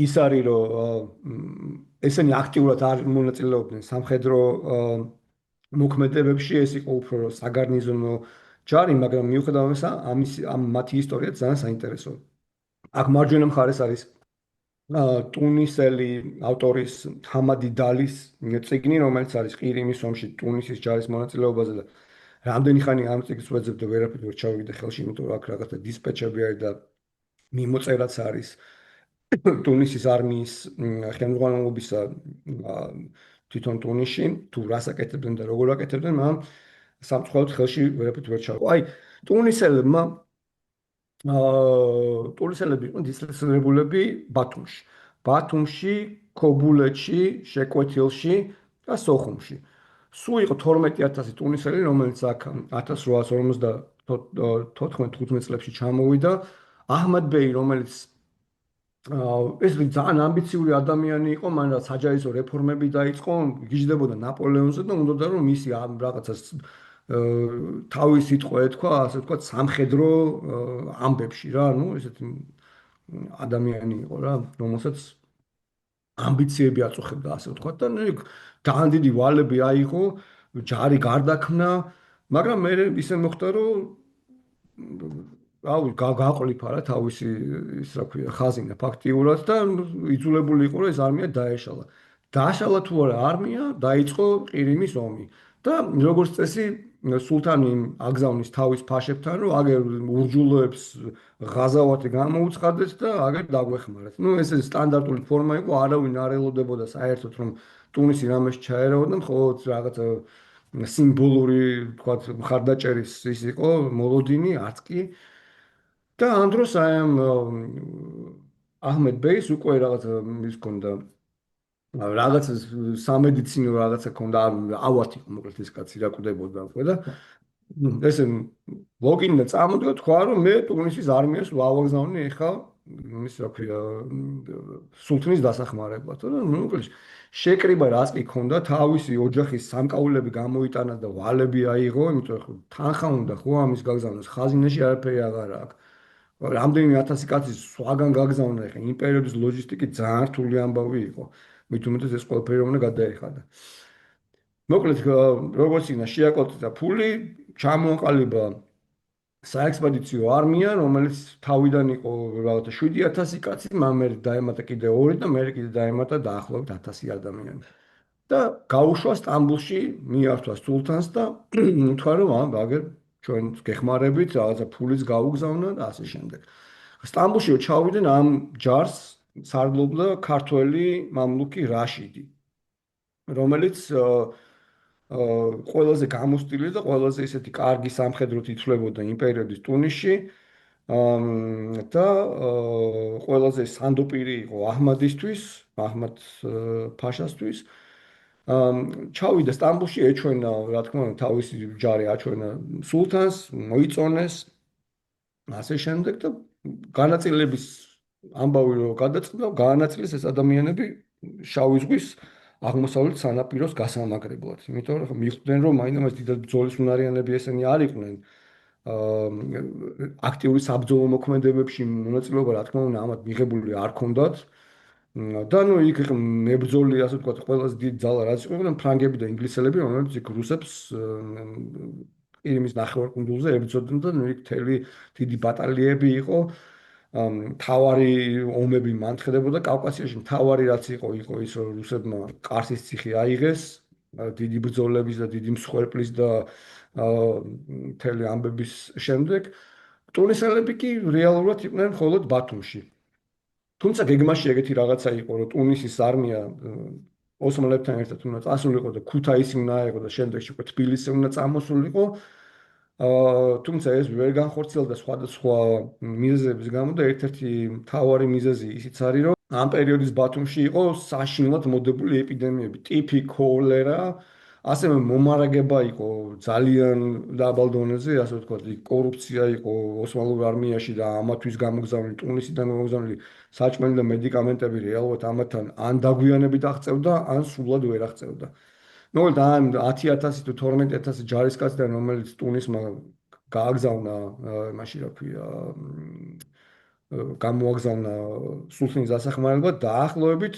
ის არის რომ ესენი აქტიურად არ მონაწილეობდნენ სამხედრო მოქმედებებში ეს იყო უფრო საგარნიზონო ჯარი, მაგრამ მიუხედავად ამისა, ამ მათი ისტორია ძალიან საინტერესოა. აქ მარჯვენა მხარეს არის ტუნისელი ავტორის ჰამადი დალის წიგნი, რომელიც არის ყირიმის ომში ტუნისის ჯარის მონაწილეობაზე და რამდენი ხანი ამ წიგნს ვეძებ და ვერაფერ ვერ ჩავიგდე ხელში, იმიტომ რომ აქ რაღაცა დისპეჩები არის და მიმოწერაც არის ტუნისის არმიის ხელმძღვანელობისა თვითონ ტუნისში, თუ რას აკეთებდნენ და როგორ აკეთებდნენ, მაგრამ სამწუხაროდ ხელში ვერაფერ ვერ ჩავიგდე. აი, ტუნისელები იყვნენ დისლოცირებულები ბათუმში. ბათუმში, ქობულეთში, შეკვეთილში და სოხუმში. სულ იყო 12000 ტუნისელი, რომელიც აქ 1854 წლებში ჩამოვიდა. აჰმად ბეი, რომელიც ეს ძალიან ამბიციური ადამიანი იყო, მან რა საჯაისო რეფორმები დაიწყო, გიждდებოდა ნაპოლეონზე და უნდოდა რომ მისი ამ რაღაცას თავის სიტყვა ეთქვა, ასე ვთქვათ, სამხედრო ამბებში რა, ну ესეთი ადამიანი იყო რა, რომელსაც ამბიციები აწუხებდა, ასე ვთქვათ და ძალიან დიდი ვალები აიღო, ჯარი გარდაქმნა, მაგრამ მე ისე მოხდა რომ აუ გაყოლიფა რა თავისი ის რა ქვია ხაზინა ფაქტიურად და იძულებული იყო რომ ეს არმია დაეშალა. დააშალა თუ არა არმია, დაიწყო ყირიმის ომი. და როგორც წესი სულთანი აგზავნის თავის ფაშებთან რომ აგერ ურჯულოებს ღაზავათი გამოუცხადეთ და აგერ დაგვეხმარეთ. ნუ ეს სტანდარტული ფორმა იყო, არავინ არ ელოდებოდა საერთოდ რომ ტუნისი რამეს ჩაერეოდა, მხოლოდ რაღაც სიმბოლური, თქვათ, მხარდაჭერის ის იყო მოლოდინი, არც კი და ამ დროს აი ამ აჰმედ ბეის უკვე რაღაც ის ქონდა რაღაც სამედიცინო რაღაცა ქონდა ავათი მოკლედ ეს კაცი რა კვდებოდა უკვე და ესე ლოგინდა წამოდგა თქვა რომ მე ტუნისის არმიას ვავაგზავნე ეხა ის რა ქვია სულთნის დასახმარებლად და მოკლედ შეკრიბა რას კი ქონდა თავისი ოჯახის სამკაულები გამოიტანა და ვალები აიღო იმიტომ რომ თანხა უნდა ხო ამის გაგზავნოს ხაზინაში არაფერი აღარ აქვს რამდენი 1000 კაცის სხვაგან გაგზავნა ეხა იმ პერიოდის ლოჯისტიკი ძალიან რთული ამბავი იყო. მით უმეტეს ეს ყველაფერი უნდა გადაეხადა. მოკლედ როგორც იქნა შეაკოწდა ფული, ჩამოაყალიბა საექსპედიციო არმია, რომელიც თავიდან იყო რაღაცა 7000 კაცი, მაგრამ დაემატა კიდე 2 და მე კიდე დაემატა დაახლოებით 1000 ადამიანი. და გაუშვა სტამბულში, მიართვა სულთანს და უთქვა რომ აგერ ჩვენ გეხმარებით, რაღაცა ფულიც გაუგზავნა და ასე შემდეგ. სტამბულში ჩავიდნენ ამ ჯარს სარდლობდა ქართველი მამლუქი რაშიდი, რომელიც ყველაზე გამოსტილი და ყველაზე ისეთი კარგი სამხედროთ ითვლებოდა იმ პერიოდის ტუნისში და ყველაზე სანდოპირი იყო აჰმადისთვის, აჰმად ფაშასთვის. ჩავიდა სტამბულში, ეჩვენა, რა თქმა უნდა, თავისი ჯარი აჩვენა სულთანს, მოიწონეს, ასე შემდეგ და განაწილების ამბავი რო გადაწყდა, განაწილეს ეს ადამიანები შავი ზღვის აღმოსავლეთ სანაპიროს გასამაგრებლად. იმიტომ რომ მიხვდნენ რომ მაინც დიდად ბრძოლის უნარიანები ესენი არ იყვნენ. აქტიური საბრძოლო მოქმედებებში მონაწილეობა რა თქმა უნდა ამათ მიღებული არ ქონდათ. და ნუ იქ მებრძოლი ასე ვთქვათ ყველაზე დიდი ძალა რაც იყვნენ ფრანგები და ინგლისელები, რომლებიც იქ რუსებს ყირიმის ნახევარკუნძულზე ებრძოდნენ და ნუ იქ მთელი დიდი ბატალიები იყო. თავარი ომები მანთხდებოდა კავკასიაში, თავარი რაც იყო ის რომ რუსებმა ყარსის ციხე აიღეს, დიდი ბრძოლების და დიდი მსხვერპლის და მთელი ამბების შემდეგ. ტუნისელები კი რეალურად იყვნენ მხოლოდ ბათუმში. თუმცა გეგმაში ეგეთი რაღაცა იყო, რომ ტუნისის არმია ოსმალებთან ერთად უნდა წასულიყო და ქუთაისი უნდა აეღო და შემდეგში უკვე თბილისი უნდა წამოსულიყო. თუმცა ეს ვერ განხორციელდა სხვადასხვა მიზეზების გამო და ერთ-ერთი მთავარი მიზეზი ისიც არის, რომ ამ პერიოდის ბათუმში იყო საშინლად მოდებული ეპიდემიები, ტიფი, ქოლერა, ასევე მომარაგება იყო ძალიან დაბალ დონეზე, ასე ვთქვათ, კორუფცია იყო ოსმალურ არმიაში და ამათვის გამოგზავნილი ტუნისიდან გამოგზავნილი საჭმელი და მედიკამენტები რეალურად ამათთან ან დაგვიანებით აღწევდა, ან სრულად ვერ აღწევდა. მოკლედ ამ 10000 თუ 12000 ჯარისკაციდან რომელიც ტუნისმა გააგზავნა მაშინ რა ქვია გამოაგზავნა სულთნის დასახმარებლად დაახლოებით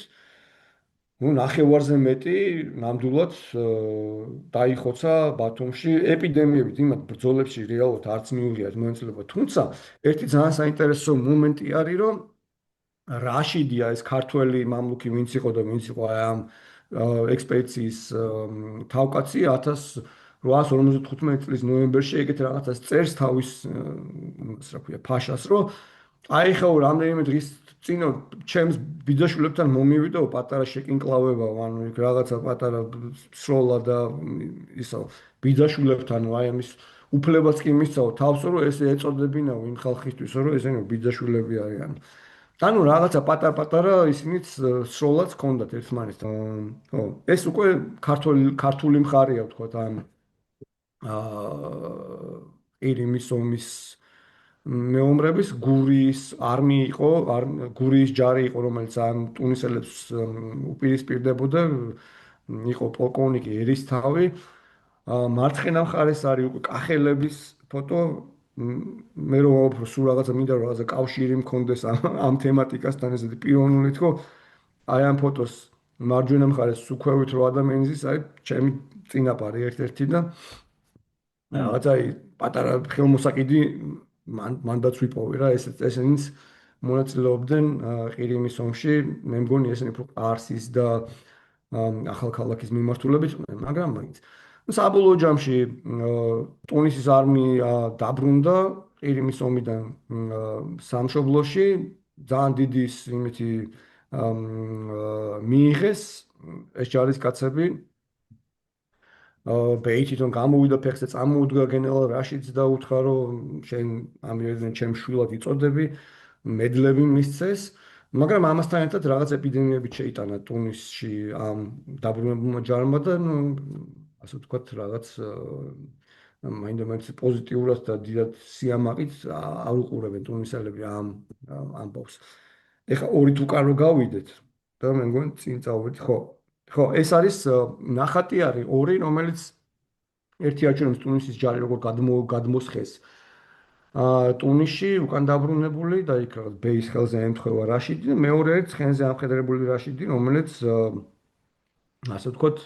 ნუ ნახევარზე მეტი ნამდვილად დაიხოცა ბათუმში ეპიდემიებით იმათ ბრძოლებში რეალურად არც მიუღიათ მონაწილეობა თუმცა ერთი ძალიან საინტერესო მომენტი არის რომ რაშიდია ეს ქართველი მამლუქი ვინც იყო და ვინც იყო ამ ექსპედიციის თავკაცი 1855 წლის ნოემბერში ეგეთ რაღაცას წერს თავის რა ქვია ფაშას რომ აი ხო რამდენიმე დღის წინ ჩემს ბიძაშვილებთან მომივიდო პატარა შეკინკლავება ანუ იქ რაღაცა პატარა სროლა და ისო ბიძაშვილებთან აი ამის უფლებას კი მისცაო თავს რომ ეს ეწოდებინაო იმ ხალხისთვის რომ ესენი ბიძაშვილები არიან ანუ რაღაცა პატარ-პატარა ისინიც სროლაც ჰქონდათ ერთმანეთთან. ხო, ეს უკვე ქართული მხარეა ვთქვათ ამ ყირიმის ომის მეომრების გურიის არმია იყო, გურიის ჯარი იყო, რომელიც ამ ტუნისელებს უპირისპირდებოდა, იყო პოლკოვნიკი ერისთავი. მარცხენა მხარეს არის უკვე კახელების ფოტო. მე რომ ვაფრო სულ რაღაცა მინდა რომ რაღაცა კავშირი მქონდეს ამ თემატიკასთან, ესეთი პიროვნული თქო. აი ამ ფოტოს მარჯვენა მხარეს უქვევით რო ადამიანის ის არის ჩემი წინაპარი ერთ-ერთი და რაღაცა პატარა ხელმოსაკიდი მანდაც ვიპოვე რა ესენიც მონაწილეობდნენ ყირიმის ომში. მე მგონი ესენი უფრო ყარსის და ახალქალაქის მიმართულებით, მაგრამ მაინც საბოლოო ჯამში ტუნისის არმია დაბრუნდა ყირიმის ომიდან სამშობლოში, ძალიან დიდი იმითი მიიღეს ეს ჯარისკაცები. ბეითიდან გამოვიდა ფეხზე, წამოუდგა გენერალ რაშიდს და უთხრა რომ შენ ამიერიდან ჩემ შვილად იწოდები, მედლები მისცეს. მაგრამ ამასთან ერთად რაღაც ეპიდემიები შეიტანა ტუნისში ამ დაბრუნებულმა ჯარმა და ასე ვთქვათ რაღაც მაინდა-მაინც პოზიტიურად და დიდად სიამაყით არ უყურებენ ტუნისელები ამ ამბავს. ეხლა ორით უკან რო გავიდეთ და მე მგონი წინ წავიდეთ, ხო. ხო, ეს არის ნახატი არის ორი, რომელიც ერთი აჩვენებს ტუნისის ჯარი როგორ გადმოსხეს ტუნისში უკან დაბრუნებული და იქ რაღაც ბეის ხელზე ემთხვევა რაშიდი და მეორე ერთ ცხენზე ამხედრებული რაშიდი, რომელიც ასე ვთქვათ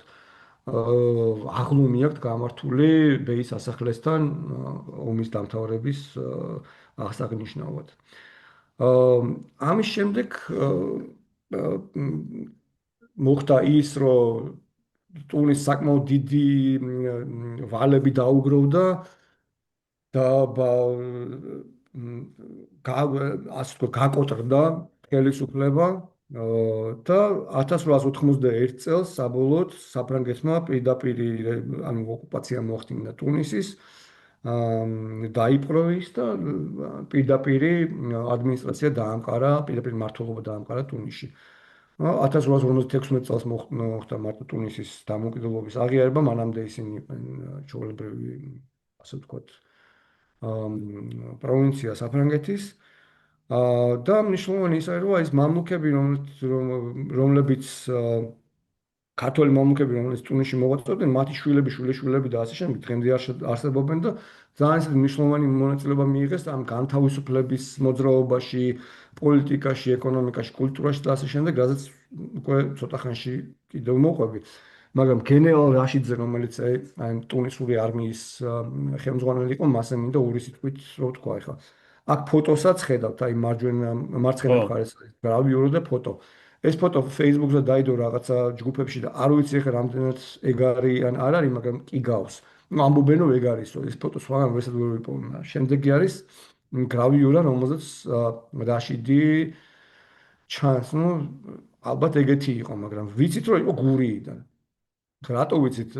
აღლუმი აქვს გამართული ბეის ასახლესთან ომის დამთავრების აღსანიშნავად. ამის შემდეგ მოხდა ის, რომ ტუნის საკმაოდ დიდი ვალები დაუგროვდა და ასე ვთქვათ გაკოტრდა ხელისუფლება და 1891 წელს საბოლოოდ საფრანგეთმა პირდაპირ ანუ ოკუპაცია მოახდინა ტუნისის დაიპყრო ის და პირდაპირ ადმინისტრაცია დაამყარა, პირდაპირ მმართველობა დაამყარა ტუნისში. 1856 წელს მოხდა მარტო ტუნისის დამოუკიდებლობის აღიარება, მანამდე ისინი იყვნენ ჩვეულებრივი, ასე ვთქვათ, პროვინცია საფრანგეთის. და მნიშვნელოვანი ის არის, რომ ეს მამლუქები, რომლებიც ქართველი მამლუქები, რომლებიც ტუნისში მოღვაწეობდნენ, მათი შვილები, შვილიშვილები და ასე შემდეგ დღემდე არსებობენ და ძალიან ისეთი მნიშვნელოვანი მონაწილეობა მიიღეს ამ განთავისუფლების მოძრაობაში, პოლიტიკაში, ეკონომიკაში, კულტურაში და ასე შემდეგ, რაზეც უკვე ცოტა ხანში კიდევ მოყვები. მაგრამ გენერალ რაშიდზე, რომელიც აი ტუნისური არმიის ხელმძღვანელი იყო, მასე მინდა ორი სიტყვით რო ვთქვა ახლა. აქ ფოტოსაც ხედავთ, აი მარცხენა მხარეს გრავიურა და ფოტო. ეს ფოტო Facebook-ზე დაიდო რაღაცა ჯგუფებში და არ ვიცი ახლა რამდენად ეგ არის ან არ არის, მაგრამ კი გავს. ამბობენ რომ ეგ არისო, ეს ფოტო სხვაგან ვერცად ვერ ვიპოვნა. შემდეგი არის გრავიურა, რომელზეც რაშიდი ჩანს, ალბათ ეგეთი იყო, მაგრამ ვიცით რომ იყო გურიიდან. რატო ვიცით?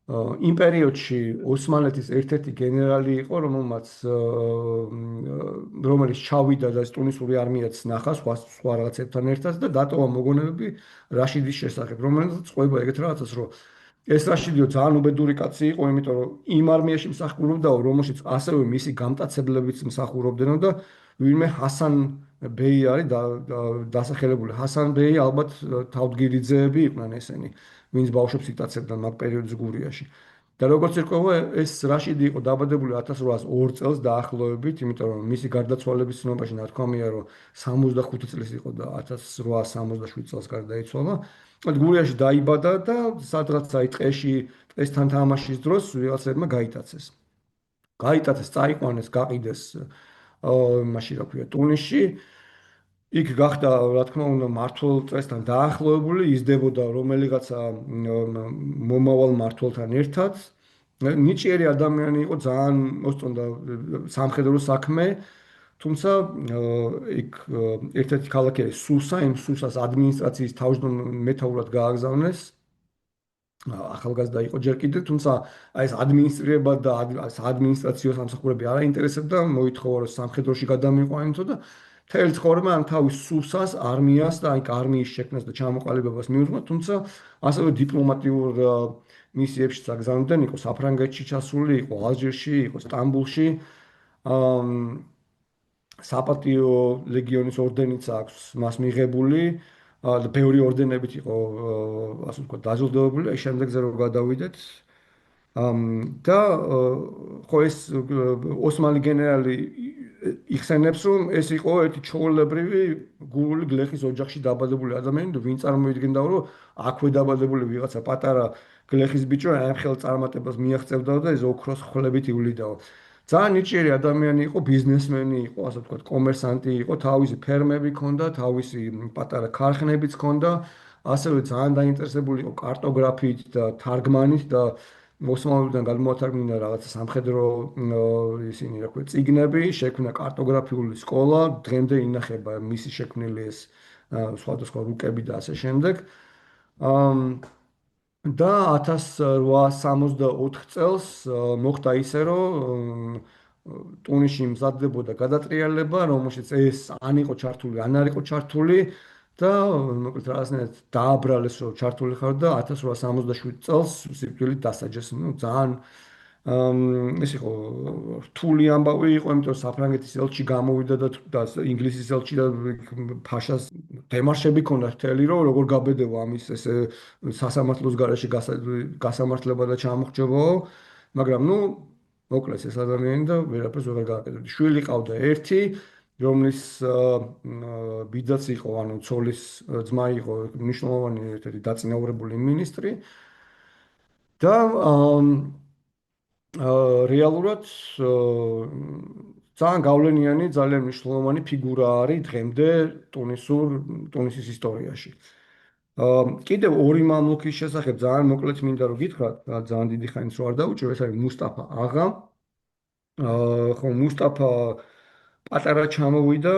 იმ პერიოდში ოსმალეთის ერთ-ერთი გენერალი იყო, რომელიც ჩავიდა და ტუნისური არმიაც ნახა სხვა რაღაცებთან ერთად და დატოვა მოგონებები რაშიდის შესახებ, რომელიც წყვება ეგეთ რაღაცას, რომ ეს რაშიდიო ძალიან უბედური კაცი იყო, იმიტომ რომ იმ არმიაში მსახურობდაო, რომელშიც ასევე მისი გამტაცებლებიც მსახურობდნენ და ვინმე ჰასან ბეი არის დასახელებული. ჰასან ბეი ალბათ თავდგირიძეები იყვნენ ესენი, ვინც ბავშვებს იტაცებდნენ მაგ პერიოდის გურიაში. და როგორც ირკვევა, ეს რაშიდი იყო დაბადებული 1802 წელს დაახლოებით, იმიტომ რომ მისი გარდაცვალების ცნობაში ნათქვამია, რომ 65 წლის იყო და 1867 წელს გარდაიცვალა. გურიაში დაიბადა და სადღაც აი ტყესთან თამაშის დროს ვიღაცებმა გაიტაცეს. წაიყვანეს, გაყიდეს მაშინ რა ქვია, ტუნისში. იქ გახდა, რა თქმა უნდა, მმართველ წესთან დაახლოებული, იზრდებოდა რომელიღაცა მომავალ მმართველთან ერთად. ნიჭიერი ადამიანი იყო, ძალიან მოსწონდა სამხედრო საქმე, თუმცა იქ ერთ-ერთი ქალაქი არის სუსა, იმ სუსას ადმინისტრაციის თავმჯდომარე გააგზავნეს. ახალგაზრდა იყო ჯერ კიდევ, თუმცა აი ეს ადმინისტრირება და ადმინისტრაციო სამსახურები არ აინტერესებდა, მოითხოვა რომ სამხედროში გადამიყვანითო და მთელი ცხოვრება ამ თავის სუსას, არმიას და აი არმიის შექმნას და ჩამოყალიბებას მიუძღვნა, თუმცა ასევე დიპლომატიურ მისიებშიც აგზავნებდნენ, იყო საფრანგეთში ჩასული, იყო ალჟირში, იყო სტამბულში. ამ საპატიო ლეგიონის ორდენიც აქვს მას მიღებული და ბევრი ორდენებით იყო ასე ვთქვათ დაჯილდოებული. აი შემდეგზე რომ გადავიდეთ და ხო ეს ოსმალი გენერალი იხსენებს რომ ეს იყო ერთი ჩვეულებრივი გურული გლეხის ოჯახში დაბადებული ადამიანი და ვინ წარმოიდგენდა რომ აქვე დაბადებული ვიღაცა პატარა გლეხის ბიჭო ამ ხელ წარმატებას მიაღწევდა და ეს ოქროს ხვლებით ივლიდაო. ძალიან ნიჭიერი ადამიანი იყო, ბიზნესმენი იყო, ასე ვთქვათ, კომერსანტი იყო, თავისი ფერმები ჰქონდა, თავისი პატარა ქარხნებიც ჰქონდა, ასევე ძალიან დაინტერესებული იყო კარტოგრაფიით და თარგმანით და ოსმალურიდან გადმოათარგმნა რაღაცა სამხედრო ისინი რა ქვია წიგნები, შექმნა კარტოგრაფიული სკოლა, დღემდე ინახება მისი შექმნილი ეს სხვადასხვა რუკები და ასე შემდეგ. და 1864 წელს მოხდა ისე, რომ ტუნისში მზადდებოდა გადატრიალება, რომელშიც ეს ან იყო ჩართული, ან არ იყო ჩართული და მოკლედ რაღაცნაირად დააბრალეს, რომ ჩართული ხარ და 1867 წელს სიკვდილით დასაჯეს. ნუ ძალიან ეს იყო რთული ამბავი იყო, იმიტომ რომ საფრანგეთის ელჩი გამოვიდა და ინგლისის ელჩი და ფაშას დემარშები ქონდა მთელი, რომ როგორ გაბედევა ამის ესე სასამართლოს გარეშე გასამართლება და ჩამოხრჩებაო, მაგრამ ნუ მოკლეს ეს ადამიანი და ვერაფერს ვერ გააკეთებდა. შვილი ყავდა ერთი, რომლის ბიძაც იყო, ანუ ცოლის ძმა იყო მნიშვნელოვანი ერთ-ერთი დაწინაურებული მინისტრი და რეალურად ძალიან გავლენიანი, ძალიან მნიშვნელოვანი ფიგურა არის დღემდე ტუნისის ისტორიაში. კიდევ ორი მამლუქის შესახებ ძალიან მოკლედ მინდა რომ გითხრათ, ძალიან დიდი ხანს რო არ დაუჭირ, ეს არის მუსტაფა აღა. ხო, მუსტაფა პატარა ჩამოვიდა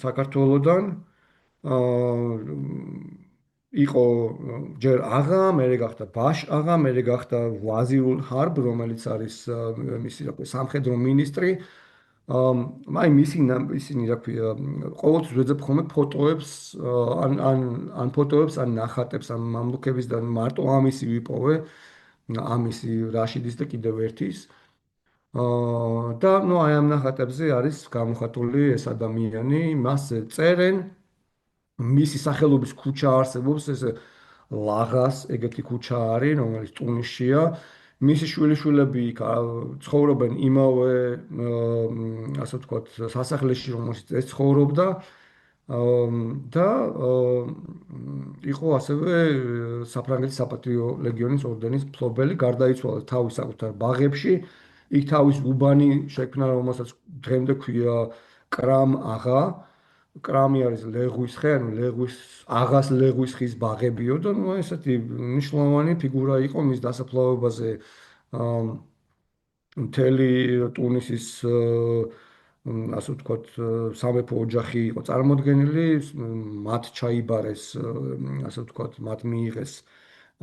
საქართველოსდან. იყო ჯერ აღა, მერე გახდა ბაშ აღა, მერე გახდა ვაზირულ ჰარბ, რომელიც არის მისი რა ქვია სამხედრო მინისტრი. აი ისინი რა ქვია ყოველთვის ვეძებ ხოლმე ფოტოებს ან ფოტოებს ან ნახატებს ამ მამლუქებისგან მარტო ამისი ვიპოვე ამისი რაშიდის და კიდევ ერთის და ნუ აი ამ ნახატებზე არის გამოხატული ეს ადამიანი მას წერენ მისი სახელობის ქუჩა არსებობს ეს ლაღას ეგეთი ქუჩა არის რომელიც ტუნისშია მისი შვილიშვილები ცხოვრობენ იმავე ასე ვთქვათ სასახლეში რომელშიც ეს ცხოვრობდა და იყო ასევე საფრანგეთის საპატიო ლეგიონის ორდენის მფლობელი გარდაიცვალა თავის საკუთარ ბაღებში იქ თავის უბანი შექმნა რომელსაც დღემდე ქვია კრამ აღა კრამი არის ლეღვის ხე, ანუ აღას ლეღვის ხის ბაღებიო და ნუ ესეთი მნიშვნელოვანი ფიგურა იყო მის დასაფლავებაზე მთელი ტუნისის ასე ვთქვათ სამეფო ოჯახი იყო წარმოდგენილი, მათ ჩაიბარეს ასე ვთქვათ, მათ მიიღეს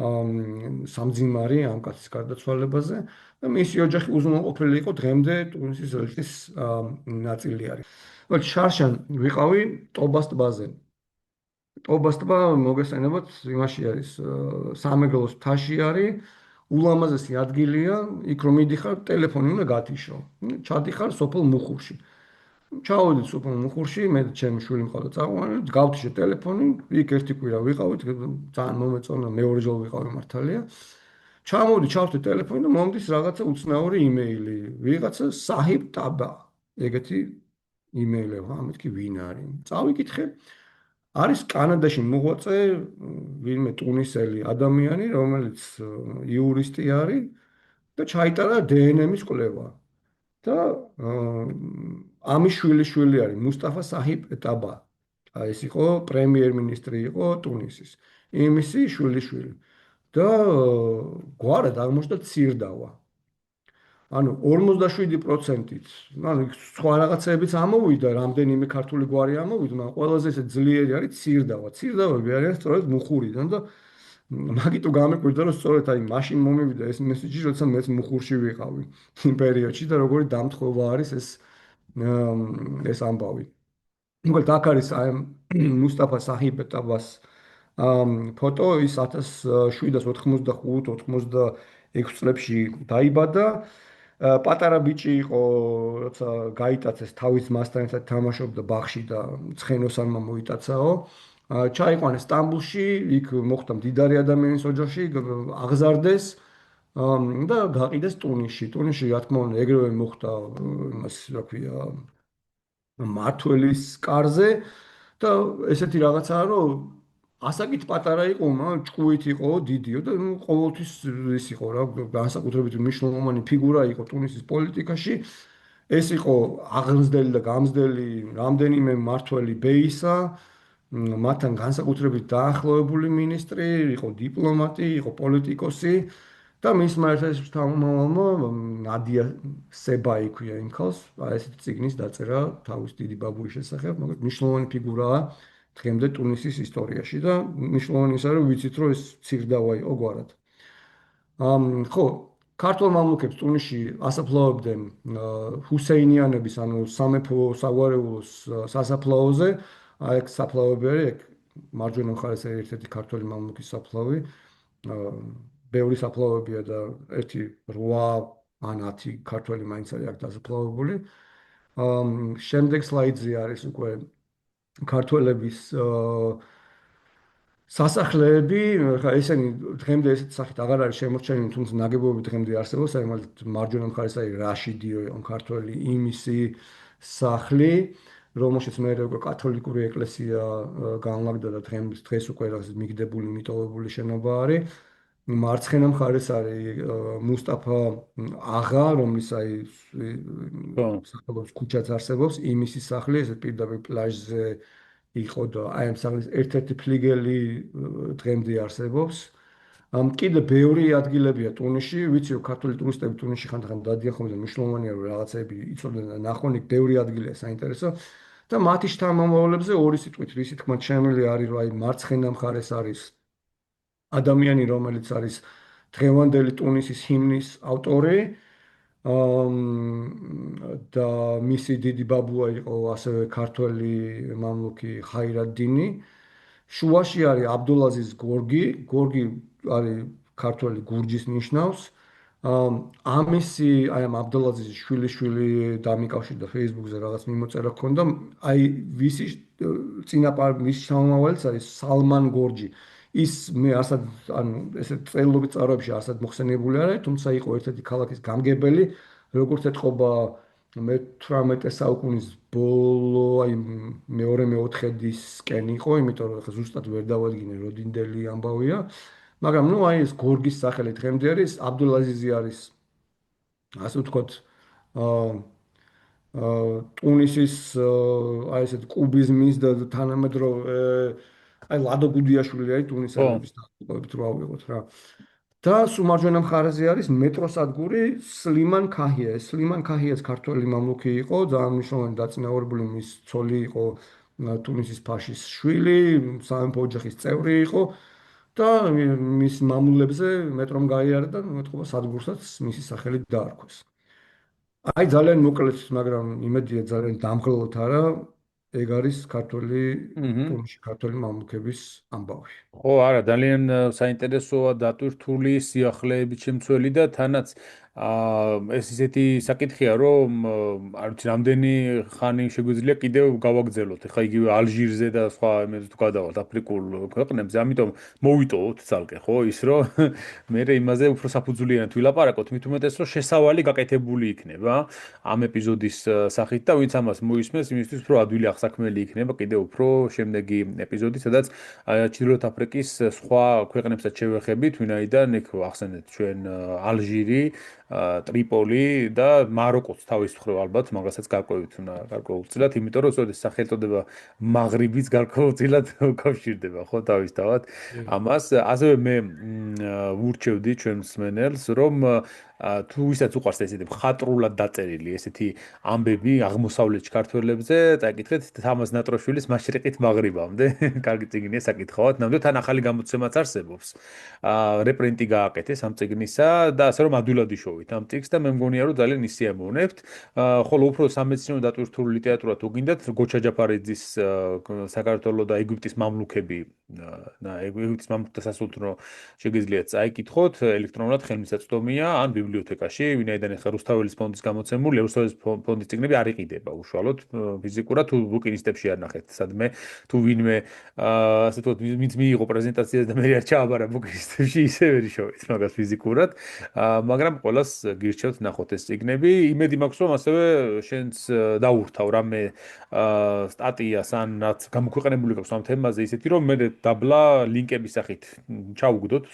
სამძიმარი ამ კაცის გარდაცვალებაზე და მისი ოჯახი უზრუნველყოფილი იყო დღემდე ტუნისის ელჩის ნაწილი არის. შარშან ვიყავი ტობას ტბაზე. ტობას ტბა მოგესწრებათ იმაში არის სამეგრელოს მთაში არის ულამაზესი ადგილია იქ რომ მიდიხარ ტელეფონი უნდა გათიშო. ჩადიხარ სოფელ მუხურში. ჩავედი სოფელ მუხურში მე და ჩემი შვილი მყავდა წაყვანილი გავთიშე ტელეფონი იქ ერთი კვირა ვიყავით ძალიან მომეწონა მეორე ჯერ ვიყავი მართალია. ჩამოვდი ჩავთე ტელეფონი და მომდის რაღაცა უცნაური იმეილი ვიღაცა საჰიბ ტაბა ეგეთი იმეილება, ამეთქი ვინ არის? წავიკითხე. არის კანადაში მოღვაწე ვინმე ტუნისელი ადამიანი, რომელიც იურისტი არის და ჩაიტარა დნმ-ის კვლევა. და ამის შვილიშვილი არის მუსტაფა საჰიბ ტაბა. ეს იყო პრემიერ-მინისტრი იყო ტუნისის. იმისი შვილიშვილი. და გვარად აღმოჩნდა ცირდავა. ანუ 47%-ით, ანუ სხვა რაღაცეებიც ამოვიდა, რამდენიმე ქართული გვარი ამოვიდა, მაგრამ ყველაზე ესე ძლიერი არის ცირდავა. ცირდავები არიან სწორედ მუხურიდან და მაგიტო გამეკვირდა, რომ სწორედ აი მაშინ მომივიდა ეს მესიჯი, როცა მეც მუხურში ვიყავი იმ პერიოდში და როგორი დამთხოვა არის ეს ამბავი. მოკლედ აქ არის აი მუსტაფა საჰიბ ტაბას ფოტო, ის 1795-96 წლებში დაიბადა. პატარა ბიჭი იყო, როცა გაიტაცეს თავის მასთან ერთად თამაშობდა ბაღში და ცხენოსანმა მოიტაცაო. ჩაიყვანეს სტამბულში, იქ მოხვდა მდიდარი ადამიანის ოჯახში, აღზარდეს და გაყიდეს ტუნისში. ტუნისში, რა თქმა უნდა, ეგრევე მოხვდა იმას, რა ქვია, მართველის კარზე და ესეთი რაღაცაა, რომ ასაკით პატარა იყო, მაგრამ ჭკუით იყო, დიდიო და ნუ ყოველთვის ის იყო რა, განსაკუთრებით მნიშვნელოვანი ფიგურა იყო ტუნისის პოლიტიკაში. ეს იყო აღმზრდელი და გამზრდელი რამდენიმე მართველი ბეისა, მათთან განსაკუთრებით დაახლოებული მინისტრი, იყო დიპლომატი, იყო პოლიტიკოსი და მისმა ერთ-ერთ შთამომავალმა ნადია სებაი ქვია იმ ქალს, ესეთი წიგნის დაწერა თავის დიდი ბაბუის შესახებ, მაგრამ მნიშვნელოვანი ფიგურაა დღემდე ტუნისის ისტორიაში და მნიშვნელოვანი ისაა, რომ ვიცით, რომ ეს ცირდავა იყო გვარად. ხო, ქართულ მამლუქებს ტუნისში ასაფლავებდნენ ჰუსეინიანების, ანუ სამეფო საგვარეულოს სასაფლაოზე. აი ეს საფლავები არის, ეგ მარჯვენა მხარეს არის ერთ-ერთი ქართული მამლუქის საფლავი. აა, ბევრი საფლავებია და ერთი 8 ან 10 ქართველი მაინც არის აქ დასაფლავებული. შემდეგ სლაიდზე არის უკვე ქართველების სასახლეები, ხა ესენი დღემდე ესეთ სახით აღარ არის შემორჩენილი, თუმცა ნაგებობები დღემდე არსებობს, აი მაგალითად მარჯვენა მხარეს არის რაშიდიო იყო ქართველი იმისი სახლი, რომელშიც მეორე უკვე კათოლიკური ეკლესია განლაგდა და დღეს უკვე რაღაც მიგდებული, მიტოვებული შენობა არის. მარცხენა მხარეს არის მუსტაფა აღა, რომლის აი ხო, სახელობის ქუჩაც არსებობს, იმისის სახლი, ეს პირდაპირ პლაჟზე იყო და აი ამ სახლის ერთ-ერთი ფლიგელი დღემდე არსებობს. კიდე ბევრი ადგილებია ტუნისში, ვიცი რომ ქართული ტურისტები ტუნისში ხანდახან დადიან ხოლმე და მნიშვნელოვანია რომ რაღაცები იცოდნენ და ნახონ, იქ ბევრი ადგილია საინტერესო და მათი შთამომავლებზე ორი სიტყვით ისი თქმაც შემიძლია არის რომ აი მარცხენა მხარეს არის ადამიანი, რომელიც არის დღევანდელი ტუნისის ჰიმნის ავტორი, და მისი დიდი ბაბუა იყო ასევე ქართველი მამლუქი ხაირად-დინი. შუაში არის აბდულაზიზ გორგი, გორგი არის ქართველი გურჯის ნიშნავს. ამისი აი ამ აბდულაზიზის შვილიშვილი დამიკავშირდა Facebook-ზე რაღაც მიმოწერა ჰქონდა. აი ვისი წინაპარ მისი შთამომავალიც არის სალმან გორჯი. ის მე ასად ანუ ესე წერილობით წყაროებში ასად მოხსენიებული არ არის, თუმცა იყო ერთ-ერთი ქალაქის გამგებელი, როგორც ეთყობა მე-18 საუკუნის ბოლო, აი მეორე-მეოთხედისკენ იყო, იმიტომ რომ ხა ზუსტად ვერ დავადგინე როდინდელი ამბავია, მაგრამ ნუ აი ეს გორგის სახელი დღემდე არის, აბდულაზიზი არის ასე ვთქვათ, აა ტუნისის აი ესეთ კუბიზმის და თანამედროვე აი ლადო გუდიაშვილი არის ხო, ტუნისელების დაახლოებით რო ავიღოთ რა. და სუმარჯვენა მხარეზე არის მეტროსადგური სლიმან ქაჰია. ეს სლიმან ქაჰიას ქართველი მამლუქი იყო, ძალიან მნიშვნელოვანი დაწინაურებული, მის ცოლი იყო ტუნისის ფაშის შვილი, სამეფო ოჯახის წევრი იყო და მის მამულებზე მეტრომ გაიარა და მეტყობა სადგურსაც მისი სახელით დაარქვეს. აი ძალიან მოკლედ, მაგრამ იმედია ძალიან დამღლოთ არა, ეგ არის ქართული აჰა. ტუნისში ქართული მამლუქების ამბავი. ხო, არა, ძალიან საინტერესოა დატვირთული სიახლეებით შემცველი და თანაც ეს ისეთი საკითხია, რომ არ ვიცი, რამდენი ხანი შეგვიძლია კიდევ გავაგრძელოთ. ეხლა იგივე ალჟირზე და სხვა იმედზე თუ გადავალთ აფრიკულ ქვეყნებზე, ამიტომ მოვიტოვოთ ცალკე, ხო, ის რომ მე იმაზე უფრო საფუძვლიანად ვილაპარაკოთ, მით უმეტეს რომ შესავალი გაკეთებული იქნება ამ ეპიზოდის სახით და ვინც ამას მოისმენს, იმისთვის უფრო ადვილი აღსაქმელი იქნება კიდევ უფრო შემდეგი ეპიზოდი, სადაც ჩრდილოეთ აფრიკის სხვა ქვეყნებსაც შევეხებით, ვინაიდან იქ ახსენეთ ჩვენ ალჟირი, ტრიპოლი და მაროკოც თავის მხრივ ალბათ, მაგასაც გარკვევით უნდა გარკვეულწილად, იმიტომ რომ ეს სახელწოდება მაღრიბიც გარკვეულწილად უკავშირდება, ხო, თავისთავად. ამას ასევე მე ვურჩევდი ჩვენ მსმენელს, რომ თუ ვისაც უყვარს ესეთი მხატვრულად დაწერილი ესეთი ამბები აღმოსავლეთში ქართველებზე, წაიკითხეთ თამაზ ნატროშვილის „მაშრიყით მაღრიბამდე“. კარგი წიგნია საკითხავად. ნამდვილად თან ახალი გამოცემაც არსებობს. რეპრინტი გააკეთეს ამ წიგნისა და ასე რომ ადვილად იშოვით ამ წიგნს და მე მგონია რომ ძალიან ისიამოვნებთ. ხოლო უფრო სამეცნიერო დატვირთული ლიტერატურა თუ გინდათ, გოჩა ჯაფარიძის საქართველოს და ეგვიპტის მამლუქები და ეგვიპტის მამლუქთა სასულთნო შეგიძლიათ წაიკითხოთ, ელექტრონულად ხელმისაწვდომია ან ბიბლიოთეკაში, ვინაიდან ახლა რუსთაველის ფონდის გამოცემული, რუსთაველის ფონდის წიგნები არ იყიდება უშუალოდ ფიზიკურად, თუ ბუკინისტებში არ ნახეთ, სადმე თუ ვინმე ასე თქო, ვინც მიიღო პრეზენტაციას და მე არ ჩააბარა ბუკინისტებში, ისე ვერ იშოვეთ მაგას ფიზიკურად, მაგრამ ყველას გირჩევთ ნახოთ ეს წიგნები. იმედი მაქვს, რომ ასევე შენც დაურთავ რამე სტატიას ან რაც გამოქვეყნებული გაქვს ამ თემაზე, ისეთი რომ მე დაბლა ლინკების სახით ჩაუგდოთ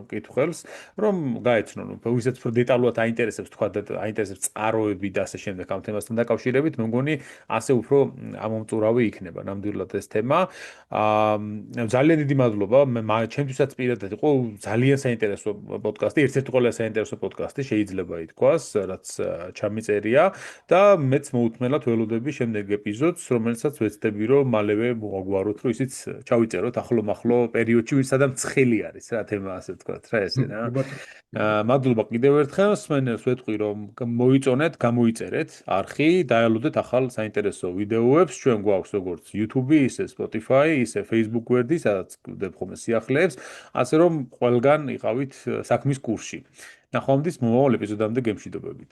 კითხველს, რომ გაეცნონ, ვისაც უფრო დეტალურად აინტერესებს, თქვა და აინტერესებს წყაროები და ასე შემდეგ ამ თემასთან დაკავშირებით, მე მგონი ასე უფრო ამომწურავი იქნება ნამდვილად ეს თემა. ძალიან დიდი მადლობა, ჩემთვისაც პირადად იყო ძალიან საინტერესო პოდკასტი, ერთ-ერთი ყველაზე საინტერესო პოდკასტი შეიძლება ითქვას, რაც ჩამიწერია და მეც მოუთმენლად ველოდები შემდეგ ეპიზოდს, რომელსაც ვეცდები რომ მალევე მოვაგვაროთ, რომ ისიც ჩავიწეროთ ახლო-მახლო პერიოდში, სადაც ცხელი არის რა თემა ასე ვთქვათ, რა ესე რა. მადლობა კიდევ ერთხელ, მსმენელს ვეთყვი რომ მოიწონეთ, გამოიწერეთ არხი, დაელოდეთ ახალ საინტერესო ვიდეოებს, ჩვენ გვაქვს როგორც YouTube, ისე Spotify, ისე Facebook გვერდი, სადაც გვდებ ხოლმე სიახლეებს, ასე რომ ყველგან იყავით საქმის კურსში. ნახვამდის მომავალ ეპიზოდამდე გემშვიდობებით.